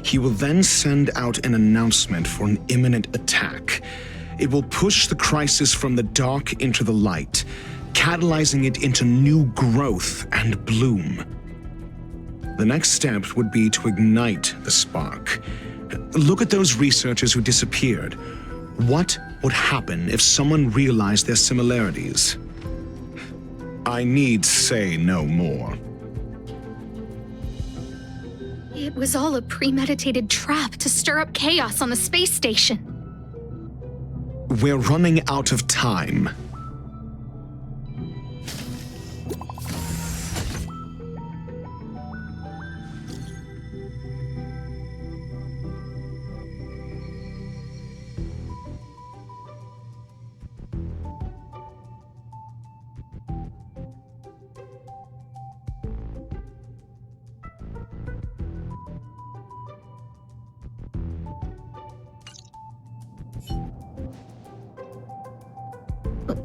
he will then send out an announcement for an imminent attack. It will push the crisis from the dark into the light, catalyzing it into new growth and bloom. The next step would be to ignite the spark. Look at those researchers who disappeared. What would happen if someone realized their similarities? I need say no more. It was all a premeditated trap to stir up chaos on the space station. We're running out of time.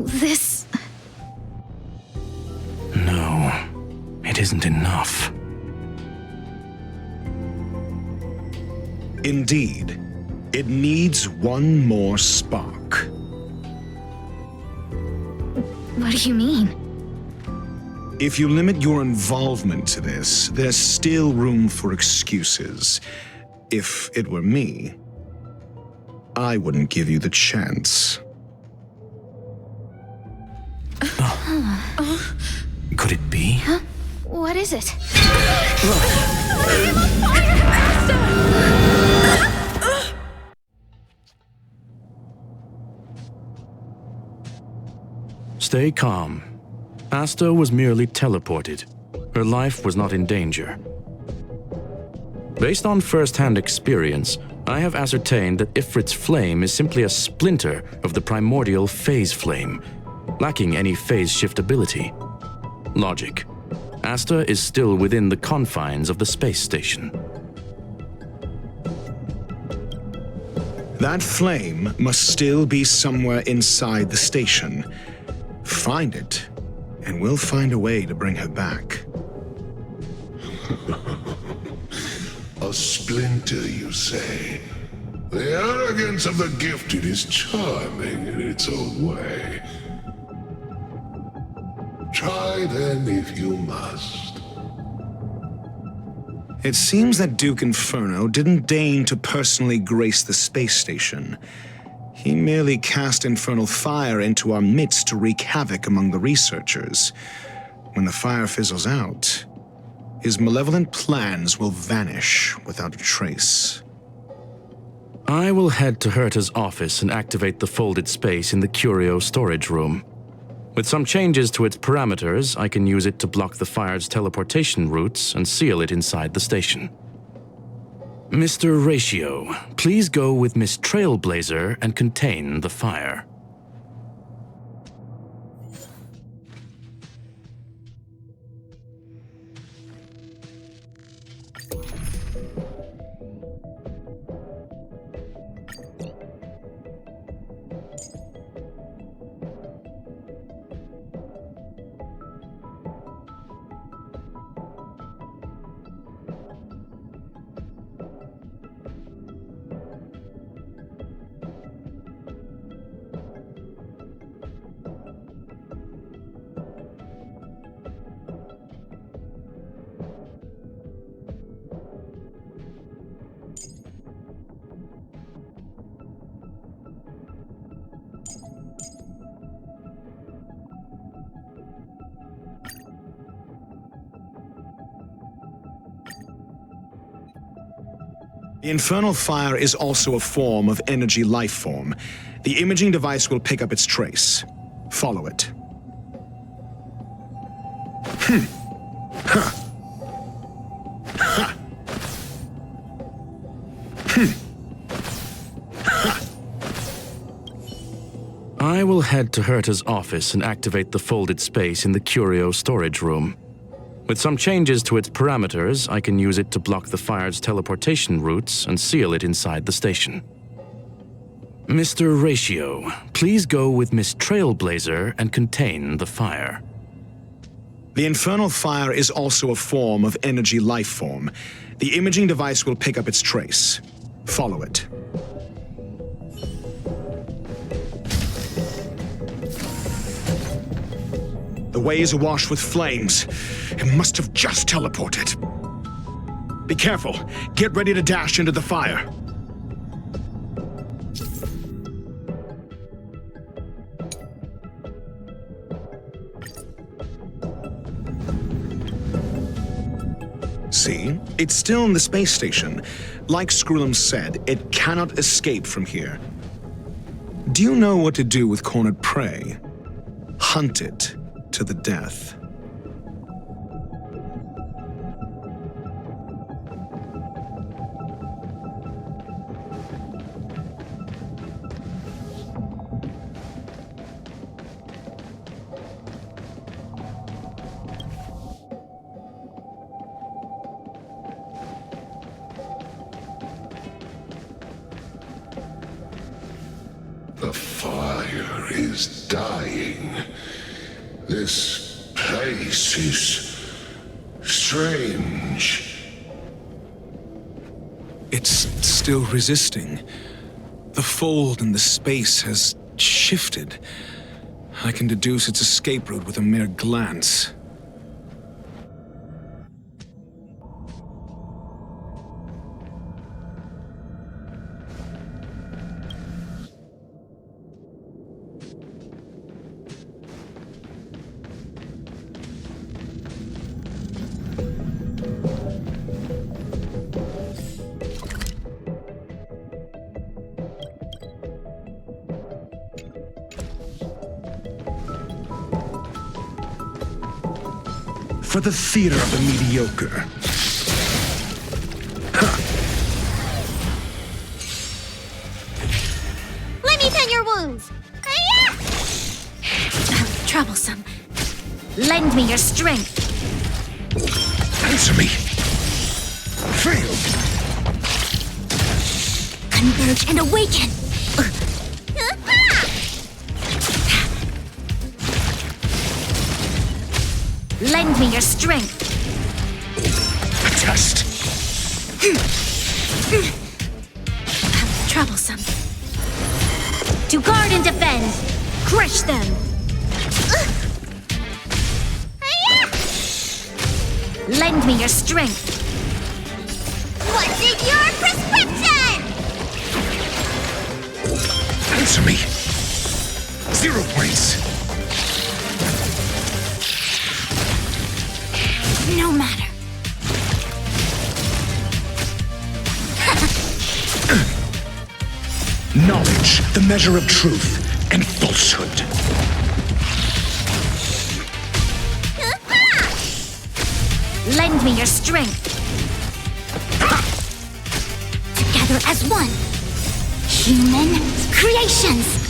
This... No, it isn't enough. Indeed. It needs one more spark. What do you mean? If you limit your involvement to this, there's still room for excuses. If it were me, I wouldn't give you the chance. Could it be? Huh? What is it? Stay calm. Asta was merely teleported. Her life was not in danger. Based on first-hand experience, I have ascertained that Ifrit's flame is simply a splinter of the primordial phase flame, lacking any phase shiftability. Logic. Asta is still within the confines of the space station. That flame must still be somewhere inside the station. Find it, and we'll find a way to bring her back. A splinter, you say? The arrogance of the gifted is charming in its own way. Try then if you must. It seems that Duke Inferno didn't deign to personally grace the space station. He merely cast infernal fire into our midst to wreak havoc among the researchers. When the fire fizzles out, his malevolent plans will vanish without a trace. I will head to Herta's office and activate the folded space in the curio storage room. With some changes to its parameters, I can use it to block the fire's teleportation routes and seal it inside the station. Mr. Ratio, please go with Miss Trailblazer and contain the fire. The infernal fire is also a form of energy life form. The imaging device will pick up its trace. Follow it. I will head to Herta's office and activate the folded space in the curio storage room. With some changes to its parameters, I can use it to block the fire's teleportation routes and seal it inside the station. Mr. Ratio, please go with Miss Trailblazer and contain the fire. The infernal fire is also a form of energy life form. The imaging device will pick up its trace. Follow it. The way is awash with flames. It must have just teleported. Be careful. Get ready to dash into the fire. See? It's still in the space station. Like Skrullum said, it cannot escape from here. Do you know what to do with cornered prey? Hunt it to the death. The fire is dying. This place is strange. It's still resisting. The fold in the space has shifted. I can deduce its escape route with a mere glance. For the theater of the mediocre. Let me tend your wounds. Troublesome. Lend me your strength. Answer me. Fail. Converge and awaken. Lend me your strength. A test. Troublesome. To guard and defend. Crush them. Lend me your strength. What's in your prescription? Answer me. 0 points. No matter. Knowledge, the measure of truth and falsehood. Lend me your strength. Together as one. Human creations.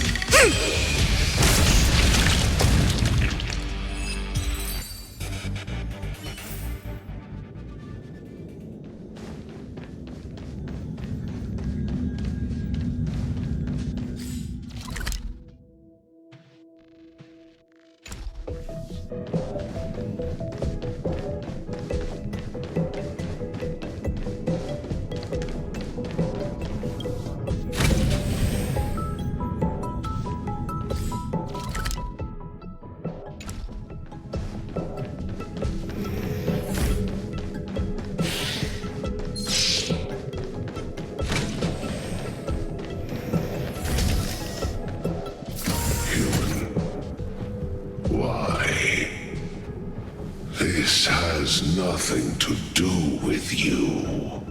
This has nothing to do with you.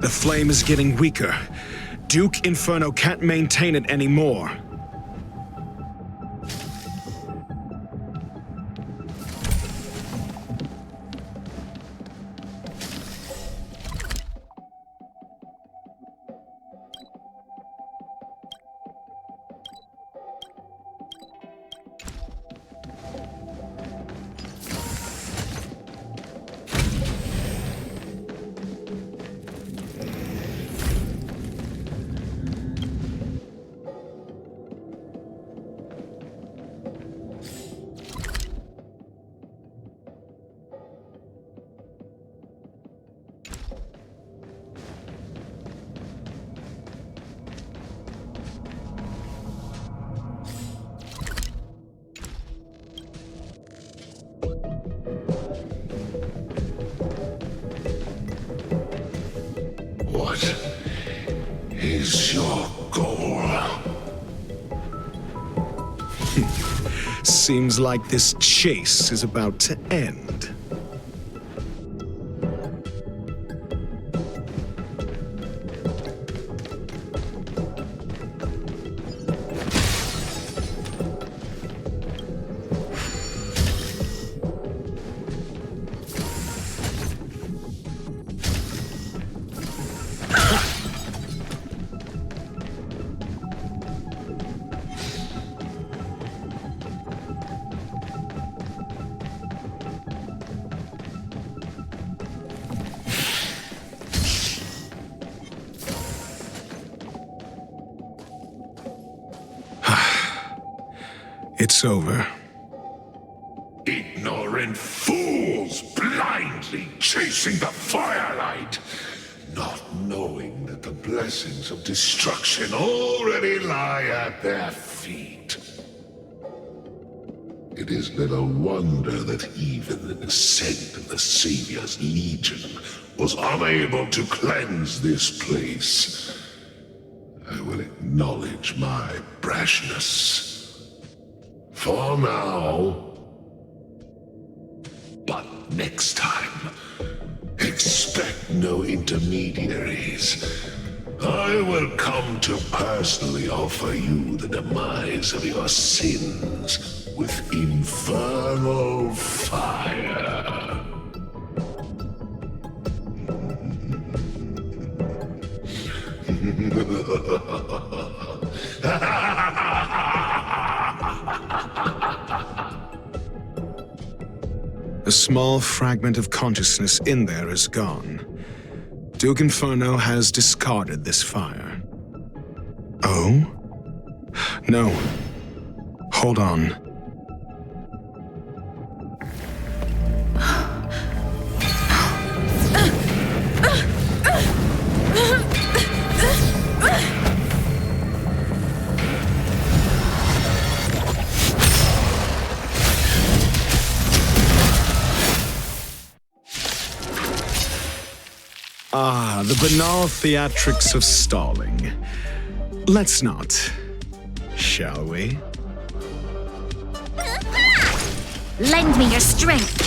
The flame is getting weaker. Duke Inferno can't maintain it anymore. What is your goal? Seems like this chase is about to end. It's over. Ignorant fools, blindly chasing the firelight, not knowing that the blessings of destruction already lie at their feet. It is little wonder that even the descent of the Savior's Legion was unable to cleanse this place. I will acknowledge my brashness. For now. But next time, expect no intermediaries. I will come to personally offer you the demise of your sins with infernal fire. A small fragment of consciousness in there is gone. Duke Inferno has discarded this fire. Oh? No. Hold on. Ah, the banal theatrics of stalling. Let's not, shall we? Lend me your strength.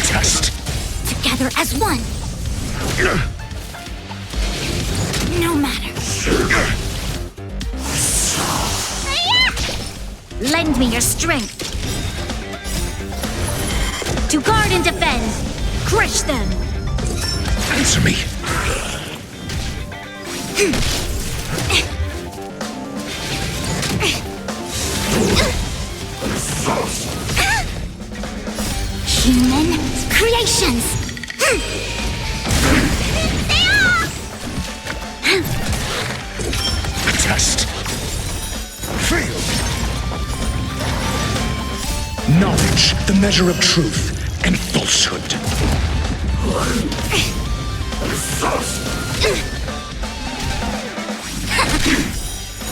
Test. Together as one. No matter. Lend me your strength. To guard and defend. Crush them. Answer me. Human creations. Test. Failed. Knowledge, the measure of truth and falsehood.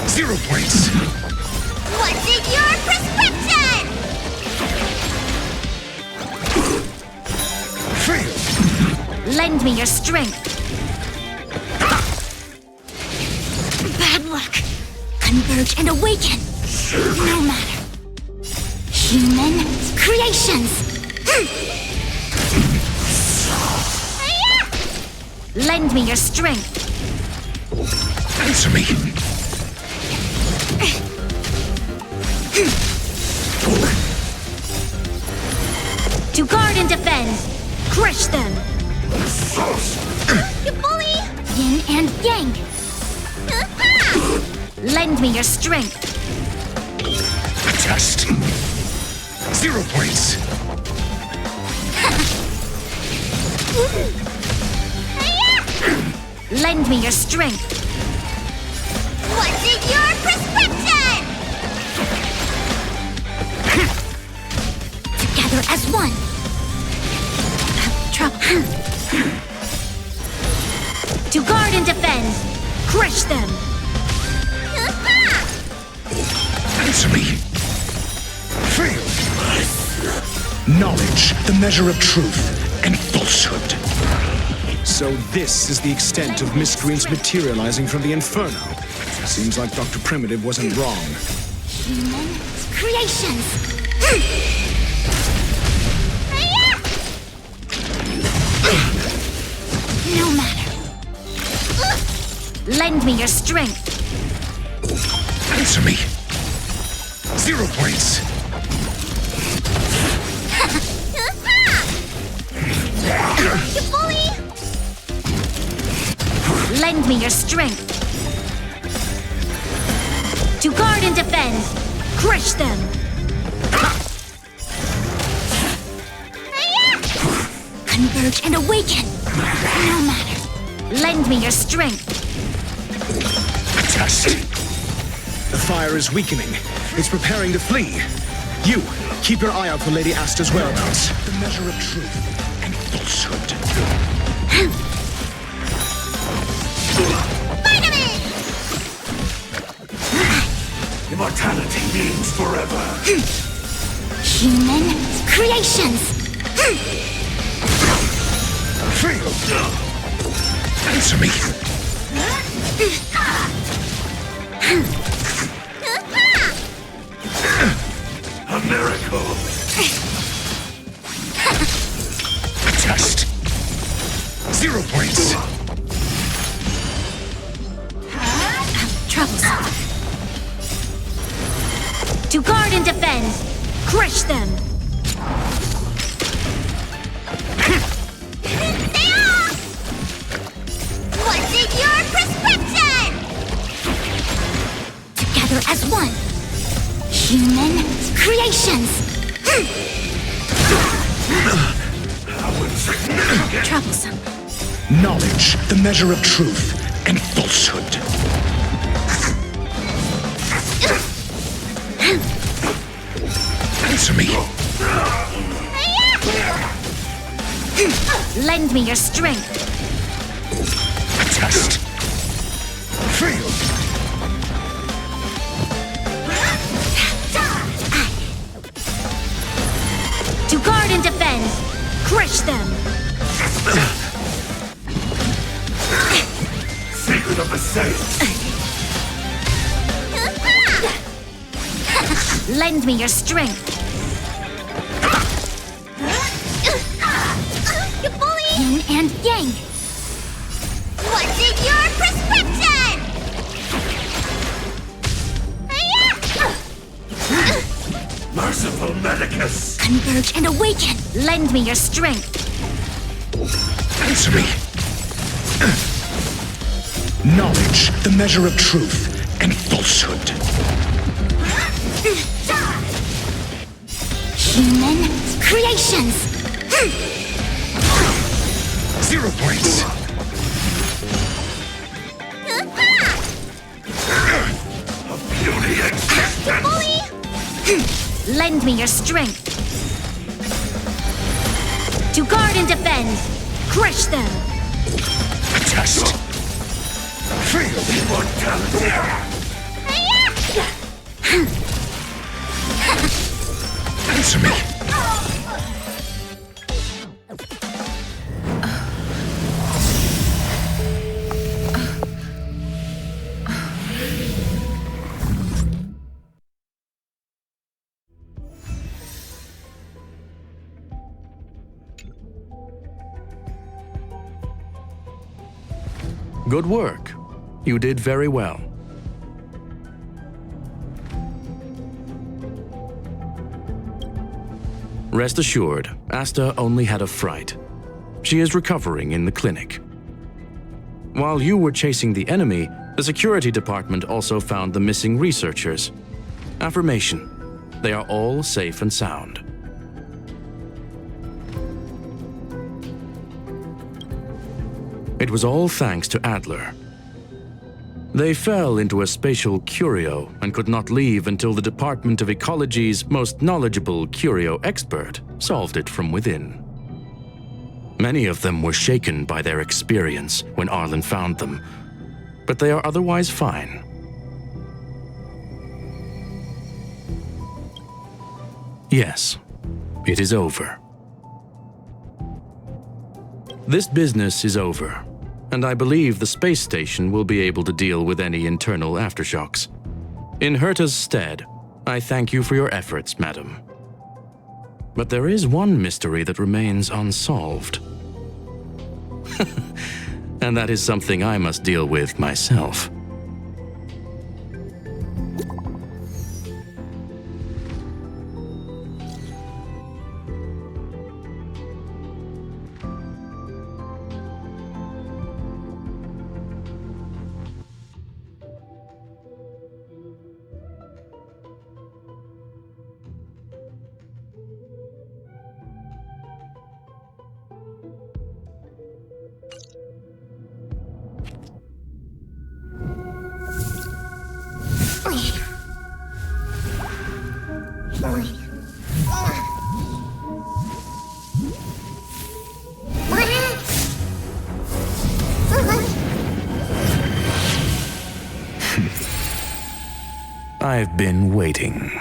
0 points. What's in your prescription? Failed. Lend me your strength. Bad luck. Converge and awaken. No matter. Human creations. Lend me your strength. Answer me. To guard and defend. Crush them. You bully! Yin and yang. Lend me your strength. Test. 0 points. Lend me your strength. What's in your prescription? Together as one. Trouble. To guard and defend. Crush them. Answer me. Failed. Knowledge, the measure of truth and falsehood. So this is the extent of miscreants materializing from the Inferno. Seems like Dr. Primitive wasn't wrong. Human creations. No matter. Lend me your strength. Answer me. 0 points. You bully! Lend me your strength. To guard and defend. Crush them. Converge and awaken. No matter. Lend me your strength. Test. The fire is weakening. It's preparing to flee. You, keep your eye out for Lady Asta's whereabouts. The measure of truth and falsehood. Immortality means forever. Human creations. Answer me. A miracle. Test. 0 points. Troublesome. To guard and defend. Crush them. Stay off! What's in your prescription? Together as one. Human creations. Troublesome. Knowledge, the measure of truth and falsehood. Answer me. Lend me your strength. Test. Fail. To guard and defend. Crush them. Secret of the saints. Lend me your strength. You bully! Yin and yang. What's in your prescription? Merciful Medicus. Converge and awaken. Lend me your strength. Answer me. Knowledge, the measure of truth and falsehood. Human creations. 0 points. Beauty existence. Lend me your strength. To guard and defend. Crush them. Test. Fail. Immortality. Answer me. Good work. You did very well. Rest assured, Asta only had a fright. She is recovering in the clinic. While you were chasing the enemy, the security department also found the missing researchers. Affirmation: they are all safe and sound. It was all thanks to Adler. They fell into a spatial curio and could not leave until the Department of Ecology's most knowledgeable curio expert solved it from within. Many of them were shaken by their experience when Arlen found them, but they are otherwise fine. Yes, it is over. This business is over, and I believe the space station will be able to deal with any internal aftershocks. In Herta's stead, I thank you for your efforts, madam. But there is one mystery that remains unsolved. And that is something I must deal with myself. I've been waiting.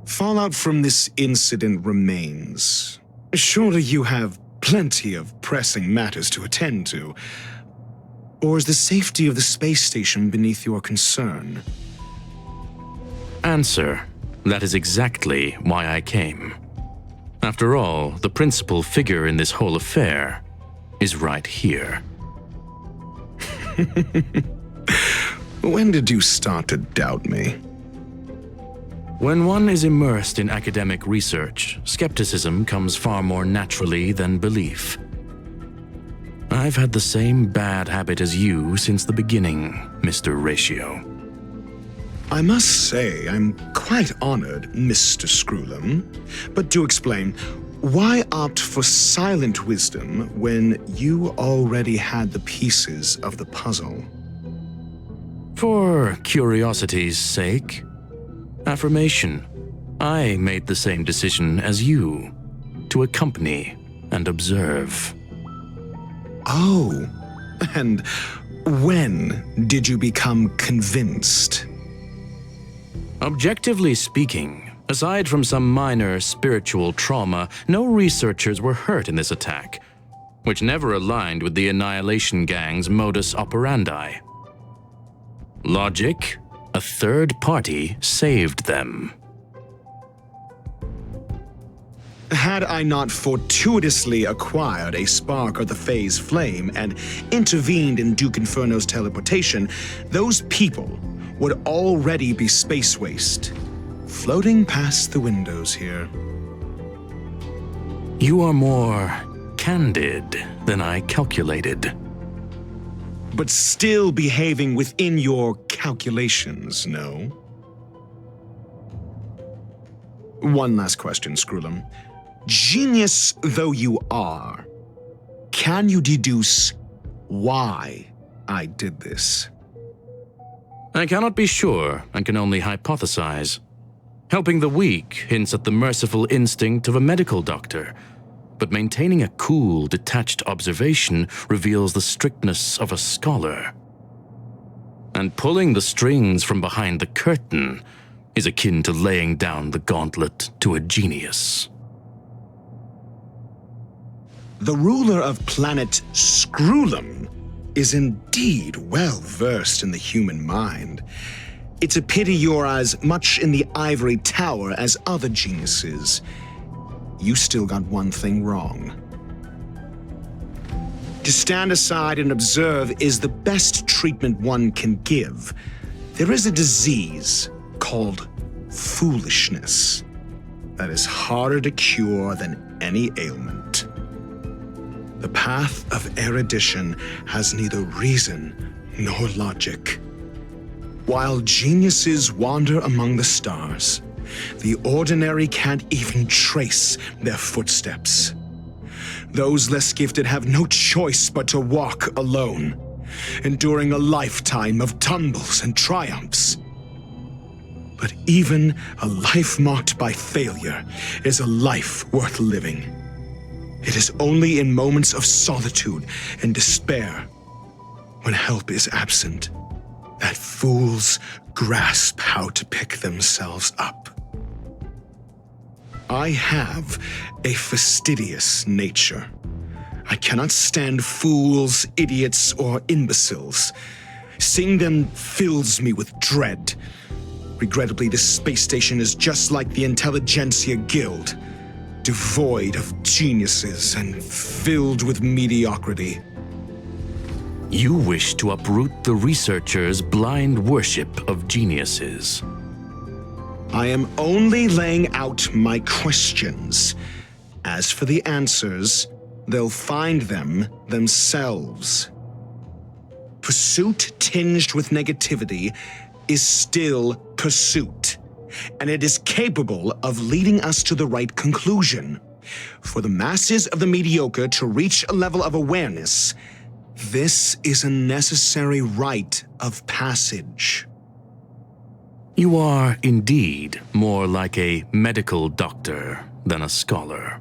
Fallout from this incident remains. Surely you have plenty of pressing matters to attend to. Or is the safety of the space station beneath your concern? Answer: that is exactly why I came. After all, the principal figure in this whole affair is right here. When did you start to doubt me? When one is immersed in academic research, skepticism comes far more naturally than belief. I've had the same bad habit as you since the beginning, Mr. Ratio. I must say I'm quite honored, Mr. Screwlum. But do explain, why opt for silent wisdom when you already had the pieces of the puzzle? For curiosity's sake. Affirmation. I made the same decision as you, to accompany and observe. Oh, and when did you become convinced? Objectively speaking, aside from some minor spiritual trauma, no researchers were hurt in this attack, which never aligned with the Annihilation Gang's modus operandi. Logic: a third party saved them. Had I not fortuitously acquired a spark of the phase flame and intervened in Duke Inferno's teleportation, those people would already be space waste, floating past the windows here. You are more candid than I calculated. But still behaving within your calculations, no? One last question, Screwlum. Genius though you are, can you deduce why I did this? I cannot be sure and can only hypothesize. Helping the weak hints at the merciful instinct of a medical doctor, but maintaining a cool, detached observation reveals the strictness of a scholar. And pulling the strings from behind the curtain is akin to laying down the gauntlet to a genius. The ruler of planet Screwlum is indeed well versed in the human mind. It's a pity you're as much in the ivory tower as other geniuses. You still got one thing wrong. To stand aside and observe is the best treatment one can give. There is a disease called foolishness that is harder to cure than any ailment. The path of erudition has neither reason nor logic. While geniuses wander among the stars, the ordinary can't even trace their footsteps. Those less gifted have no choice but to walk alone, enduring a lifetime of tumbles and triumphs. But even a life marked by failure is a life worth living. It is only in moments of solitude and despair, when help is absent, that fools grasp how to pick themselves up. I have a fastidious nature. I cannot stand fools, idiots, or imbeciles. Seeing them fills me with dread. Regrettably, this space station is just like the Intelligentsia Guild, devoid of geniuses and filled with mediocrity. You wish to uproot the researchers' blind worship of geniuses. I am only laying out my questions. As for the answers, they'll find them themselves. Pursuit tinged with negativity is still pursuit, and it is capable of leading us to the right conclusion. For the masses of the mediocre to reach a level of awareness, this is a necessary rite of passage. You are indeed more like a medical doctor than a scholar.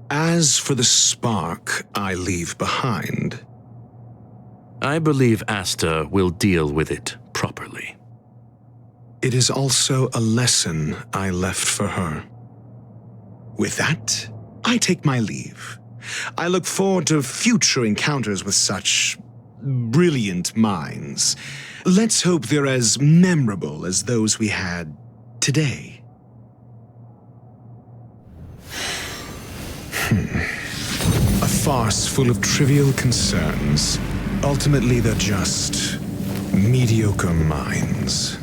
As for the spark I leave behind, I believe Asta will deal with it properly. It is also a lesson I left for her. With that, I take my leave. I look forward to future encounters with such brilliant minds. Let's hope they're as memorable as those we had today. A farce full of trivial concerns. Ultimately, they're just mediocre minds.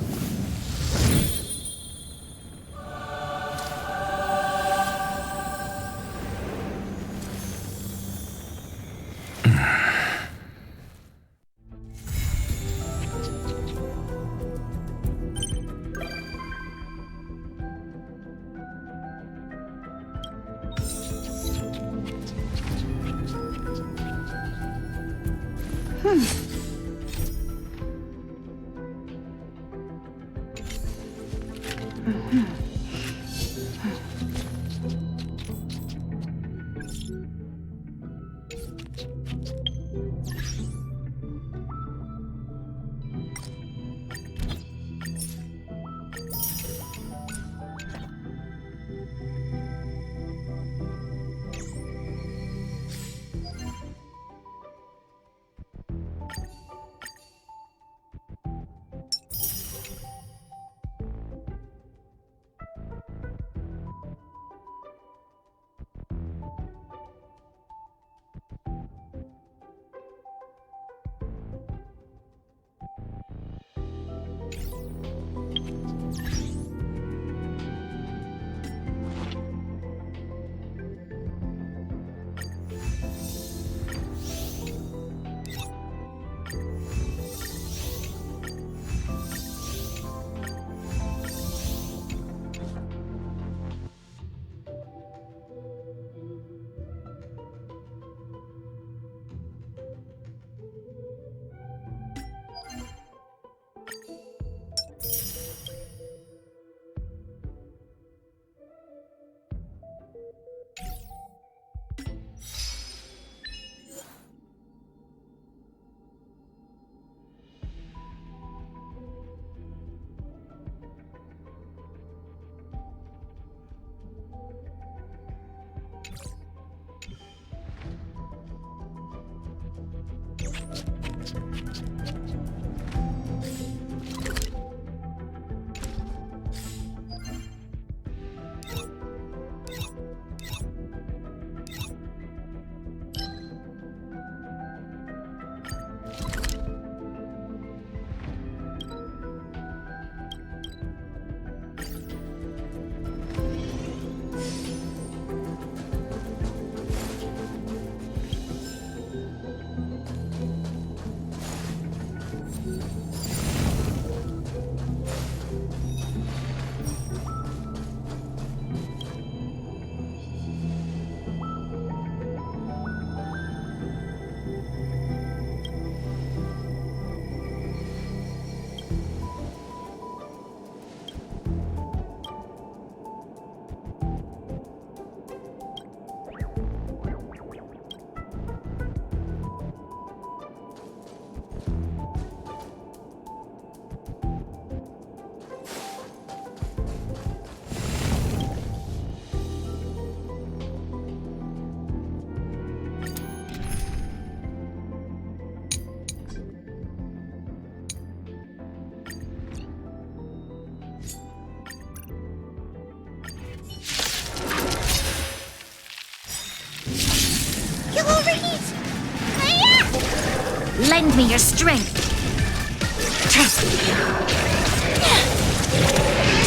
Lend me your strength.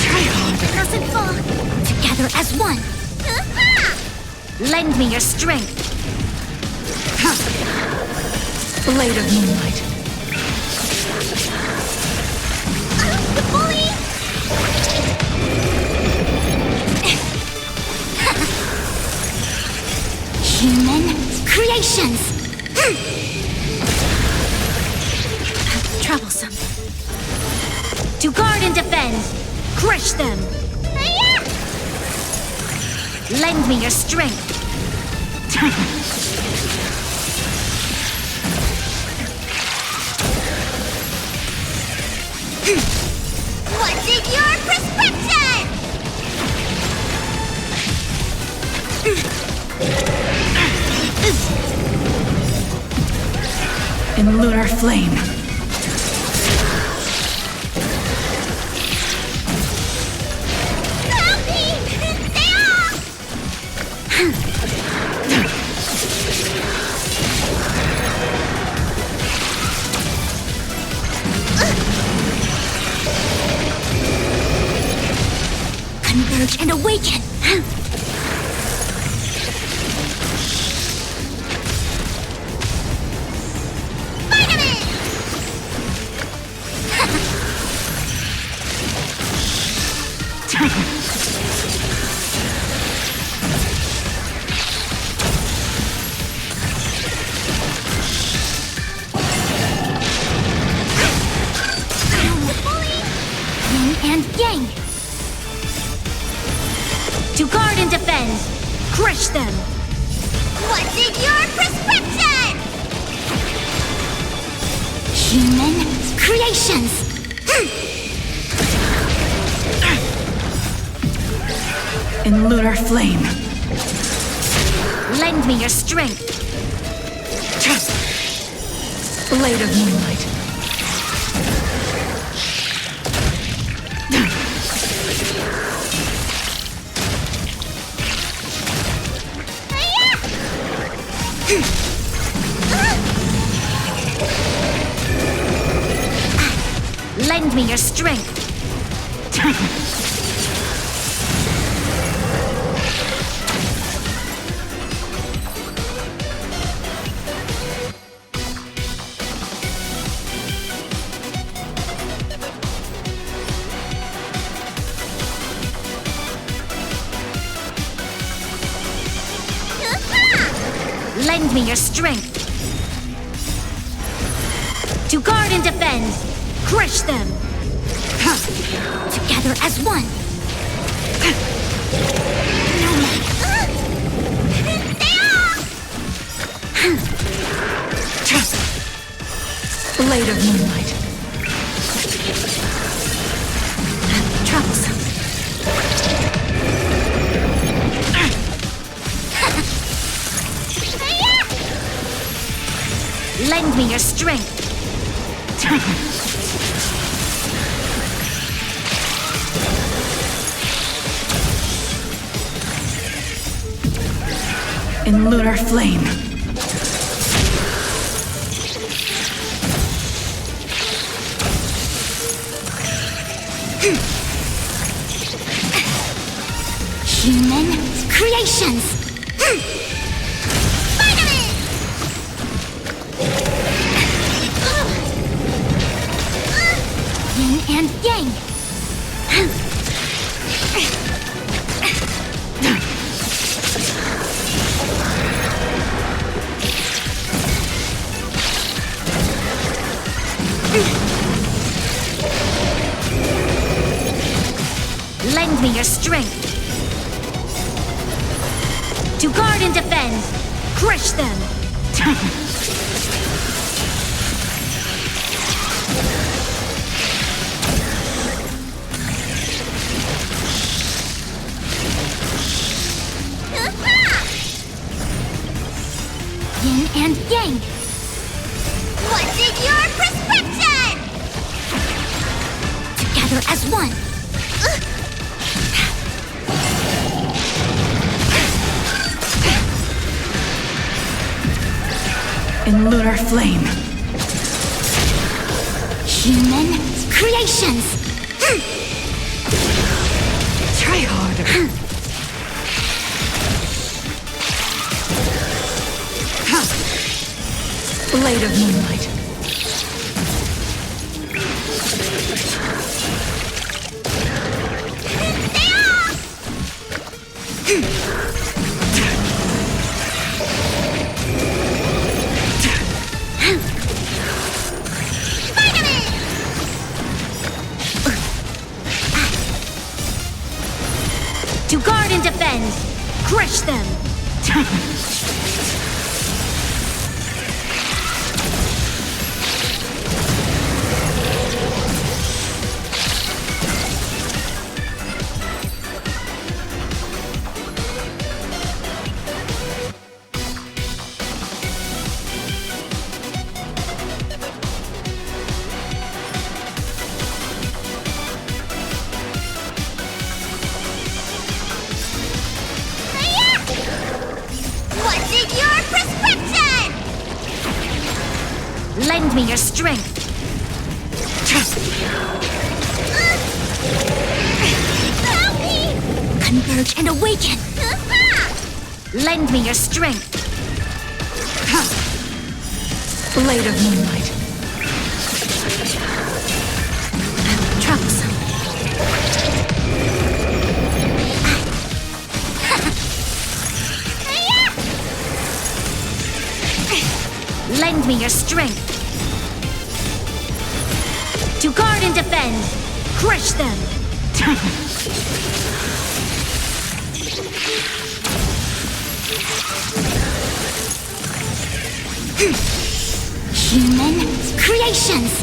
Try harder. Doesn't fall. Together as one. Lend me your strength. Blade of moonlight. The bully! Human creations. Troublesome. To guard and defend. Crush them. Lend me your strength. What's in your prescription? In lunar flame. Help me! Stay off! Converge and awaken! Yin and yang! To guard and defend! Crush them! What's in your prescription? Human creations! In lunar flame. Lend me your strength! Blade of moonlight. Lend me your strength! Lend me your strength! To guard and defend! Crush them! Together as one! Blade of moonlight. Troublesome. Lend me your strength! In lunar flame. Human creations! Yin and yang! Lend me your strength! To guard and defend! Crush them! Yin and yang! What's in your prescription? Together as one! In lunar flame. Human creations! Try harder. Blade of moonlight. To guard and defend! Crush them! Lend me your strength. Help me! Converge and awaken. Lend me your strength. Blade of moonlight. Trunks. Lend me your strength. To guard and defend. Crush them. Human creations.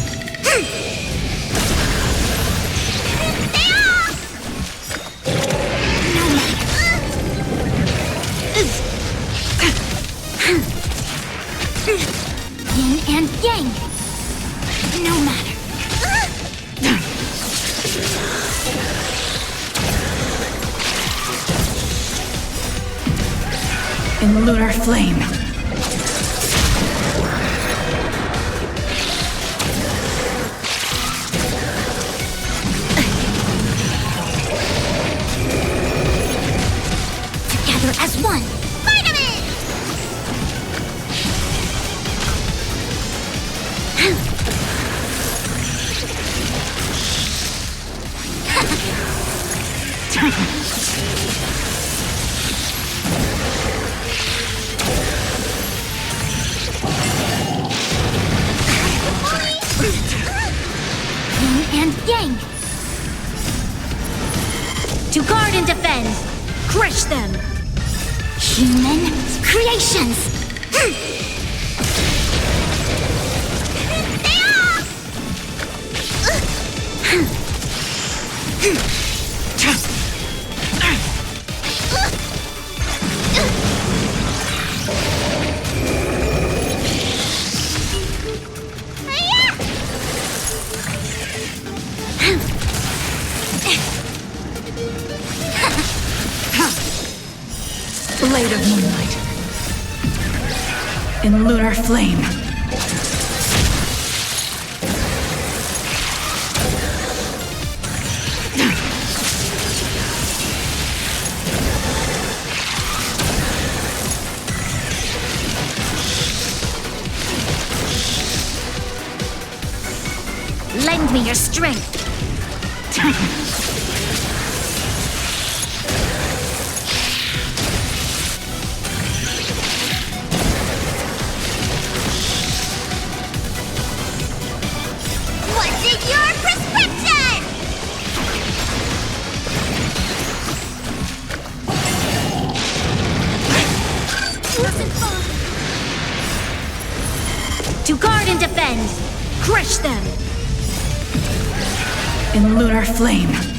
Yin and yang. No matter. In lunar flame. Together as one. Vitamin! Yin and yang. To guard and defend. Crush them. Human creations. Blade of moonlight. In lunar flame. Lend me your strength. What's in your prescription? To guard and defend. Crush them. In lunar flame.